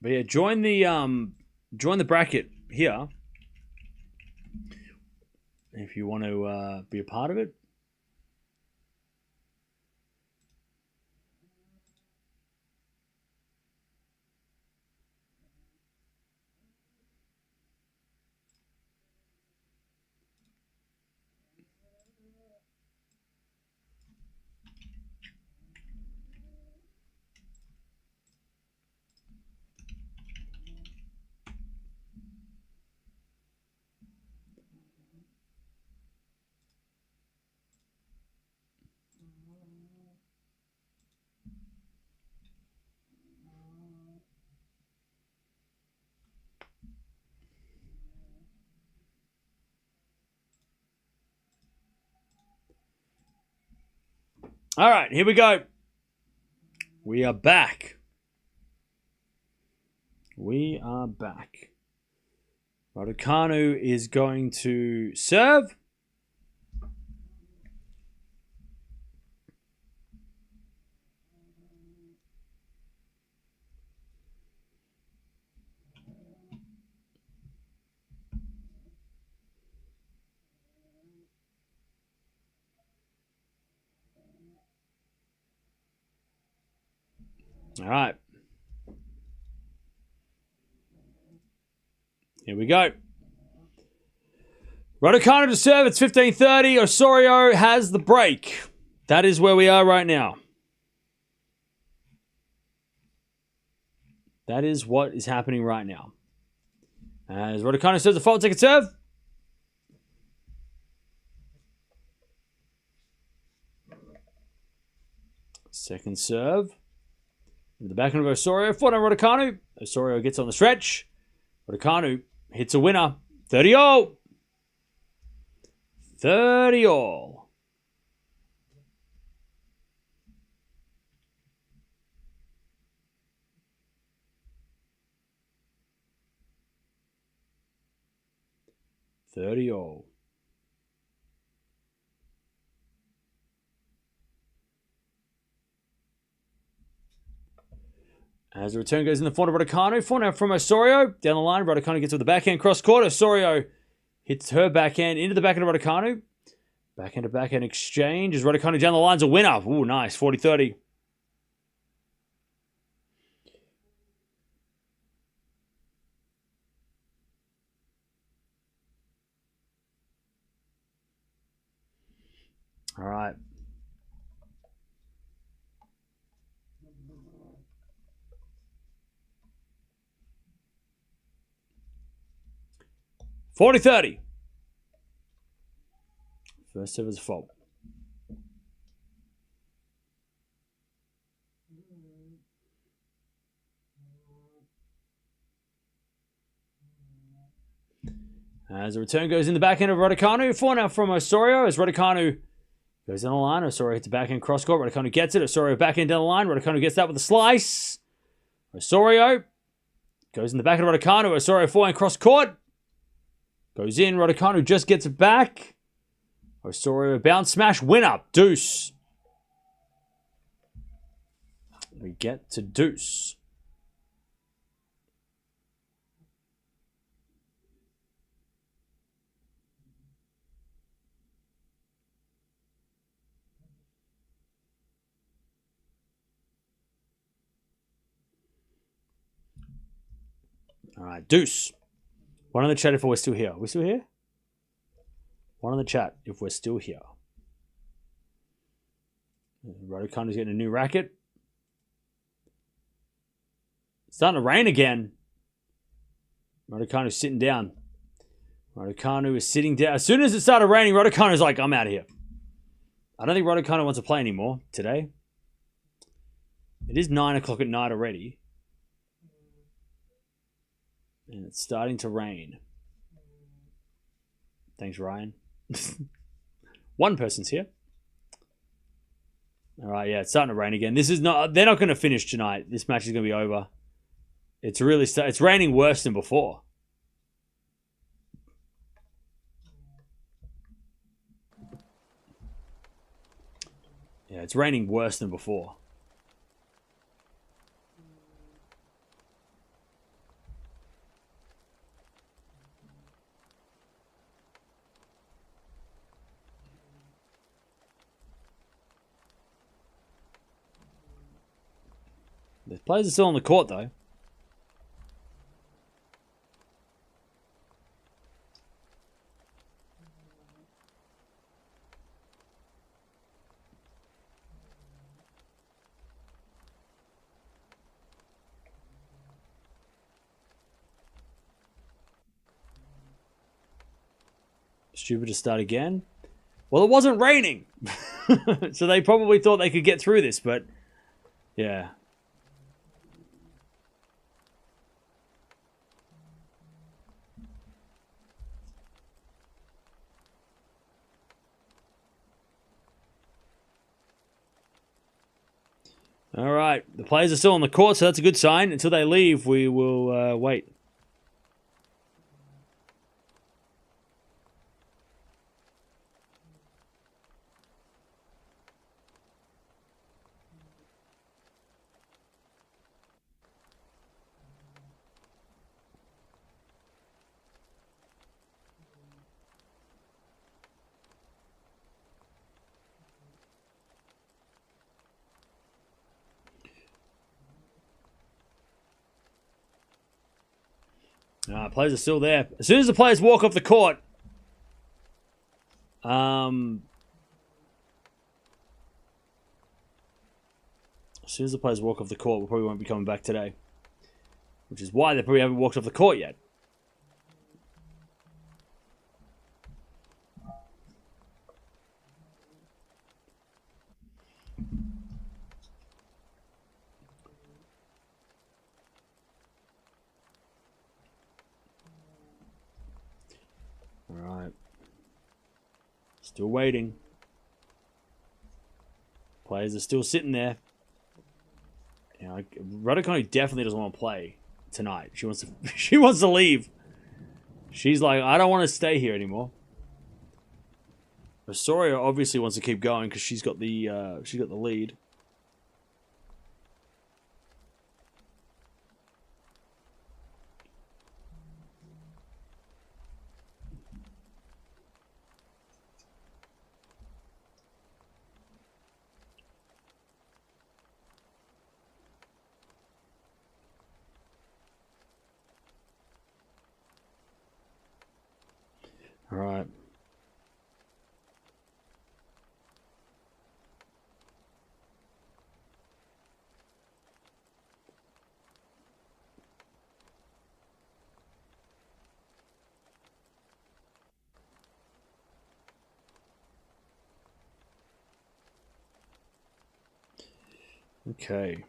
But yeah, join the bracket here if you want to be a part of it. All right, here we go. We are back. We are back. Raducanu is going to serve. All right. Here we go. Raducanu to serve. It's 15:30. Osorio has the break. That is where we are right now. That is what is happening right now. As Raducanu serves the fault, take a serve. Second serve. In the backhand of Osorio. Forehand Raducanu. Osorio gets on the stretch. Raducanu hits a winner. 30-all. 30-all. As the return goes in the forehand of Raducanu. Forehand from Osorio. Down the line, Raducanu gets with the backhand cross court. Osorio hits her backhand into the backhand of Raducanu. Backhand to backhand exchange. As Raducanu down the line's a winner. Ooh, nice. 40-30. All right. $40-30. First serve is fault. As the return goes in the backhand of Raducanu. Forehand from Osorio as Raducanu goes down the line. Osorio hits the backhand cross court. Raducanu gets it. Osorio backhand down the line. Raducanu gets that with a slice. Osorio goes in the backhand of Raducanu. Osorio forehand cross court. Goes in. Raducanu just gets it back. Osorio bounce smash. Winner. Deuce. We get to deuce. All right, deuce. One in the chat if we're still here. Are we still here? One in the chat if we're still here. Raducanu's getting a new racket. It's starting to rain again. Raducanu's sitting down. Raducanu is sitting down. As soon as it started raining, Raducanu's like, I'm out of here. I don't think Raducanu wants to play anymore today. It is 9 o'clock at night already. And it's starting to rain. Thanks, Ryan. One person's here. All right, yeah, it's starting to rain again. They're not going to finish tonight. This match is going to be over. It's really it's raining worse than before. Yeah, it's raining worse than before. The players are still on the court, though. Stupid to start again. Well, it wasn't raining. So they probably thought they could get through this, but yeah. All right. The players are still on the court, so that's a good sign. Until they leave, we will wait. Players are still there. As soon as the players walk off the court, as soon as the players walk off the court, we probably won't be coming back today. Which is why they probably haven't walked off the court yet. Alright. Still waiting. Players are still sitting there. You know, Raducanu definitely doesn't want to play tonight. She wants to she wants to leave. She's like, I don't want to stay here anymore. Osorio obviously wants to keep going because she's got the lead. All right. Okay.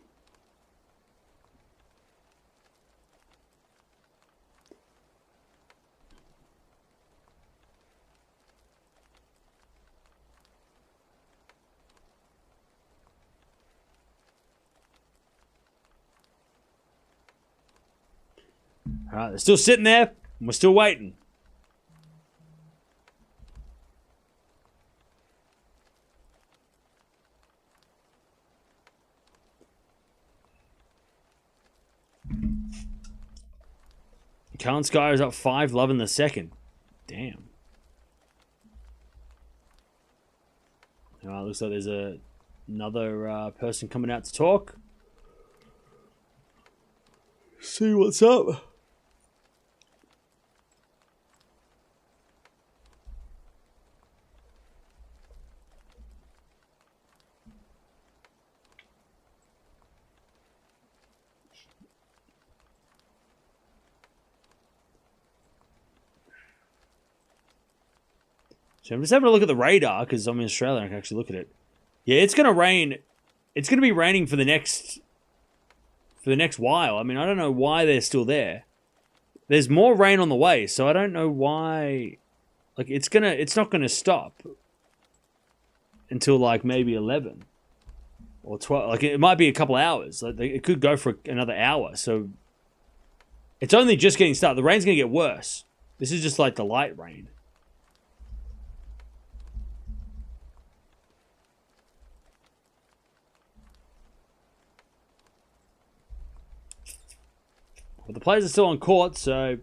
All right, they're still sitting there, and we're still waiting. Kalinskaya is up 5, love in the second. Damn. Looks like there's another person coming out to talk. See what's up. So I'm just having a look at the radar because I'm in Australia and I can actually look at it. Yeah, it's going to rain. It's going to be raining for the next while. I mean, I don't know why they're still there. There's more rain on the way, so I don't know why. Like, it's not going to stop until like maybe 11 or 12. Like, it might be a couple hours. Like, it could go for another hour. So it's only just getting started. The rain's going to get worse. This is just like the light rain. But the players are still on court, so...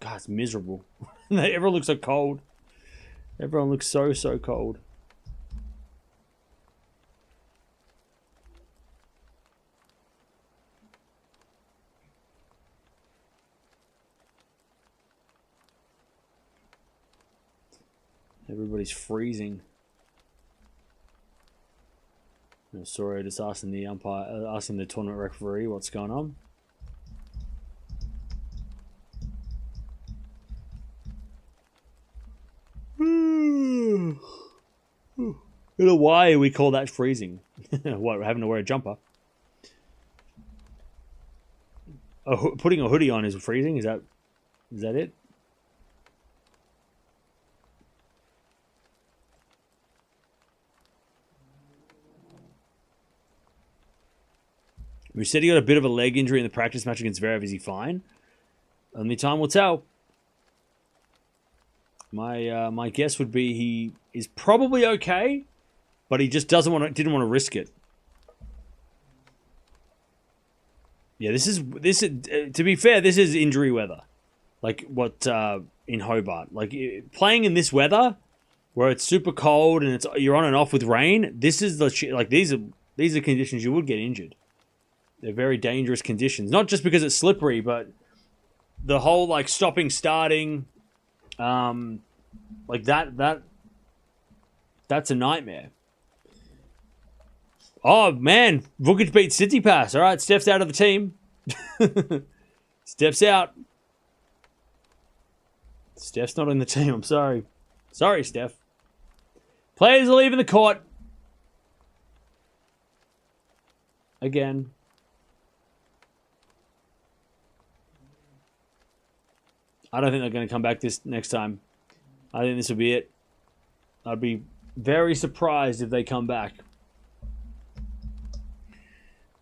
God, it's miserable. Everyone looks so cold. Everyone looks so cold. Everybody's freezing. Sorry, just asking the umpire, asking the tournament referee what's going on. I don't know why we call that freezing. What, having to wear a jumper? Putting a hoodie on is freezing? Is that it? Musetti got a bit of a leg injury in the practice match against Zverev. Is he fine? Only time will tell. My guess would be he is probably okay, but he just didn't want to risk it. Yeah, this is to be fair, this is injury weather. Like what in Hobart, like playing in this weather where it's super cold and you're on and off with rain. This is these are conditions you would get injured. They're very dangerous conditions, not just because it's slippery, but the whole like stopping, starting, like that's a nightmare. Oh man, Vukic beat Tsitsipas. All right, Steph's out of the team. Steph's out. Steph's not in the team. I'm sorry. Sorry, Steph. Players are leaving the court. Again. I don't think they're going to come back this next time. I think this will be it. I'd be very surprised if they come back.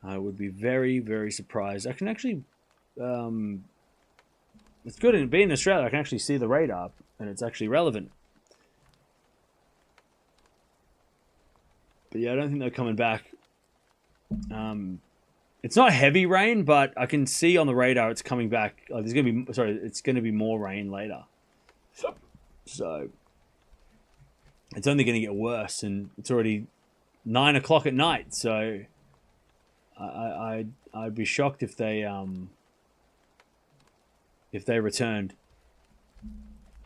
I would be very, very surprised. I can actually... it's good in being in Australia. I can actually see the radar, and it's actually relevant. But yeah, I don't think they're coming back. It's not heavy rain, but I can see on the radar it's coming back. Oh, it's going to be more rain later. So it's only going to get worse, and it's already 9 o'clock at night. So I'd be shocked if they returned,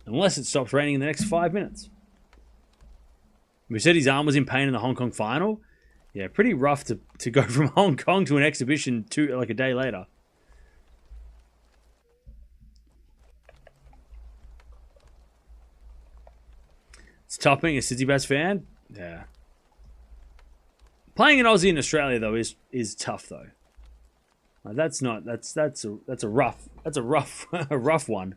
unless it stops raining in the next 5 minutes. We said his arm was in pain in the Hong Kong final. Yeah, pretty rough to go from Hong Kong to an exhibition like a day later. It's tough being a Tsitsipas fan. Yeah. Playing an Aussie in Australia though is tough though. That's a rough a rough one.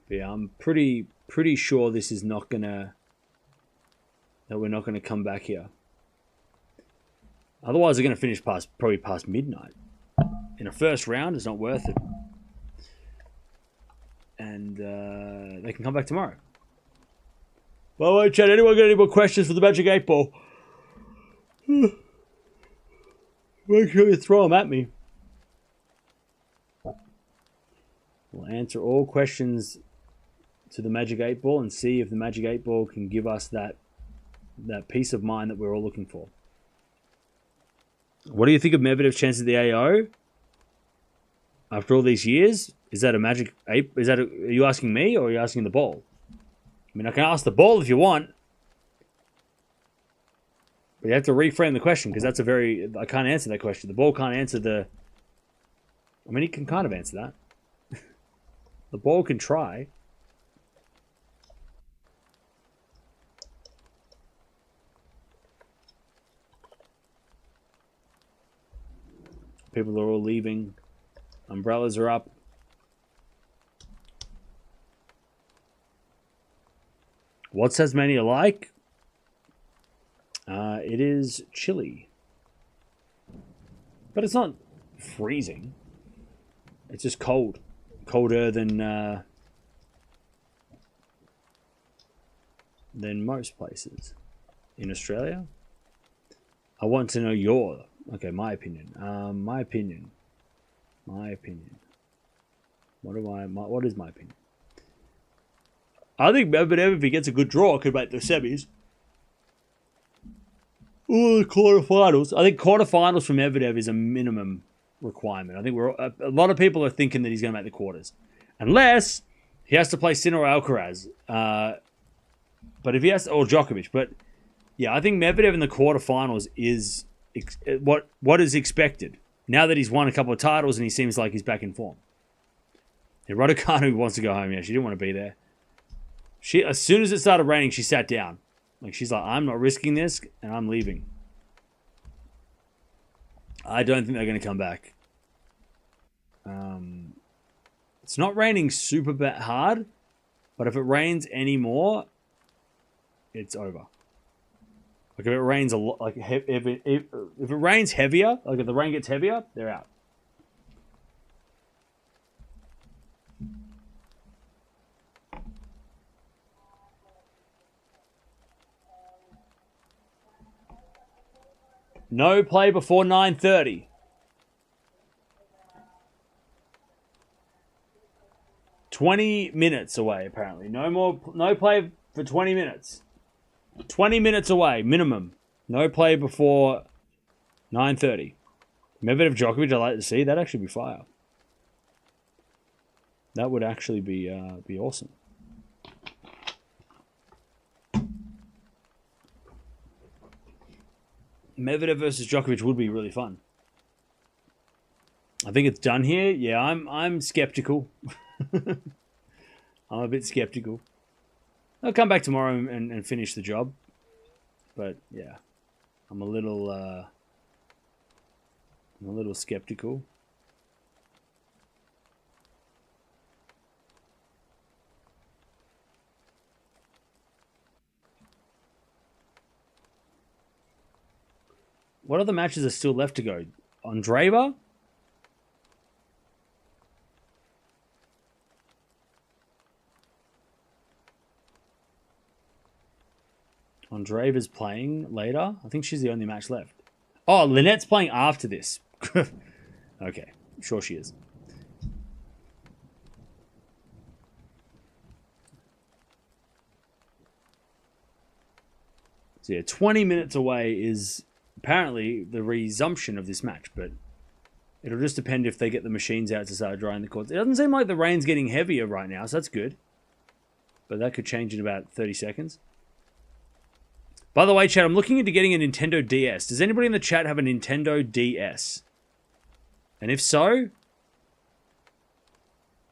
But yeah, I'm pretty sure this is not that we're not gonna come back here. Otherwise, they're gonna finish probably past midnight. In a first round, it's not worth it. And they can come back tomorrow. By the way, chat, anyone got any more questions for the Magic 8 Ball? Make sure you throw them at me. We'll answer all questions to the Magic 8 Ball and see if the Magic 8 Ball can give us that peace of mind that we're all looking for. What do you think of Medvedev's chance at the AO? After all these years, is that a Magic 8? Are you asking me or are you asking the ball? I mean, I can ask the ball if you want. But you have to reframe the question because I can't answer that question. The ball can't answer I mean, he can kind of answer that. The ball can try. People are all leaving. Umbrellas are up. What's Tasmania like? It is chilly. But it's not freezing. It's just cold. Colder than most places in Australia. I want to know my opinion. My opinion. What is my opinion? I think Medvedev, if he gets a good draw, could make the semis. Or the quarterfinals. I think quarterfinals for Medvedev is a minimum requirement. I think a lot of people are thinking that he's going to make the quarters. Unless he has to play Sinner or Alcaraz. But if he has to, or Djokovic. But yeah, I think Medvedev in the quarterfinals is what is expected. Now that he's won a couple of titles and he seems like he's back in form. Yeah, Raducanu wants to go home. Yeah, she didn't want to be there. As soon as it started raining, she sat down. Like she's like, I'm not risking this and I'm leaving. I don't think they're going to come back. It's not raining super hard, but if it rains anymore, it's over. Like if it rains a lot, like if it rains heavier, like if the rain gets heavier, they're out. No play before 9:30. 20 minutes away, apparently. No play for 20 minutes. 20 minutes away, minimum. No play before 9:30. Medvedev Djokovic, I'd like to see. That'd actually be fire. That would actually be awesome. Medvedev versus Djokovic would be really fun. I think it's done here. Yeah, I'm skeptical. I'm a bit skeptical. I'll come back tomorrow and finish the job. But yeah, I'm a little skeptical. What other matches are still left to go? Andreeva? Andreeva's playing later. I think she's the only match left. Oh, Lynette's playing after this. Okay, sure she is. So yeah, 20 minutes away is apparently the resumption of this match, but it'll just depend if they get the machines out to start drying the courts. It doesn't seem like the rain's getting heavier right now, so that's good. But that could change in about 30 seconds. By the way, chat, I'm looking into getting a Nintendo DS. Does anybody in the chat have a Nintendo DS? And if so,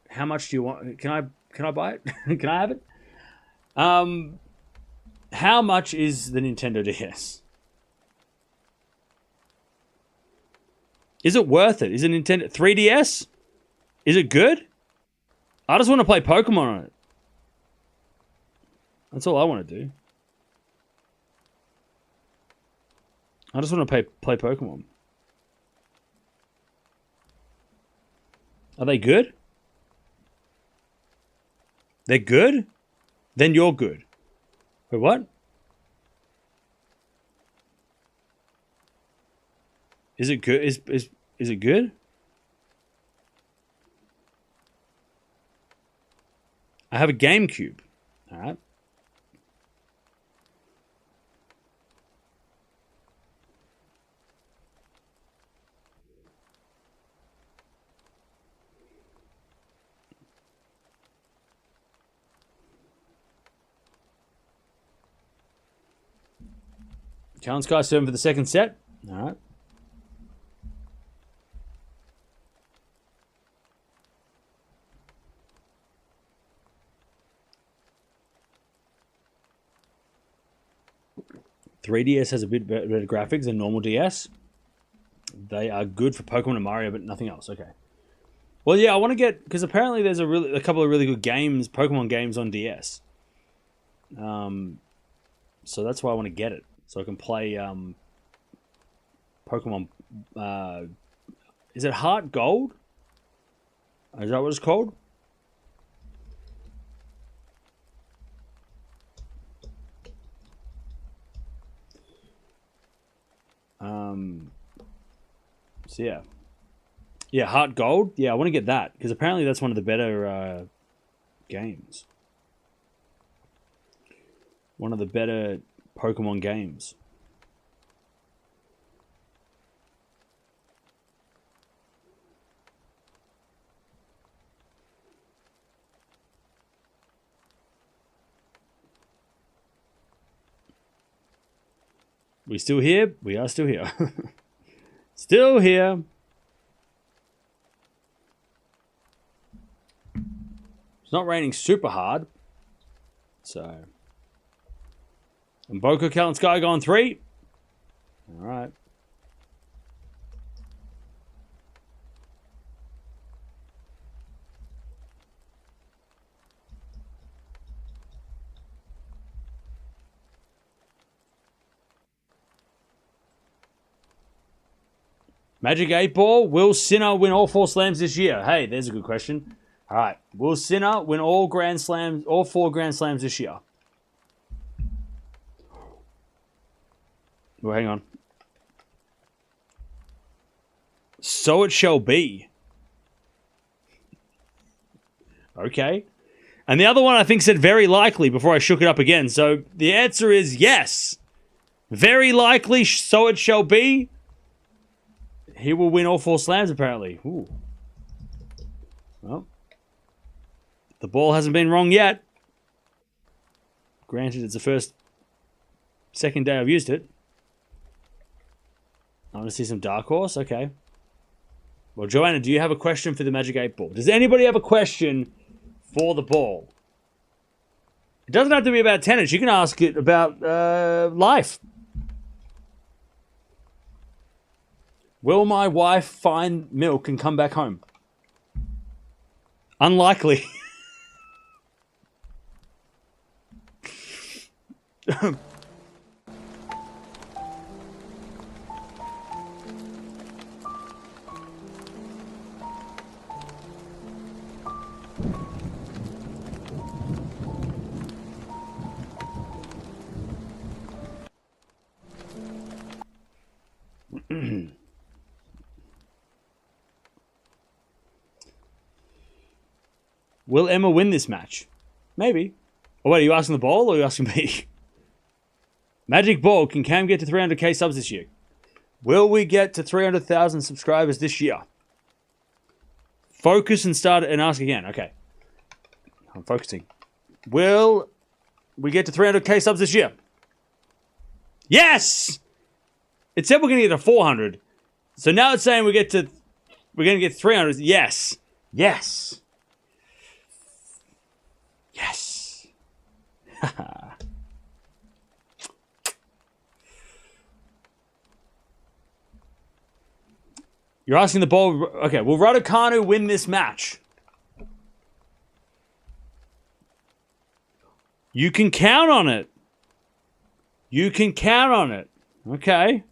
how much do you want? Can I buy it? Can I have it? How much is the Nintendo DS? Is it worth it? Is it Nintendo 3DS? Is it good? I just want to play Pokemon on it. That's all I want to do. I just want to play Pokemon. Are they good? They're good? Then you're good. Wait, what? Is it good? Is it good? I have a GameCube. All right. Challenge Sky 7 for the second set. All right. .3DS has a bit better graphics than normal DS. They are good for Pokemon and Mario, but nothing else. Okay. Well, yeah, I want to get, because apparently there's a couple of really good games, Pokemon games on DS. So that's why I want to get it, so I can play Pokemon. Is it Heart Gold? Is that what it's called? So yeah, Heart Gold. Yeah, I want to get that because apparently that's one of the better games. One of the better Pokemon games. We still here? We are still here. Still here. It's not raining super hard. So. And Boko Cal and Sky gone 3. All right. Magic 8 Ball. Will Sinner win all 4 slams this year? Hey, there's a good question. All right. Will Sinner win all 4 Grand Slams this year? Well, hang on. So it shall be. Okay. And the other one I think said very likely before I shook it up again. So the answer is yes. Very likely, so it shall be. He will win all 4 slams, apparently. Ooh. Well, the ball hasn't been wrong yet. Granted, it's the second day I've used it. I want to see some Dark Horse. Okay. Well, Joanna, do you have a question for the Magic 8 Ball? Does anybody have a question for the ball? It doesn't have to be about tennis. You can ask it about life. Will my wife find milk and come back home? Unlikely. Will Emma win this match? Maybe. Oh, wait, are you asking the ball or are you asking me? Magic Ball, can Cam get to 300k subs this year? Will we get to 300,000 subscribers this year? Focus and start and ask again. Okay. I'm focusing. Will we get to 300k subs this year? Yes! It said we're going to get to 400. So now it's saying we're going to get 300. Yes. Yes. Yes. You're asking the ball. Okay, will Raducanu win this match? You can count on it. You can count on it. Okay.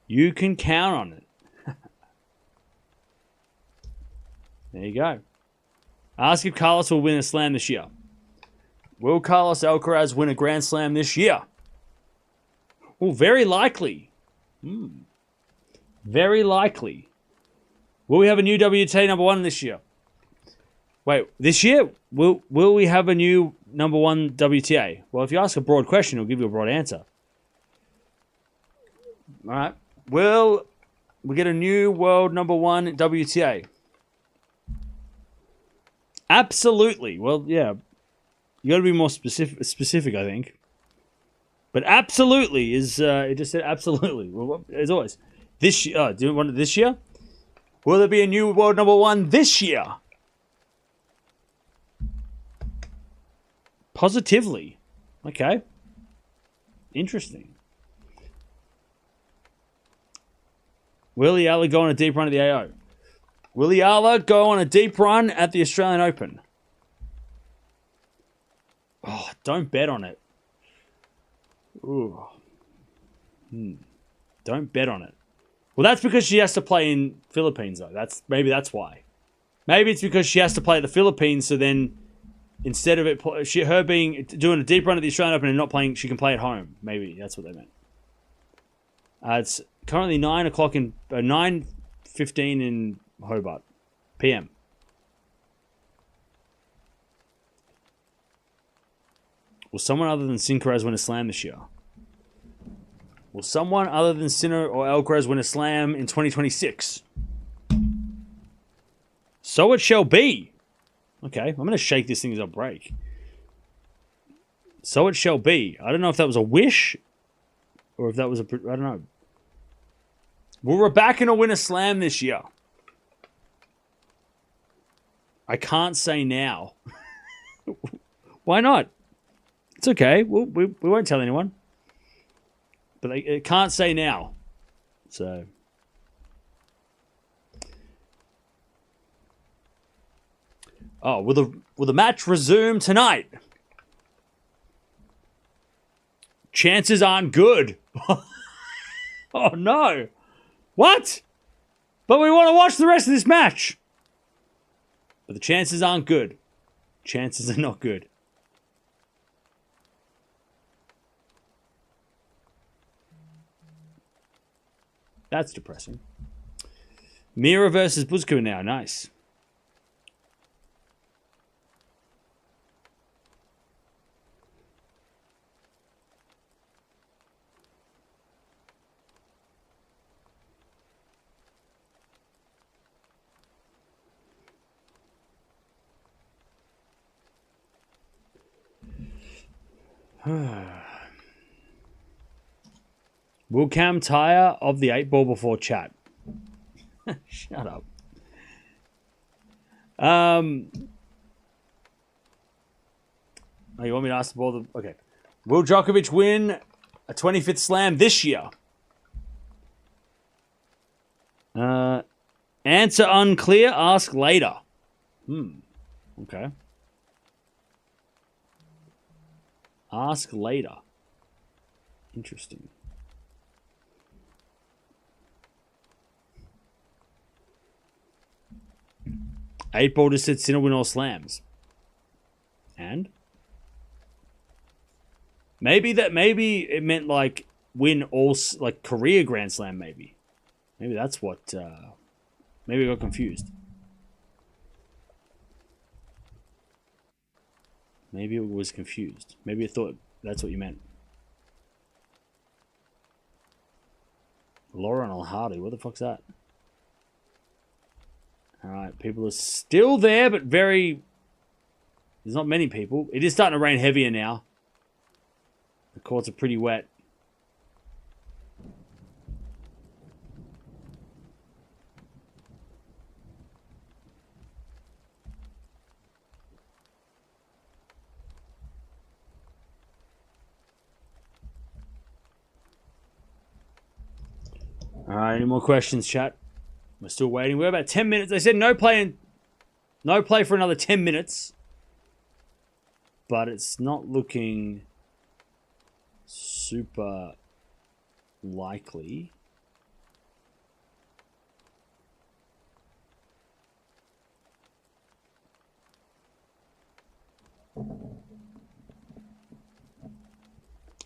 You can count on it. There you go. Ask if Carlos will win a slam this year. Will Carlos Alcaraz win a Grand Slam this year? Well, very likely. Very likely. Will we have a new WTA number 1 this year? Wait, this year? Will we have a new number 1 WTA? Well, if you ask a broad question, it'll give you a broad answer. All right. Will we get a new world number 1 WTA? Absolutely. Well, yeah. You got to be more specific, I think. But absolutely is. It just said absolutely. Well, as always, this year. Do you want it this year? Will there be a new world number 1 this year? Positively. Okay. Interesting. Will Eala go on a deep run at the AO? Will Eala go on a deep run at the Australian Open? Oh, don't bet on it. Ooh. Don't bet on it. Well, that's because she has to play in Philippines, though. Maybe that's why. Maybe it's because she has to play at the Philippines, so then instead of her doing a deep run at the Australian Open and not playing, she can play at home. Maybe that's what they meant. It's currently 9:15 in Hobart, PM. Will someone other than Sinner win a slam this year? Will someone other than Sinner or Alcaraz win a slam in 2026? So it shall be. Okay, I'm going to shake this thing as I break. So it shall be. I don't know if that was a wish or if that was I don't know. Will Raducanu win a slam this year? I can't say now. Why not? It's okay. We won't tell anyone. But I can't say now. So. Oh, will the match resume tonight? Chances aren't good. Oh, no. What? But we want to watch the rest of this match. But the chances aren't good. Chances are not good. That's depressing. Mirra versus Buzkova now. Nice. Will Cam tire of the 8-ball before chat? Shut up. Oh, you want me to ask the ball? Okay. Will Djokovic win a 25th slam this year? Answer unclear. Ask later. Okay. Ask later. Interesting. Eight ball just said Sinner win all slams. And? Maybe it meant like win all, like career Grand Slam maybe. Maybe that's what, maybe I got confused. Maybe it was confused. Maybe I thought that's what you meant. Lauren Al-Hardy, what the fuck's that? Alright, people are still there, but there's not many people. It is starting to rain heavier now. The courts are pretty wet. Alright, any more questions, chat? We're still waiting. We're about 10 minutes. They said no play for another 10 minutes. But it's not looking super likely.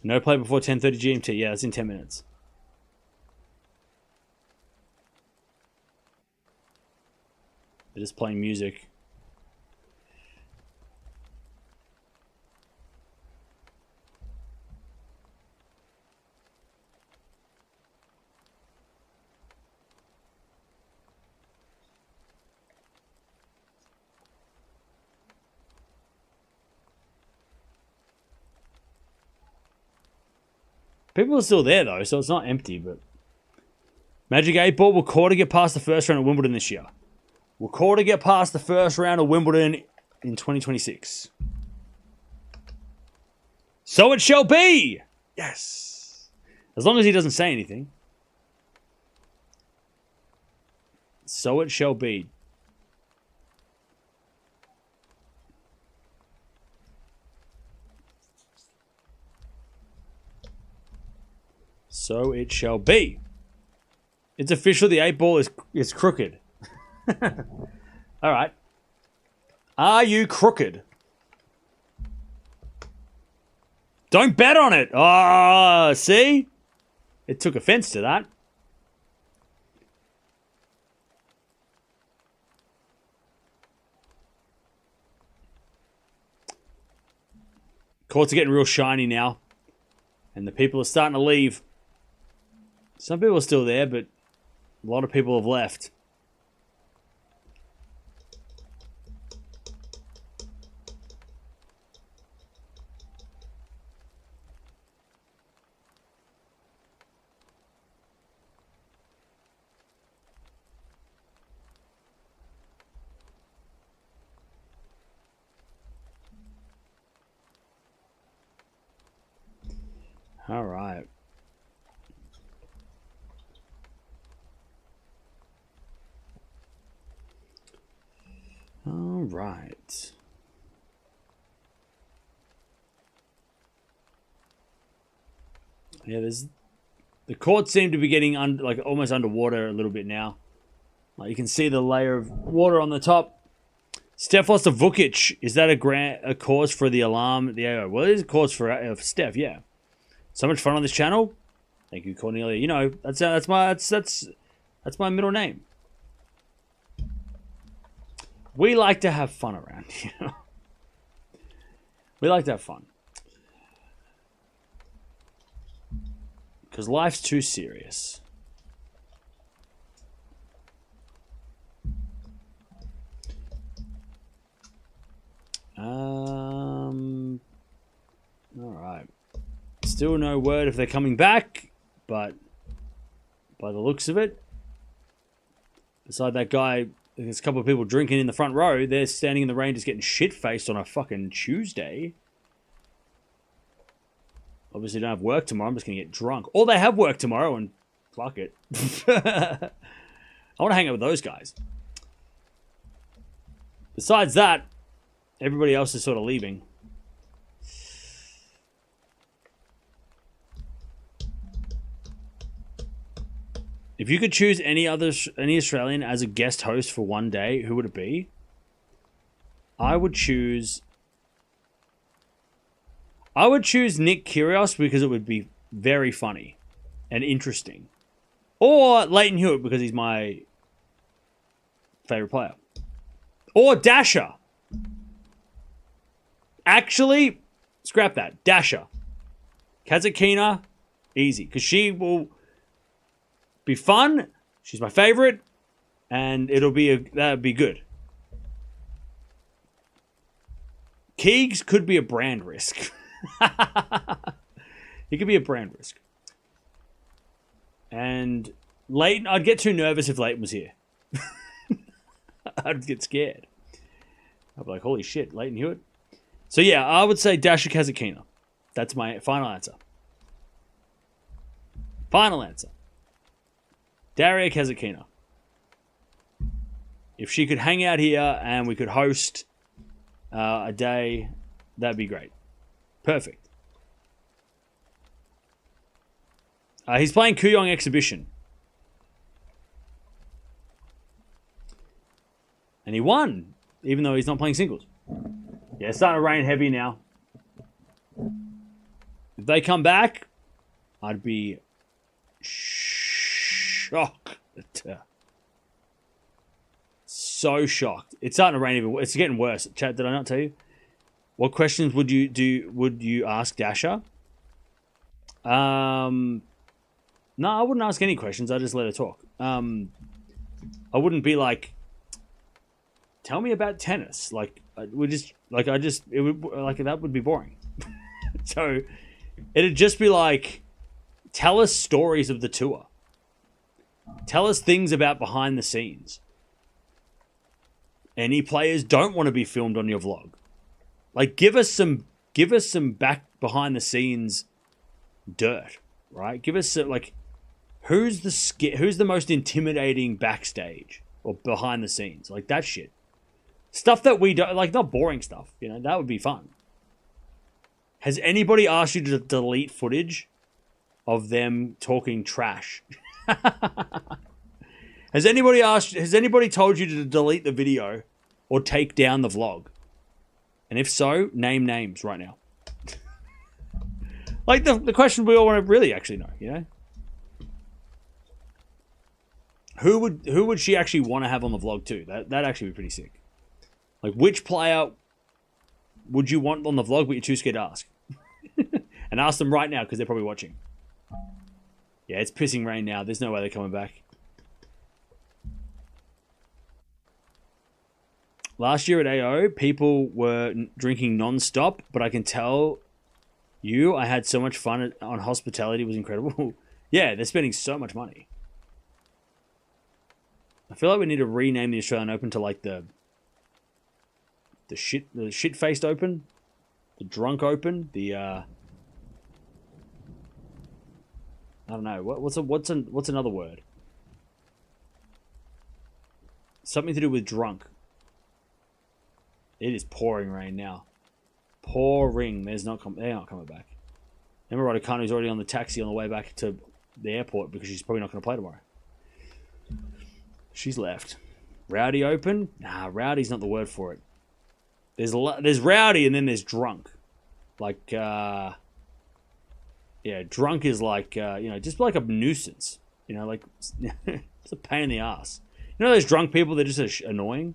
No play before 10:30 GMT. Yeah, it's in 10 minutes. They're just playing music. People are still there, though, so it's not empty, but... Magic 8-ball will quarter get past the first round of Wimbledon this year. Will quarter get past the first round of Wimbledon in 2026. So it shall be! Yes! As long as he doesn't say anything. So it shall be. So it shall be. It's official. The 8-ball is crooked. All right. Are you crooked? Don't bet on it. Oh, see? It took offense to that. Courts are getting real shiny now. And the people are starting to leave. Some people are still there, but a lot of people have left. All right. All right. Yeah, there's The courts seem to be getting like almost underwater a little bit now. Like you can see the layer of water on the top. Steph lost to Vukic. Is that a cause for the alarm at the AO? Well, it is a cause for Steph. Yeah. So much fun on this channel. Thank you, Cornelia. You know that's my middle name. We like to have fun around here. We like to have fun. Because life's too serious. Alright. Still no word if they're coming back, but by the looks of it, beside that guy, there's a couple of people drinking in the front row. They're standing in the rain just getting shit-faced on a fucking Tuesday. Obviously don't have work tomorrow. I'm just going to get drunk. Or they have work tomorrow and fuck it. I want to hang out with those guys. Besides that, everybody else is sort of leaving. If you could choose any Australian as a guest host for one day, who would it be? I would choose Nick Kyrgios because it would be very funny and interesting. Or Leighton Hewitt because he's my favorite player. Or Dasha. Actually, scrap that. Dasha. Kazatkina, easy. Because she will be fun. She's my favorite. And that'd be good. Keegs could be a brand risk. He could be a brand risk. And Leighton, I'd get too nervous if Leighton was here. I'd get scared. I'd be like, holy shit, Leighton Hewitt. So yeah, I would say Dasha Kazatkina. That's my final answer. Final answer. Daria Kazatkina. If she could hang out here and we could host a day, that'd be great. Perfect. He's playing Kooyong Exhibition. And he won, even though he's not playing singles. Yeah, it's starting to rain heavy now. If they come back, I'd be shocked. So shocked. It's starting to rain even. It's getting worse. Chat, did I not tell you? What questions would you ask Dasha? No, I wouldn't ask any questions. I just let her talk. I wouldn't be like, tell me about tennis. Like that would be boring. So it'd just be like, tell us stories of the tour. Tell us things about behind the scenes. Any players don't want to be filmed on your vlog. Like, give us some back behind the scenes dirt, right? Give us like, who's the most intimidating backstage or behind the scenes, like that shit. Stuff that we don't like, not boring stuff. You know, that would be fun. Has anybody asked you to delete footage of them talking trash? Has anybody told you to delete the video or take down the vlog? And if so, name names right now. Like the question we all want to really actually know, you know? Who would she actually want to have on the vlog too? That'd actually be pretty sick. Like, which player would you want on the vlog but you're too scared to ask? And ask them right now because they're probably watching. Yeah, it's pissing rain now. There's no way they're coming back. Last year at AO, people were drinking non-stop, but I can tell you I had so much fun on hospitality. It was incredible. Yeah, they're spending so much money. I feel like we need to rename the Australian Open to like the shit-faced Open, the drunk Open, the I don't know. What's another word? Something to do with drunk. It is pouring rain now. Pouring. They're not coming back. Emma Raducanu is already on the taxi on the way back to the airport because she's probably not going to play tomorrow. She's left. Rowdy open? Nah, rowdy's not the word for it. There's rowdy and then there's drunk. Like, yeah, drunk is like, just like a nuisance. Like, it's a pain in the ass. Those drunk people, they're just annoying?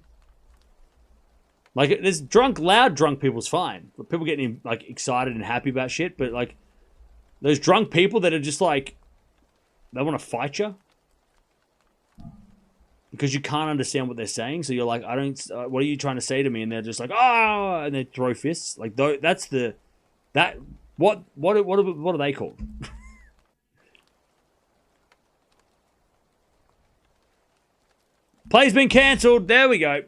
Like, there's loud drunk people's fine. People getting, like, excited and happy about shit, but, like, those drunk people that are just, like, they want to fight you. Because you can't understand what they're saying, so you're like, what are you trying to say to me? And they're just like, oh, and they throw fists. Like, that's what are they called? Play's been cancelled. There we go.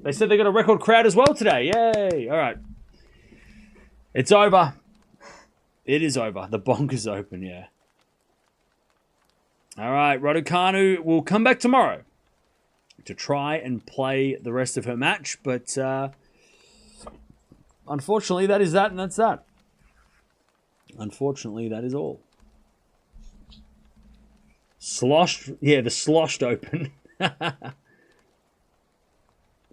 They said they got a record crowd as well today. Yay. All right. It's over. It is over. The bonk is open, yeah. All right. Raducanu will come back tomorrow to try and play the rest of her match. But unfortunately, that is that and that's that. Unfortunately, that is all. Sloshed. Yeah, the sloshed open.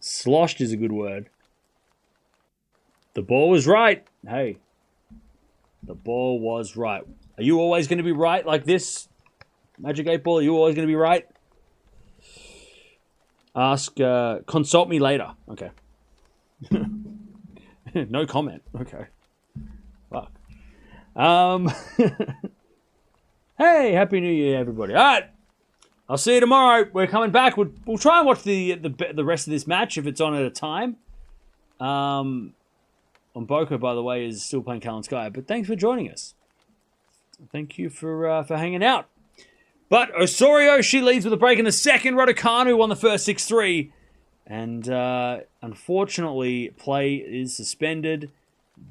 Sloshed is a good word. The ball was right. Hey. The ball was right. Are you always going to be right like this? Magic 8 Ball, are you always going to be right? Ask, consult me later. Okay. No comment. Okay. Fuck. Hey, Happy New Year, everybody. All right. I'll see you tomorrow. We're coming back. We'll try and watch the rest of this match if it's on at a time. Boko, by the way, is still playing Callan Sky. But thanks for joining us. Thank you for hanging out. But Osorio, she leads with a break in the second. Raducanu won the first 6-3. And unfortunately, play is suspended.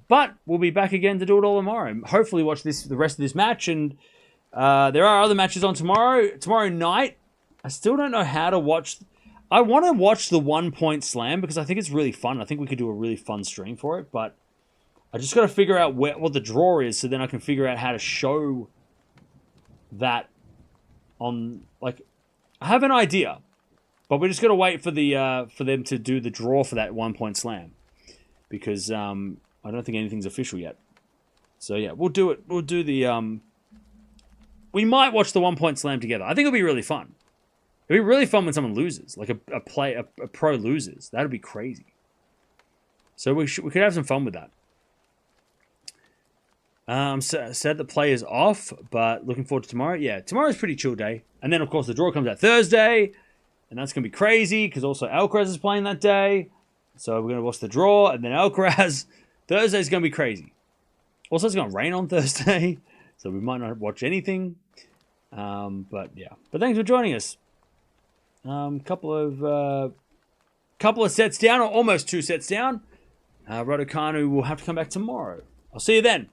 But we'll be back again to do it all tomorrow. Hopefully watch the rest of this match. And there are other matches on tomorrow. Tomorrow night, I still don't know how to watch. I want to watch the 1 point slam because I think it's really fun. I think we could do a really fun stream for it. But I just got to figure out what the draw is so then I can figure out how to show that on, like, I have an idea, but we just got to wait for them to do the draw for that 1 point slam because I don't think anything's official yet. So yeah, we'll do it. We'll do the we might watch the 1 point slam together. I think it'll be really fun. It'll be really fun when someone loses, like a pro loses. That'd be crazy. So we could have some fun with that. Said the play is off, but looking forward to tomorrow. Yeah, tomorrow's a pretty chill day. And then, of course, the draw comes out Thursday. And that's going to be crazy because also Alcaraz is playing that day. So we're going to watch the draw and then Alcaraz. Thursday's going to be crazy. Also, it's going to rain on Thursday. So we might not watch anything. But yeah. But thanks for joining us. Couple of sets down, or almost 2 sets down. Raducanu will have to come back tomorrow. I'll see you then.